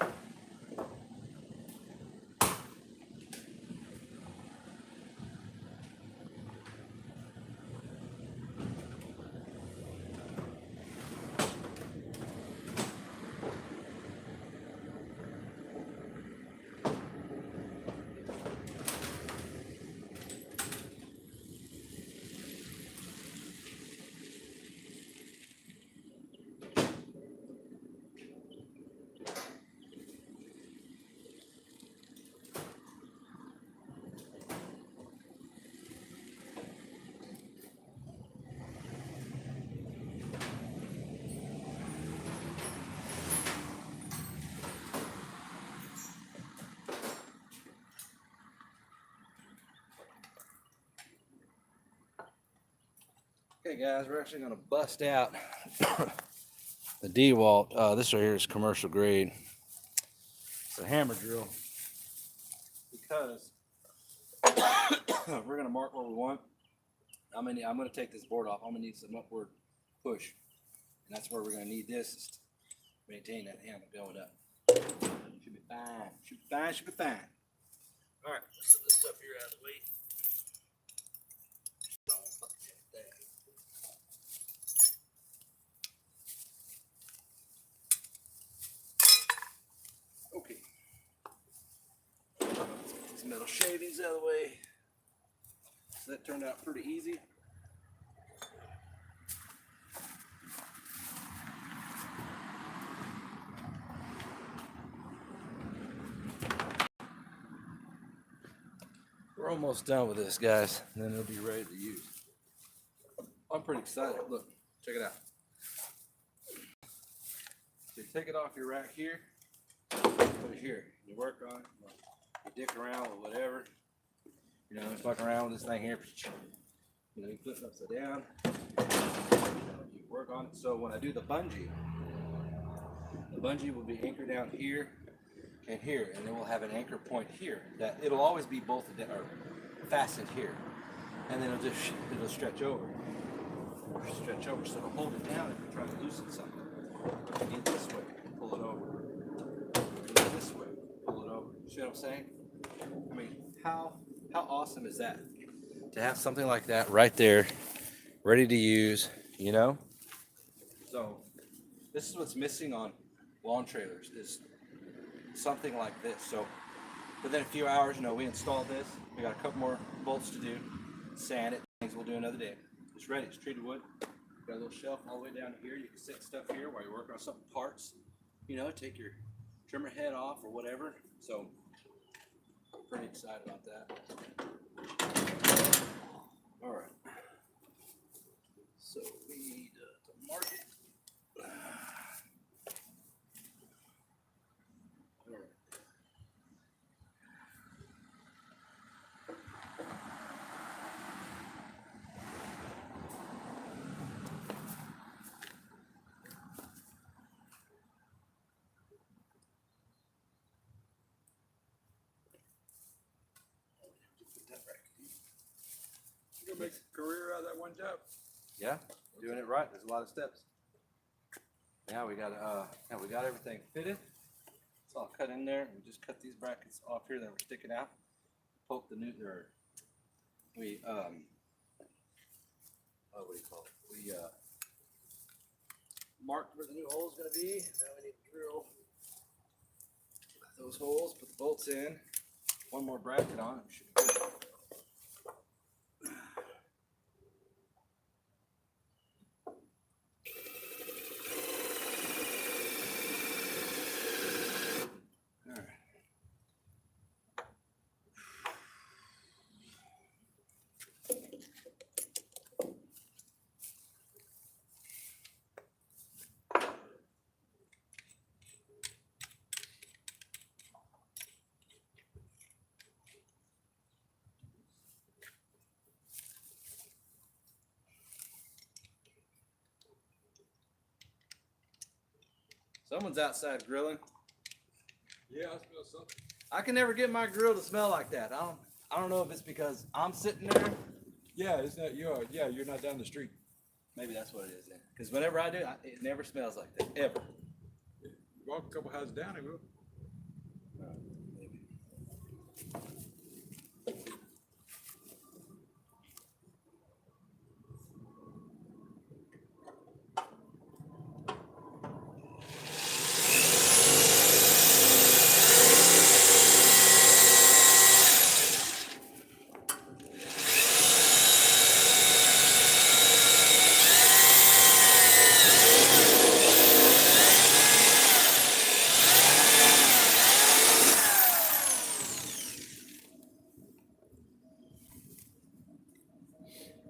All right. Okay guys, we're actually going to bust out the D-Walt. This right here is commercial grade. It's a hammer drill because we're going to mark where we want. I'm going to take this board off. I'm going to need some upward push. And that's where we're going to need this is to maintain that hammer going up. Should be fine. Should be fine. Should be fine. All right, let's set this stuff here out of the way. Okay. Let's get these metal shavings out of the way. So that turned out pretty easy. We're almost done with this, guys, and then it'll be ready to use. I'm pretty excited. Look, check it out. So you take it off your rack here, put it here. You work on it, you dick around with whatever. You know, fuck around with this thing here. You know, you flip it upside down. You work on it. So when I do the bungee will be anchored down here and here, and then we'll have an anchor point here. That it'll always be bolted down, or fastened here, and then it'll stretch over. Stretch over, so it'll hold it down if you're trying to loosen something. You need this way, pull it over. You need this way, pull it over. See what I'm saying? I mean, how awesome is that? To have something like that right there, ready to use, you know? So this is what's missing on lawn trailers, is something like this. So within a few hours, you know, we installed this. We got a couple more bolts to do, sand it, things we'll do another day. It's ready, it's treated wood. Got a little shelf all the way down here. You can set stuff here while you're working on some parts. You know, take your trimmer head off or whatever. So pretty excited about that. All right. So we need to mark it. All right. Put that back. You gonna make a career out of that one job? Yeah, doing it right. There's a lot of steps. Now we got everything fitted. It's all cut in there. We just cut these brackets off here that were sticking out. Poke the new, or we what do you call it? We marked where the new hole is going to be. Now we need to drill those holes. Put the bolts in. One more bracket on. It should be good. Someone's outside grilling. Yeah, I smell something. I can never get my grill to smell like that. I don't know if it's because I'm sitting there. Yeah, it's not your. Yeah, you're not down the street. Maybe that's what it is then. Because whenever I do, it never smells like that, ever. Walk a couple houses down, it will. Maybe.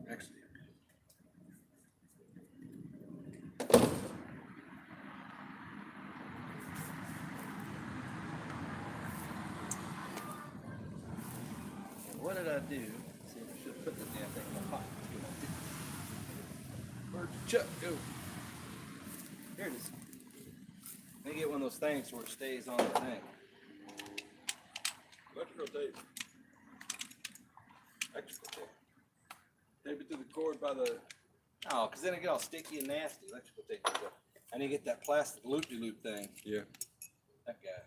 Actually, what did I do? See, I should have put this damn thing in my pocket. Where'd the chuck go? Here it is. Let me get one of those things where it stays on the thing. Electrical tape. Electrical tape. Tape it to the cord by the. Oh, because then it get all sticky and nasty. Electrical tape. I need to get that plastic loop-de-loop thing. Yeah. That guy.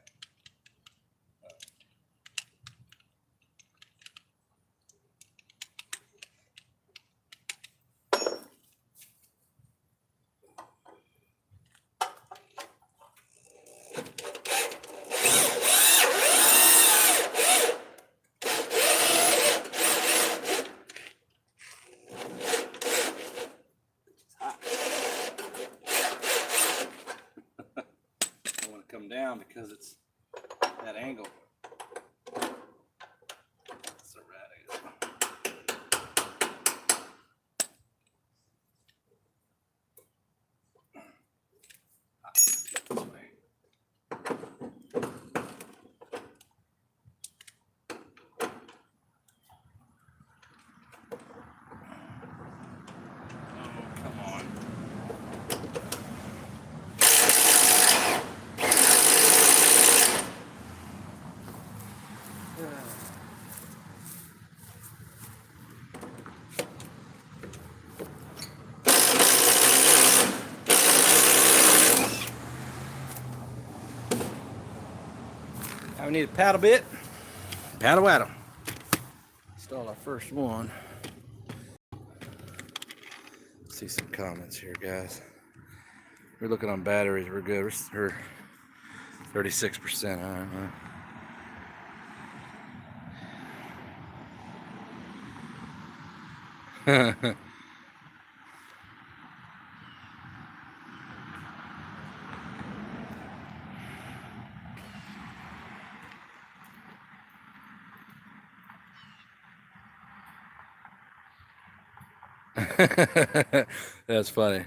because it's that angle. That's a rat angle. This way. Oh, come on. Now we need a paddle bit. Paddle at 'em. Install our first one. See some comments here, guys. We're looking on batteries. We're good. We're 36%. That's funny.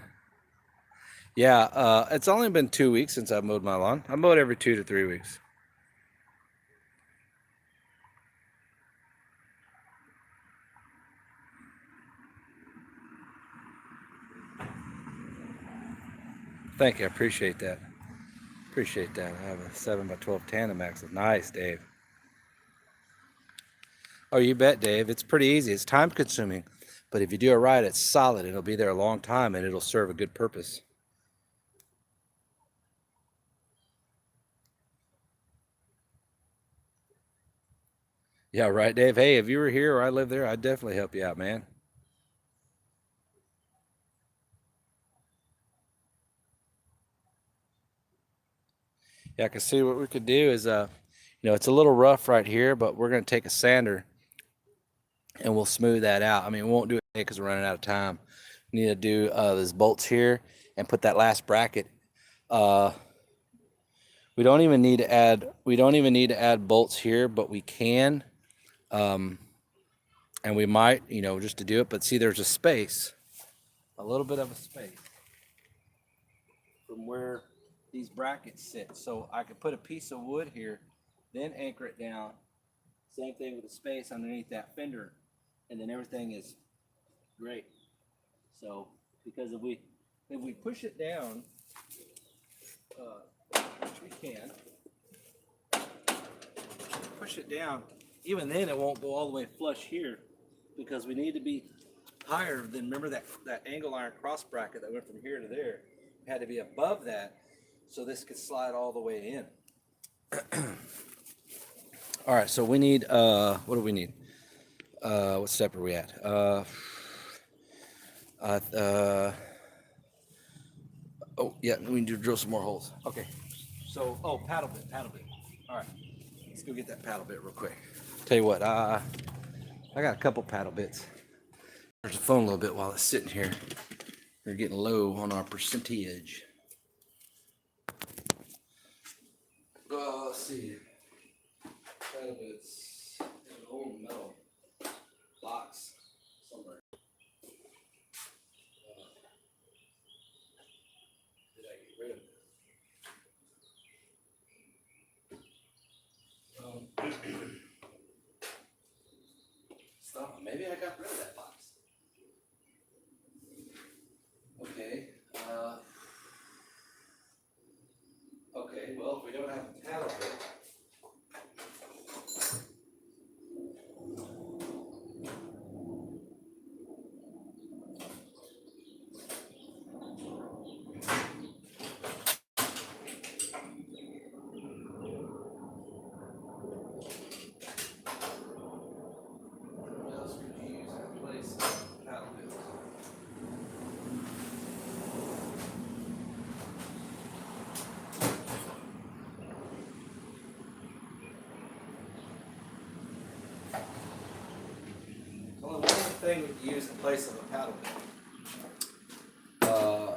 Yeah, it's only been 2 weeks since I've mowed my lawn. I mow it every 2 to 3 weeks. Thank you. I appreciate that. Appreciate that. I have a 7x12 tandem axle. Nice, Dave. Oh, you bet, Dave. It's pretty easy. It's time consuming. But if you do it right, it's solid. It'll be there a long time and it'll serve a good purpose. Yeah, right, Dave. Hey, if you were here or I lived there, I'd definitely help you out, man. Yeah, I can see what we could do is, it's a little rough right here, but we're going to take a sander and we'll smooth that out. I mean, we won't do it because we're running out of time. We need to do those bolts here and put that last bracket. We don't even need to add bolts here, but we can. And we might, just to do it. But see, there's a space, a little bit of a space from where these brackets sit. So I could put a piece of wood here, then anchor it down. Same thing with the space underneath that fender, and then everything is great. So because if we push it down, which we can push it down, even then it won't go all the way flush here because we need to be higher than, remember that angle iron cross bracket that went from here to there. It had to be above that so this could slide all the way in. All right, so we need, what do we need? What step are we at? Oh yeah, we need to drill some more holes. Okay, so, paddle bit. All right, let's go get that paddle bit real quick. Tell you what, I got a couple paddle bits. There's the phone a little bit while it's sitting here. We're getting low on our percentage. Let's see. Paddle bits in an old metal box somewhere. Did I get rid of it? Stop. Maybe I got rid of that box. Okay. Okay, well, if we don't have a paddle bit, what else could you use to replace a paddle bit? Only one thing we can use in place of a paddle bit.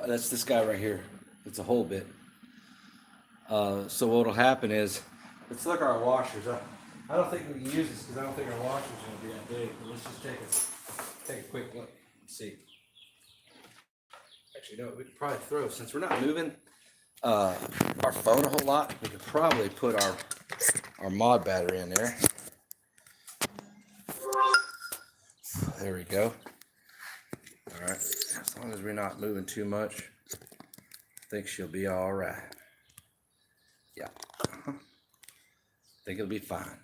That's this guy right here. It's a hole bit. So what'll happen is, let's look at our washers. I don't think we can use this because I don't think our washers are gonna be that big. But let's just take a quick look. Let's see. Actually, no, we could probably throw, since we're not moving our phone a whole lot, we could probably put our mod battery in there. There we go. All right, as long as we're not moving too much, I think she'll be all right. Yeah, I think it'll be fine.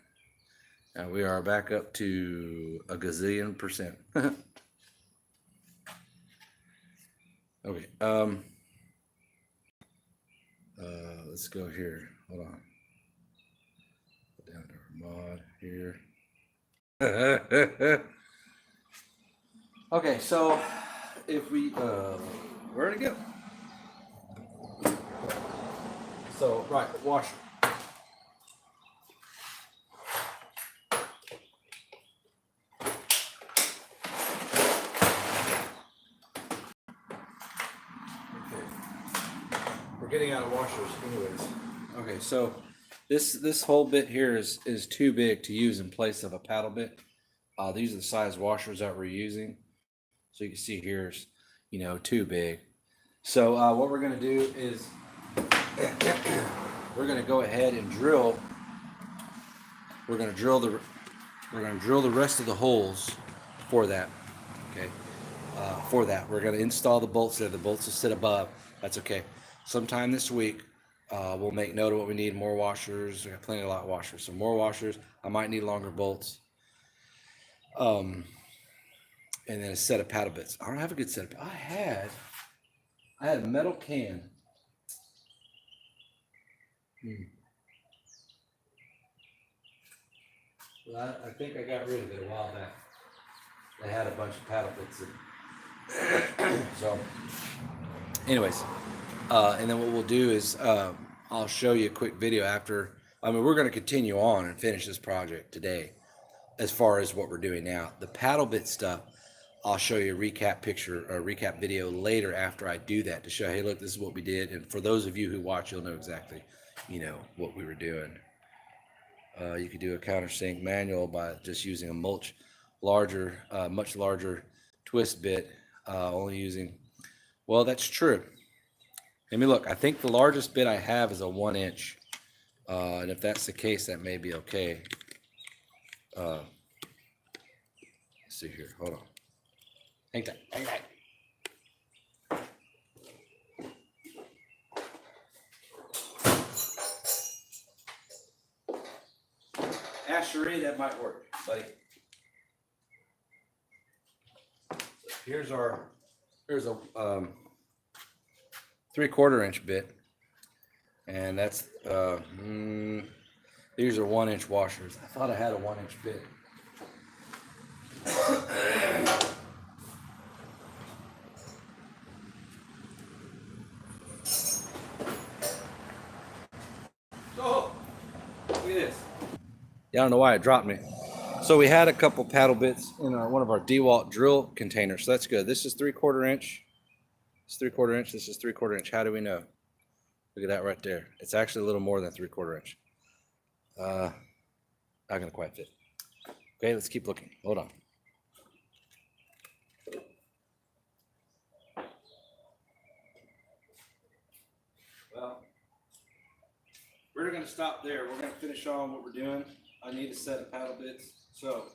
Now we are back up to a gazillion percent. Okay, let's go here. Hold on. Go down to our mod here. Okay, so if we where'd it go? So right, washer. We're getting out of washers anyways. Okay, so this whole bit here is too big to use in place of a paddle bit. These are the size washers that we're using. So you can see here's, too big. So what we're gonna do is we're gonna go ahead and drill. We're gonna drill the rest of the holes for that. Okay. For that, we're gonna install the bolts there. The bolts will sit above. That's okay. Sometime this week, we'll make note of what we need. More washers. We got plenty of lot washers. So more washers. I might need longer bolts. And then a set of paddle bits. I don't have a good set of. I had a metal can. Well, I think I got rid of it a while back. I had a bunch of paddle bits in. So, anyways, and then what we'll do is I'll show you a quick video after. I mean, we're going to continue on and finish this project today. As far as what we're doing now, the paddle bit stuff, I'll show you a recap video later after I do that to show, hey, look, this is what we did. And for those of you who watch, you'll know exactly, what we were doing. You could do a countersink manual by just using a much larger twist bit, only using, well, that's true. Let me look. I think the largest bit I have is a 1 inch. And if that's the case, that may be okay. Let's see here. Hold on. Hang tight. Ashery, that might work, buddy. Here's a 3/4 inch bit, and that's these are 1 inch washers. I thought I had a 1 inch bit. Oh, look at this. Yeah, I don't know why it dropped me. So we had a couple paddle bits in one of our DeWalt drill containers. So that's good. This is 3/4 inch. It's 3/4 inch. This is 3/4 inch. How do we know? Look at that right there. It's actually a little more than 3/4 inch. Not gonna quite fit. Okay, let's keep looking. Hold on. Well, we're gonna stop there. We're gonna finish on what we're doing. I need a set of paddle bits. So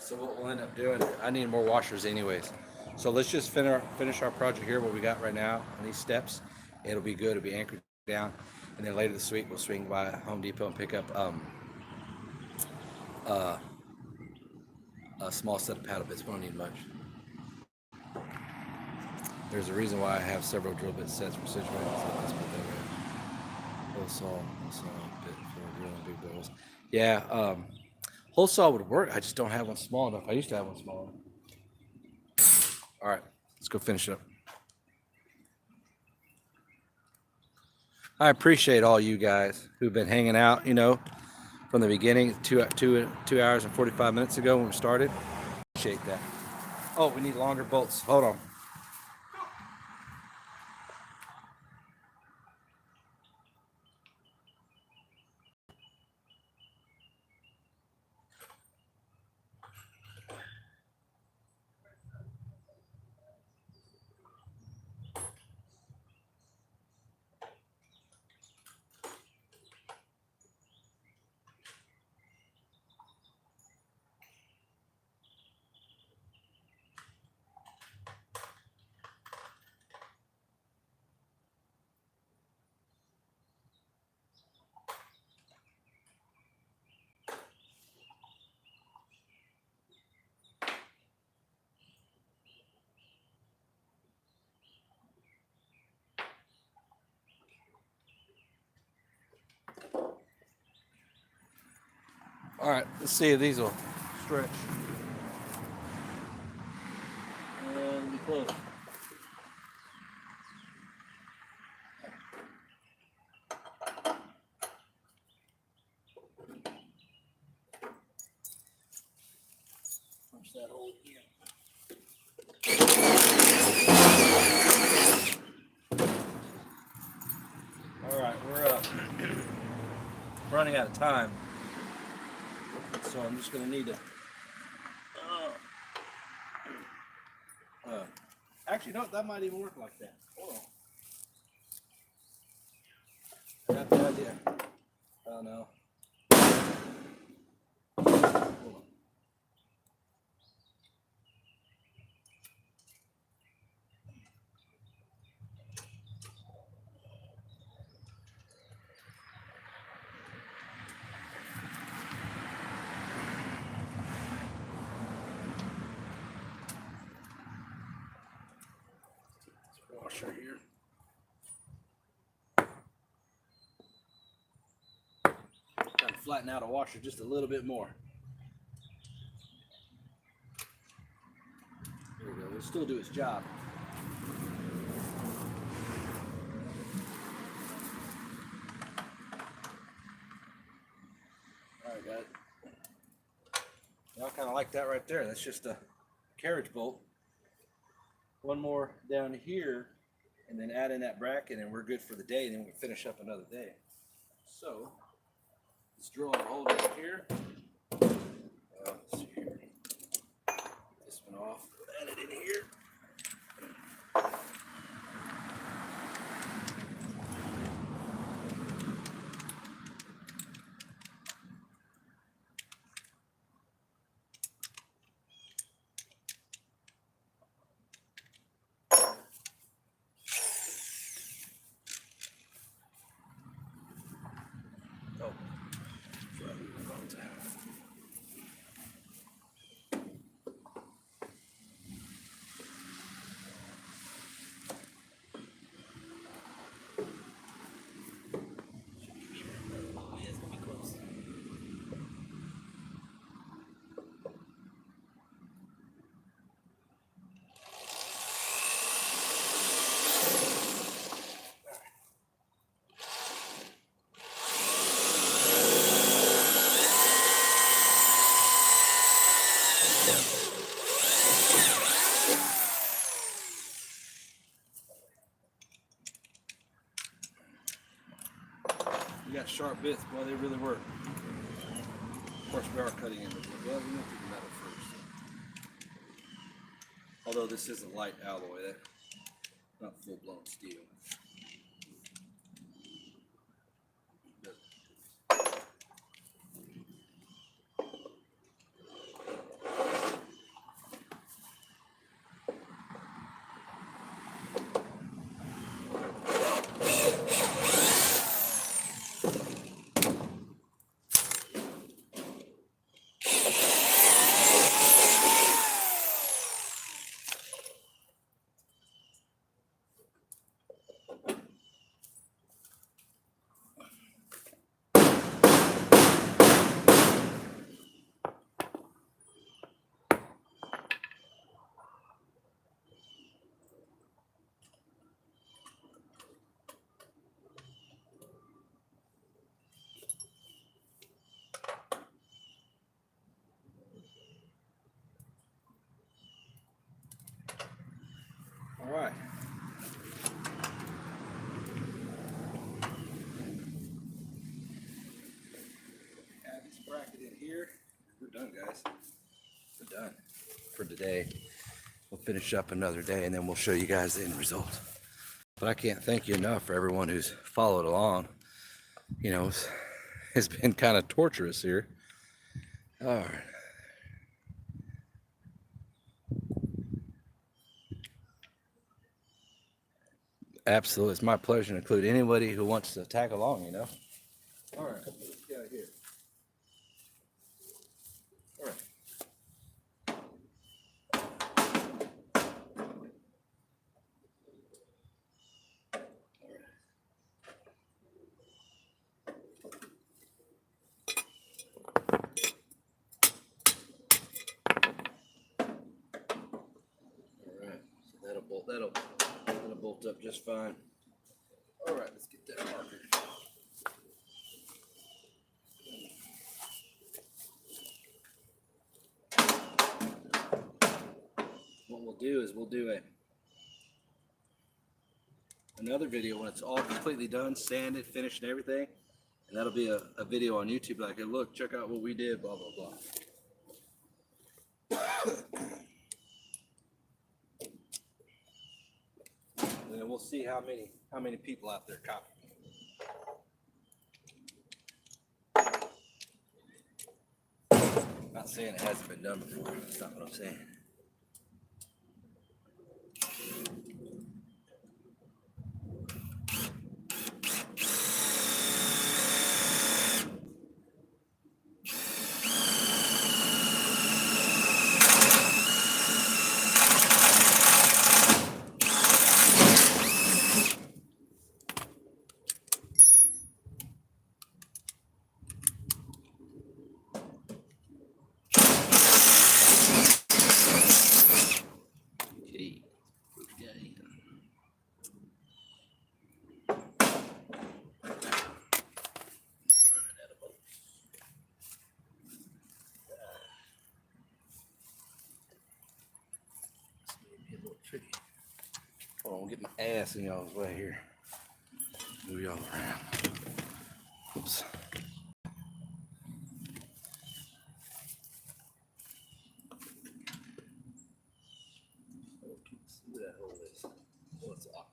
so what we'll end up doing, I need more washers anyways. So let's just finish our project here, what we got right now on these steps. It'll be good, it'll be anchored down. And then later this week, we'll swing by Home Depot and pick up a small set of paddle bits. We don't need much. There's a reason why I have several drill bit sets for situations. Hole saw bit for drilling big holes. Yeah, hole saw would work. I just don't have one small enough. I used to have one small enough. All right, let's go finish it up. I appreciate all you guys who've been hanging out, you know, from the beginning, 2 hours and 45 minutes ago when we started. Appreciate that. Oh, we need longer bolts. Hold on. All right, let's see if these will stretch. And be close. Punch that hole again. All right, we're running out of time, so I'm just gonna need to. Actually, no, that might even work like that. Hold on. I got the idea. Oh no. Hold on. Washer here. Got to flatten out a washer just a little bit more. There we go. It'll still do its job. All right, guys. I kind of like that right there. That's just a carriage bolt. One more down here, and then add in that bracket, and we're good for the day. And then we can finish up another day. So let's drill our hole down here. Let's see here. This one off. Add it in here. You got sharp bits, boy, they really work. Of course, we are cutting in the wood. Well, we went through the metal first. Although this is a light alloy, that's not full-blown steel. we're done, guys. We're done for today. We'll finish up another day and then we'll show you guys the end result. But I can't thank you enough for everyone who's followed along. You know, it's been kind of torturous here. All right. Absolutely. It's my pleasure to include anybody who wants to tag along, you know. All right. Let's get out of here. All right. That'll bolt up just fine. All right, let's get that marker. What we'll do is we'll do another video when it's all completely done, sanded, finished, and everything, and that'll be a video on YouTube. Like, hey, look, check out what we did. Blah blah blah. And then we'll see how many people out there copy. Not saying it hasn't been done before. That's not what I'm saying. Tricky. Hold on, we'll get my ass in y'all's way here. Move y'all around. Oops. See where that hole is. Oh, it's awkward.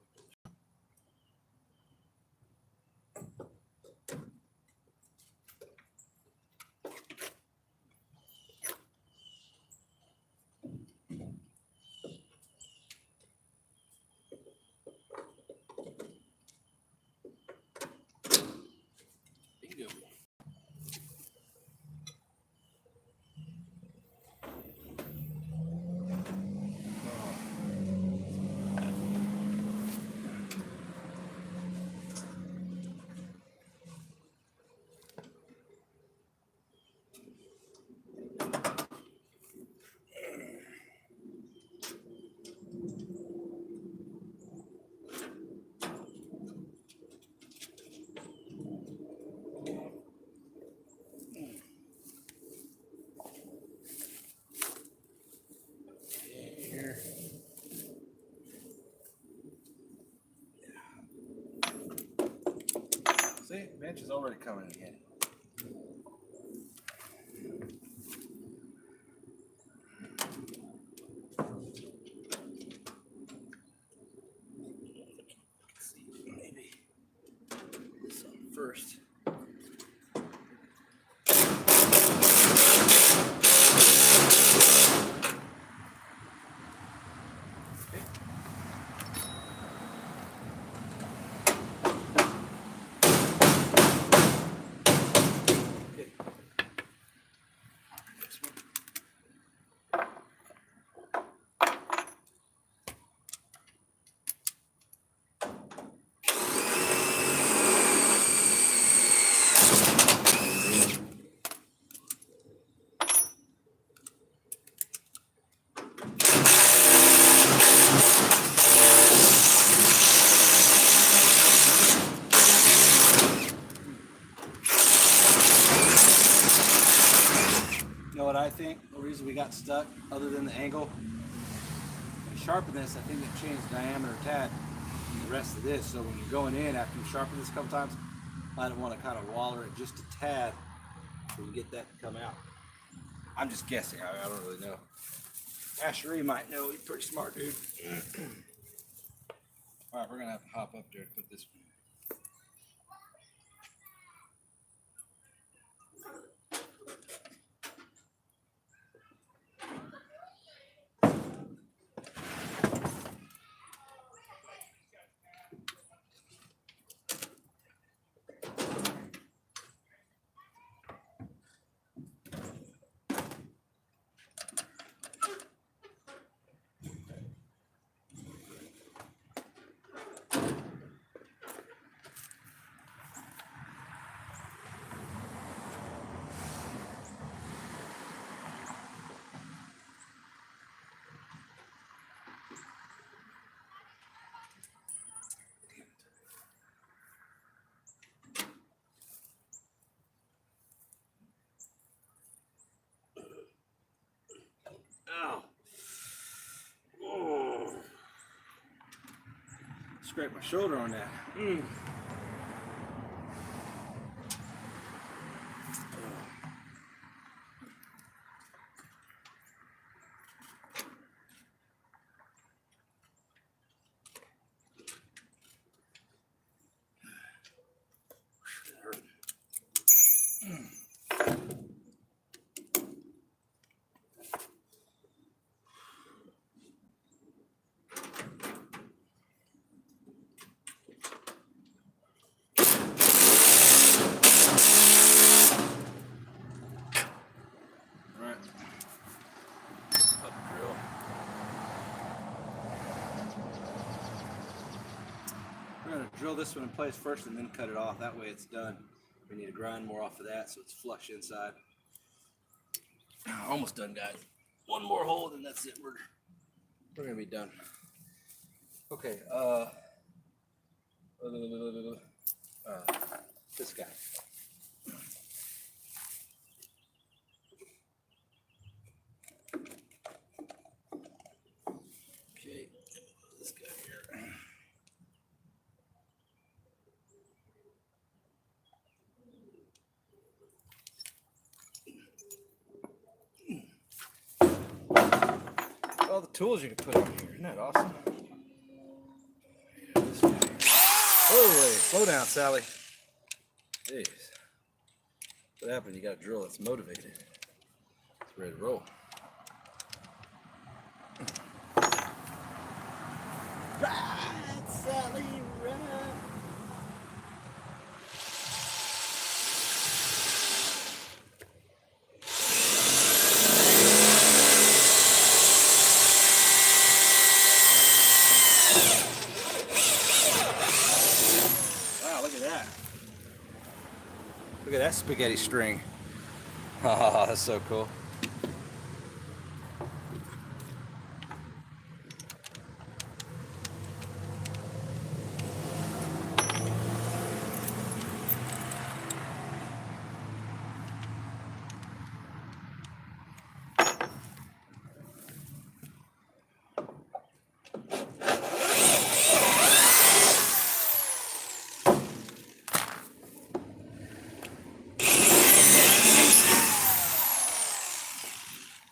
See, bench is already coming again. Let's see, maybe this one first. I think the reason we got stuck, other than the angle, to sharpen this, I think it changed diameter a tad and the rest of this. So when you're going in after you sharpen this a couple times, I don't want to kind of waller it just a tad so you get that to come out. I'm just guessing. I don't really know. Ashery might know. He's a pretty smart dude. All right, we're gonna have to hop up there and put this one. Ow. Oh. Scraped my shoulder on that. We're going to drill this one in place first and then cut it off. That way it's done. We need to grind more off of that so it's flush inside. Almost done, guys. One more hole and that's it. We're going to be done. Okay, this guy. Okay, this guy here. All the tools you can put on here. Isn't that awesome? Yeah, this guy here. Holy, slow down, Sally. Jeez. What happened? You got a drill that's motivated. It's ready to roll. Ride, Sally, ride. Wow, look at that. Look at that spaghetti string. Oh, that's so cool.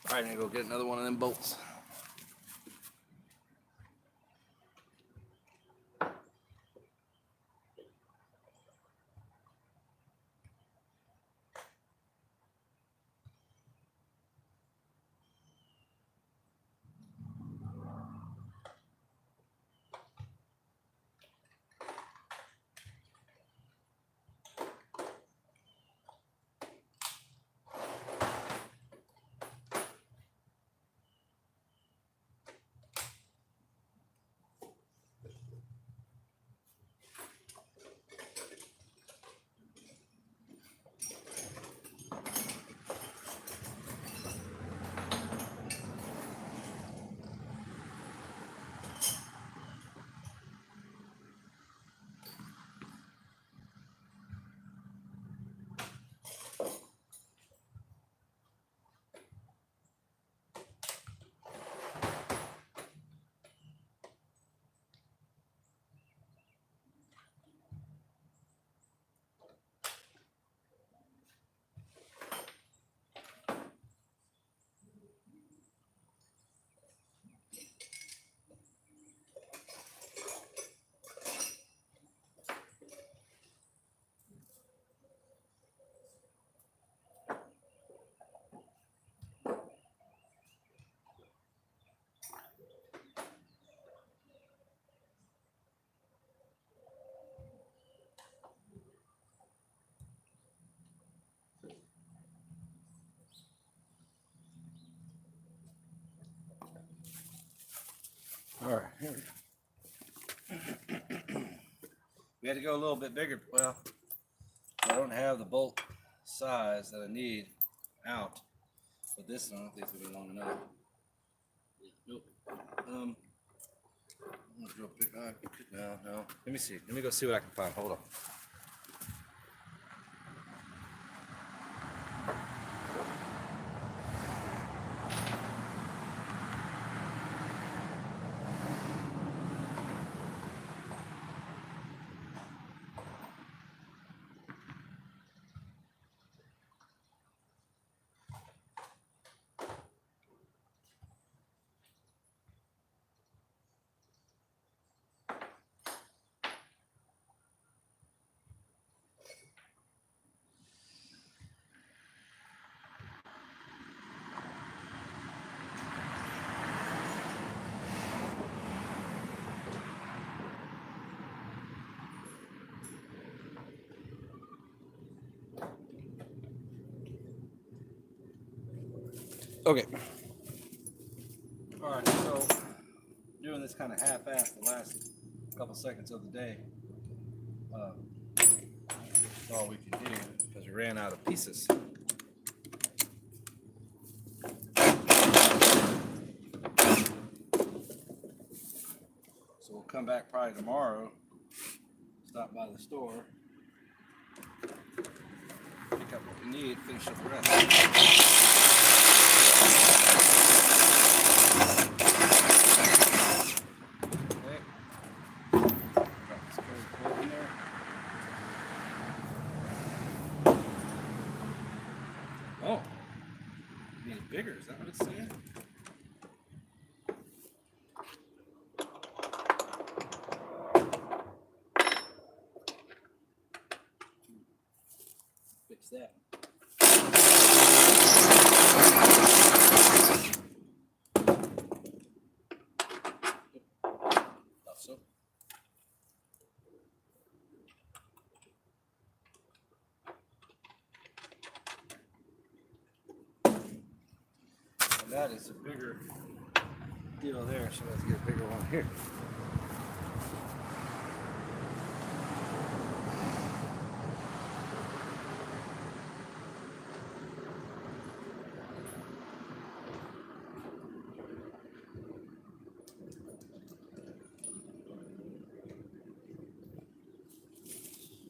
All right, I'm gonna go get another one of them bolts. We had to go a little bit bigger. Well, I don't have the bolt size that I need out. But this one, I don't think it's gonna be long enough. Nope. I'm gonna go pick. No. Let me see. Let me go see what I can find. Hold on. Okay. All right, so doing this kind of half-assed the last couple seconds of the day. That's all we could do because we ran out of pieces. So we'll come back probably tomorrow, stop by the store, pick up what we need, finish up the rest. Oh, it needs bigger, is that what it's saying? Fix that. Thought so. And that is a bigger deal there, so let's get a bigger one here.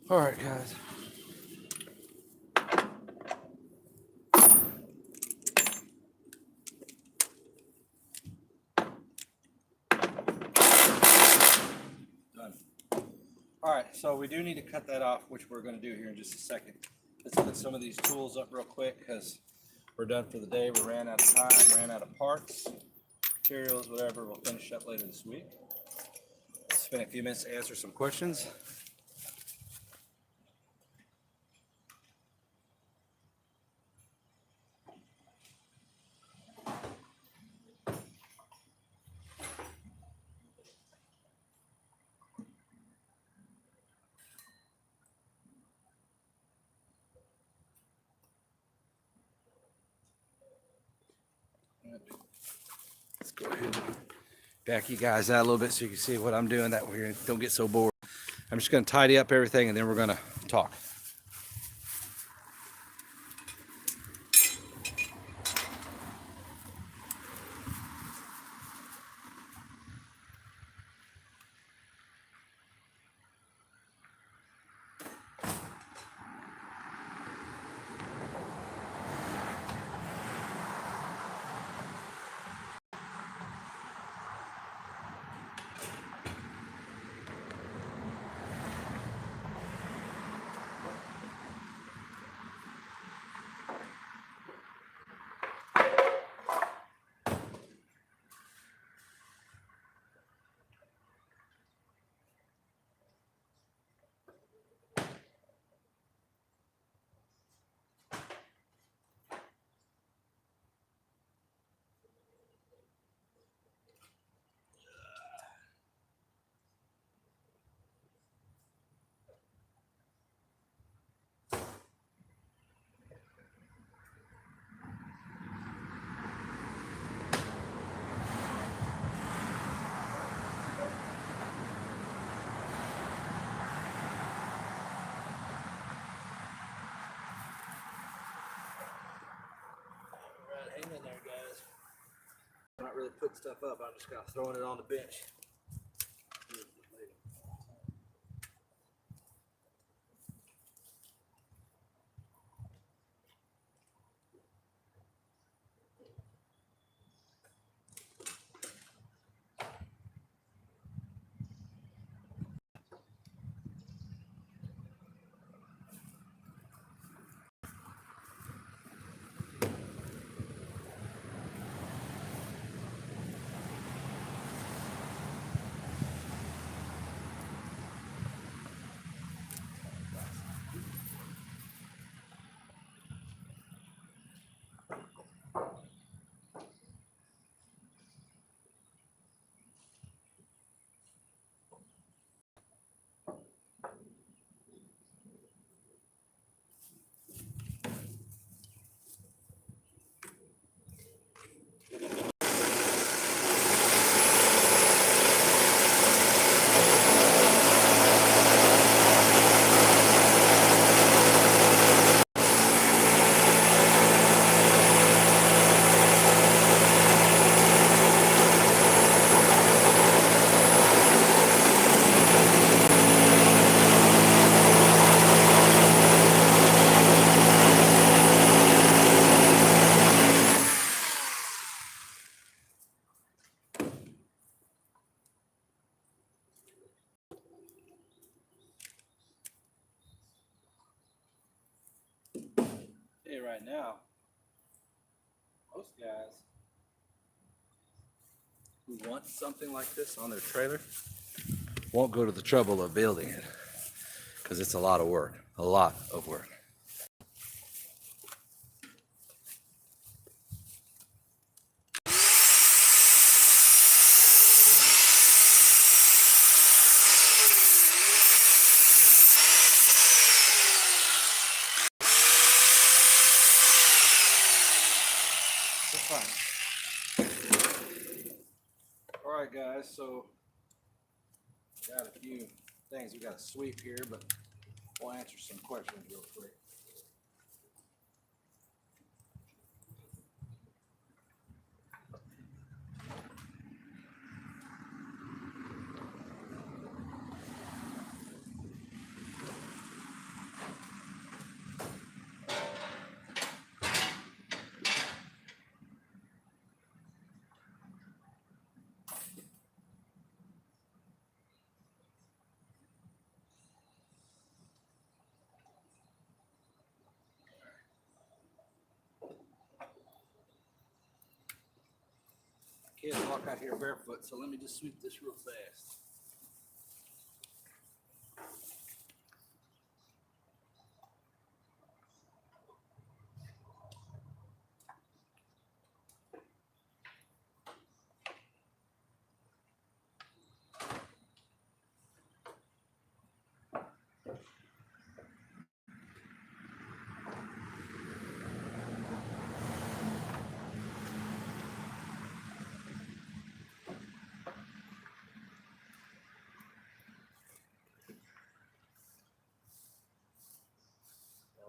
All right, guys. Done. All right, so we do need to cut that off, which we're going to do here in just a second. Let's put some of these tools up real quick because we're done for the day. We ran out of time, ran out of parts, materials, whatever. We'll finish up later this week. Let's spend a few minutes to answer some questions. Let's go ahead and back you guys out a little bit so you can see what I'm doing. That way you don't get so bored. I'm just going to tidy up everything and then we're going to talk. I'm not really putting stuff up. I'm just kind of throwing it on the bench. Hey, right now, most guys who want something like this on their trailer won't go to the trouble of building it because it's a lot of work, a lot of work. It's fine. All right, guys, so got a few things we got to sweep here, but we'll answer some questions real quick. Kids walk out here barefoot, so let me just sweep this real fast.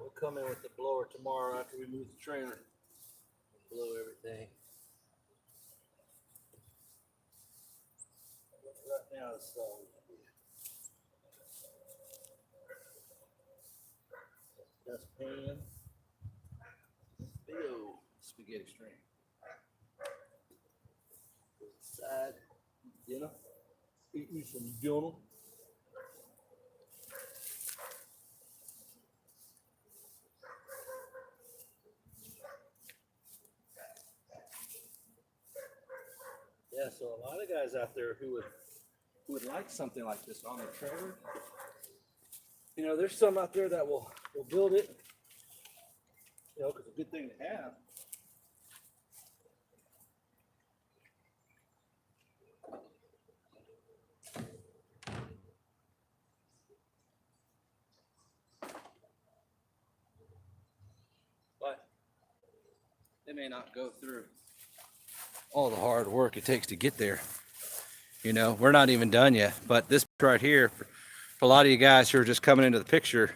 We'll come in with the blower tomorrow after we move the trailer and blow everything. Right now it's dustpan, big old spaghetti string. Side dinner, eat me some dinner. Yeah, so a lot of guys out there who would like something like this on their trailer. You know, there's some out there that will build it, you know, because it's a good thing to have. But they may not go through all the hard work it takes to get there. You know, we're not even done yet, but this right here, for a lot of you guys who are just coming into the picture,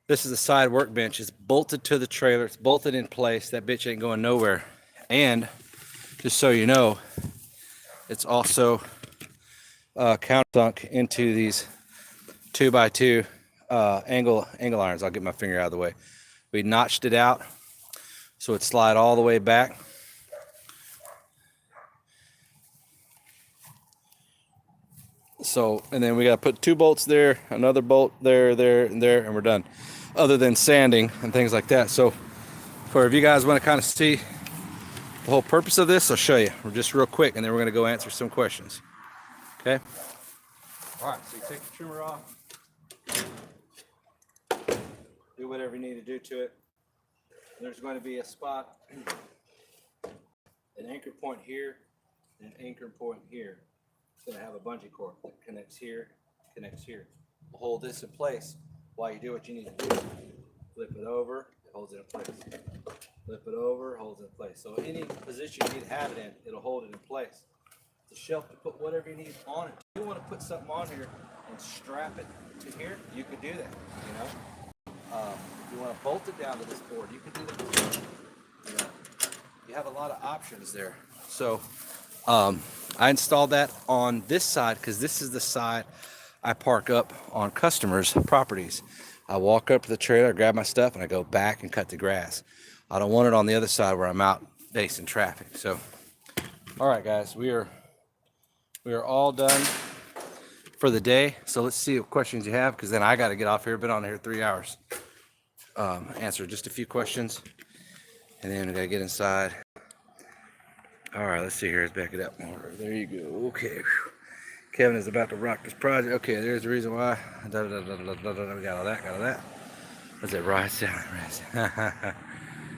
this is a side workbench. It's bolted to the trailer. It's bolted in place. That bitch ain't going nowhere. And just so you know, it's also countersunk into these 2x2 angle irons. I'll get my finger out of the way. We notched it out so it slide all the way back. So, and then we got to put 2 bolts there, another bolt there, and there, and we're done. Other than sanding and things like that. So, for if you guys want to kind of see the whole purpose of this, I'll show you. We're just real quick, and then we're going to go answer some questions. Okay? All right, so you take the trimmer off. Do whatever you need to do to it. There's going to be a spot, an anchor point here, and an anchor point here. It's going to have a bungee cord that connects here, connects here. We'll hold this in place while you do what you need to do. Flip it over, it holds it in place. Flip it over, holds it in place. So any position you need to have it in, it'll hold it in place. It's a shelf to put whatever you need on it. If you want to put something on here and strap it to here, you could do that, you know. If you want to bolt it down to this board, you can do that. You know, you have a lot of options there. So I installed that on this side because this is the side I park up on customers' properties. I walk up to the trailer, grab my stuff, and I go back and cut the grass. I don't want it on the other side where I'm out facing traffic. So, all right, guys, we are all done for the day. So let's see what questions you have, because then I got to get off here. Been on here 3 hours. Answer just a few questions, and then we got to get inside. All right, let's see here. Let's back it up more. There you go. Okay. Kevin is about to rock this project. Okay, there's the reason why. We got all that, got all that. What's that? Rice.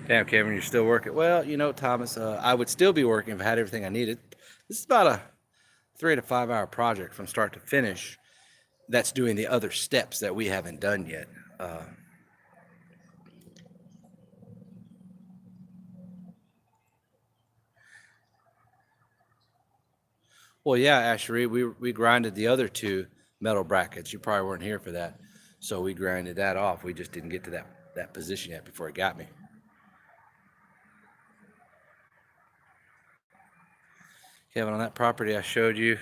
Damn, Kevin, you're still working. Well, you know, Thomas, I would still be working if I had everything I needed. This is about a 3 to 5 hour project from start to finish. That's doing the other steps that we haven't done yet. Well, yeah, Ashery, we grinded the other 2 metal brackets. You probably weren't here for that. So we grinded that off. We just didn't get to that position yet before it got me. Kevin, on that property I showed you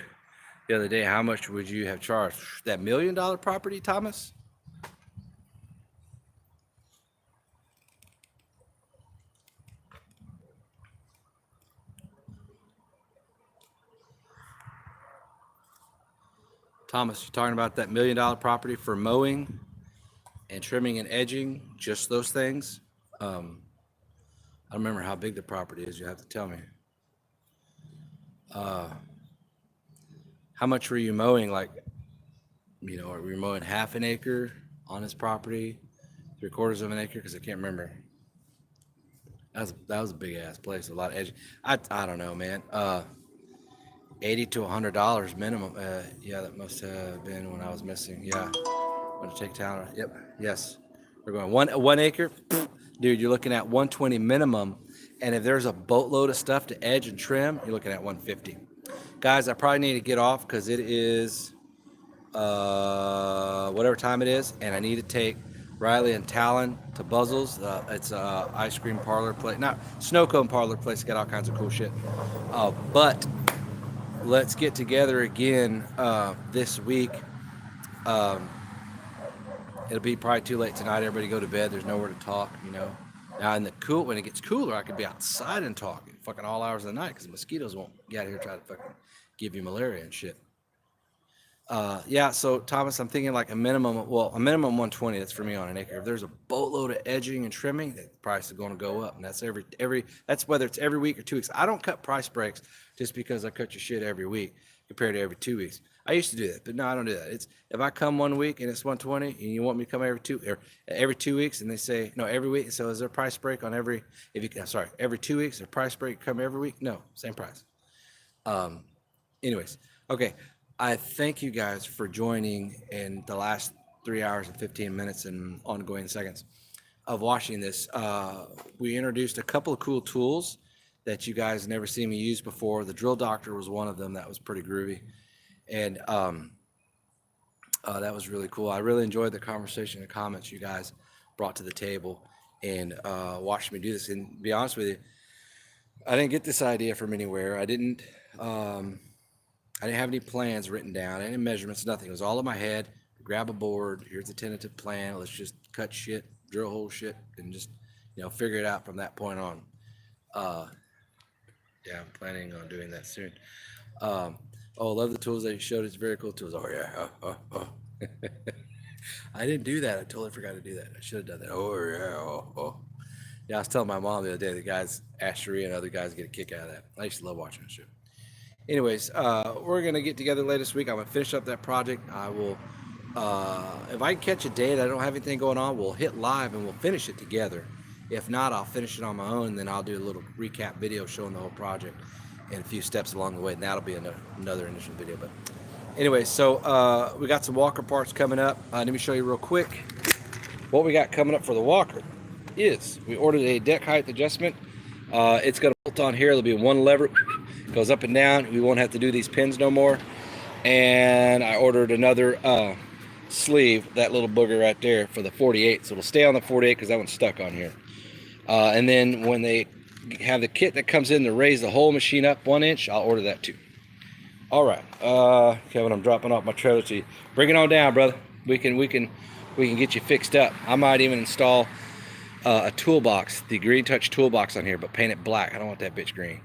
the other day, how much would you have charged? That $1 million property, Thomas? Thomas, you're talking about that $1 million property for mowing and trimming and edging, just those things? I don't remember how big the property is. You have to tell me. How much were you mowing? Like, you know, were you mowing half an acre on his property, 3/4 of an acre? Because I can't remember. That was a big ass place. A lot of edging. I don't know, man. $80 to $100 minimum. Yeah, that must have been when I was missing. Yeah, I'm gonna take town. Yep. Yes, we're going one acre. Dude, you're looking at 120 minimum, and if there's a boatload of stuff to edge and trim, you're looking at 150. Guys, I probably need to get off because it is whatever time it is, and I need to take Riley and Talon to Buzzles. It's a ice cream parlor place, not snow cone parlor place. Got all kinds of cool shit. But let's get together again this week. It'll be probably too late tonight. Everybody go to bed. There's nowhere to talk, you know. Now when it gets cooler, I could be outside and talk fucking all hours of the night because the mosquitoes won't get out here and try to fucking give you malaria and shit. Yeah, so Thomas, I'm thinking like a minimum 120. That's for me on an acre. If there's a boatload of edging and trimming, the price is going to go up, and that's that's whether it's every week or 2 weeks. I don't cut price breaks just because I cut your shit every week compared to every 2 weeks. I used to do that, but no, I don't do that. It's if I come 1 week and it's 120, and you want me to come every 2 weeks, and they say no every week. So is there a price break on every 2 weeks? A price break come every week? No, same price. Anyways, okay. I thank you guys for joining in the last 3 hours and 15 minutes and ongoing seconds of watching this. We introduced a couple of cool tools that you guys never seen me use before. The Drill Doctor was one of them. That was pretty groovy. And that was really cool. I really enjoyed the conversation and comments you guys brought to the table and watched me do this. And to be honest with you, I didn't get this idea from anywhere. I didn't have any plans written down, any measurements, nothing. It was all in my head. Grab a board. Here's a tentative plan. Let's just cut shit, drill hole shit, and just, figure it out from that point on. Uh, yeah, I'm planning on doing that soon. I love the tools that you showed. It's very cool tools. Oh yeah. I didn't do that. I totally forgot to do that. I should have done that. Oh yeah. Yeah, I was telling my mom the other day, the guys, Ashery and other guys get a kick out of that. I used to love watching that show. Anyways, we're going to get together later this week. I'm going to finish up that project. I will, if I can catch a date, I don't have anything going on, we'll hit live and we'll finish it together. If not, I'll finish it on my own. Then I'll do a little recap video showing the whole project and a few steps along the way. And that'll be another initial video. But anyway, so we got some walker parts coming up. Let me show you real quick. What we got coming up for the walker is we ordered a deck height adjustment. It's got a bolt on here. There'll be one lever, goes up and down. We won't have to do these pins no more. And I ordered another sleeve, that little booger right there, for the 48. So it'll stay on the 48 because that one's stuck on here. And then when they have the kit that comes in to raise the whole machine up 1 inch, I'll order that too. All right, Kevin, I'm dropping off my trailer to you. Bring it on down, brother. We can get you fixed up. I might even install a toolbox, the Green Touch toolbox on here, but paint it black. I don't want that bitch green.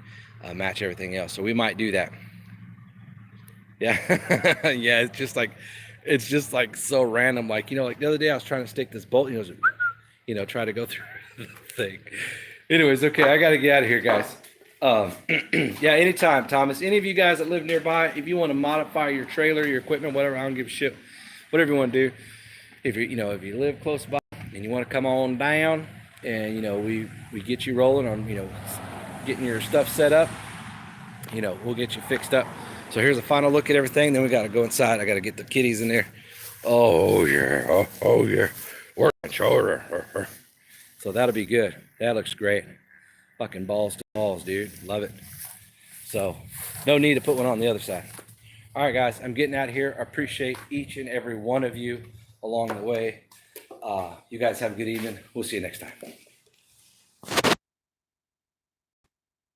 Match everything else. So we might do that. Yeah, yeah. It's just like so random. Like the other day I was trying to stick this bolt. Try to go through the thing. Anyways, okay, I got to get out of here, guys. Yeah, anytime, Thomas. Any of you guys that live nearby, if you want to modify your trailer, your equipment, whatever, I don't give a shit. Whatever you want to do. If you live close by and you want to come on down, and we get you rolling on getting your stuff set up, we'll get you fixed up. So here's a final look at everything. Then we got to go inside. I got to get the kitties in there. Oh yeah, oh yeah. Working shoulder. So that'll be good. That looks great. Fucking balls to balls, dude. Love it. So no need to put one on the other side. All right, guys, I'm getting out of here. I appreciate each and every one of you along the way. You guys have a good evening. We'll see you next time.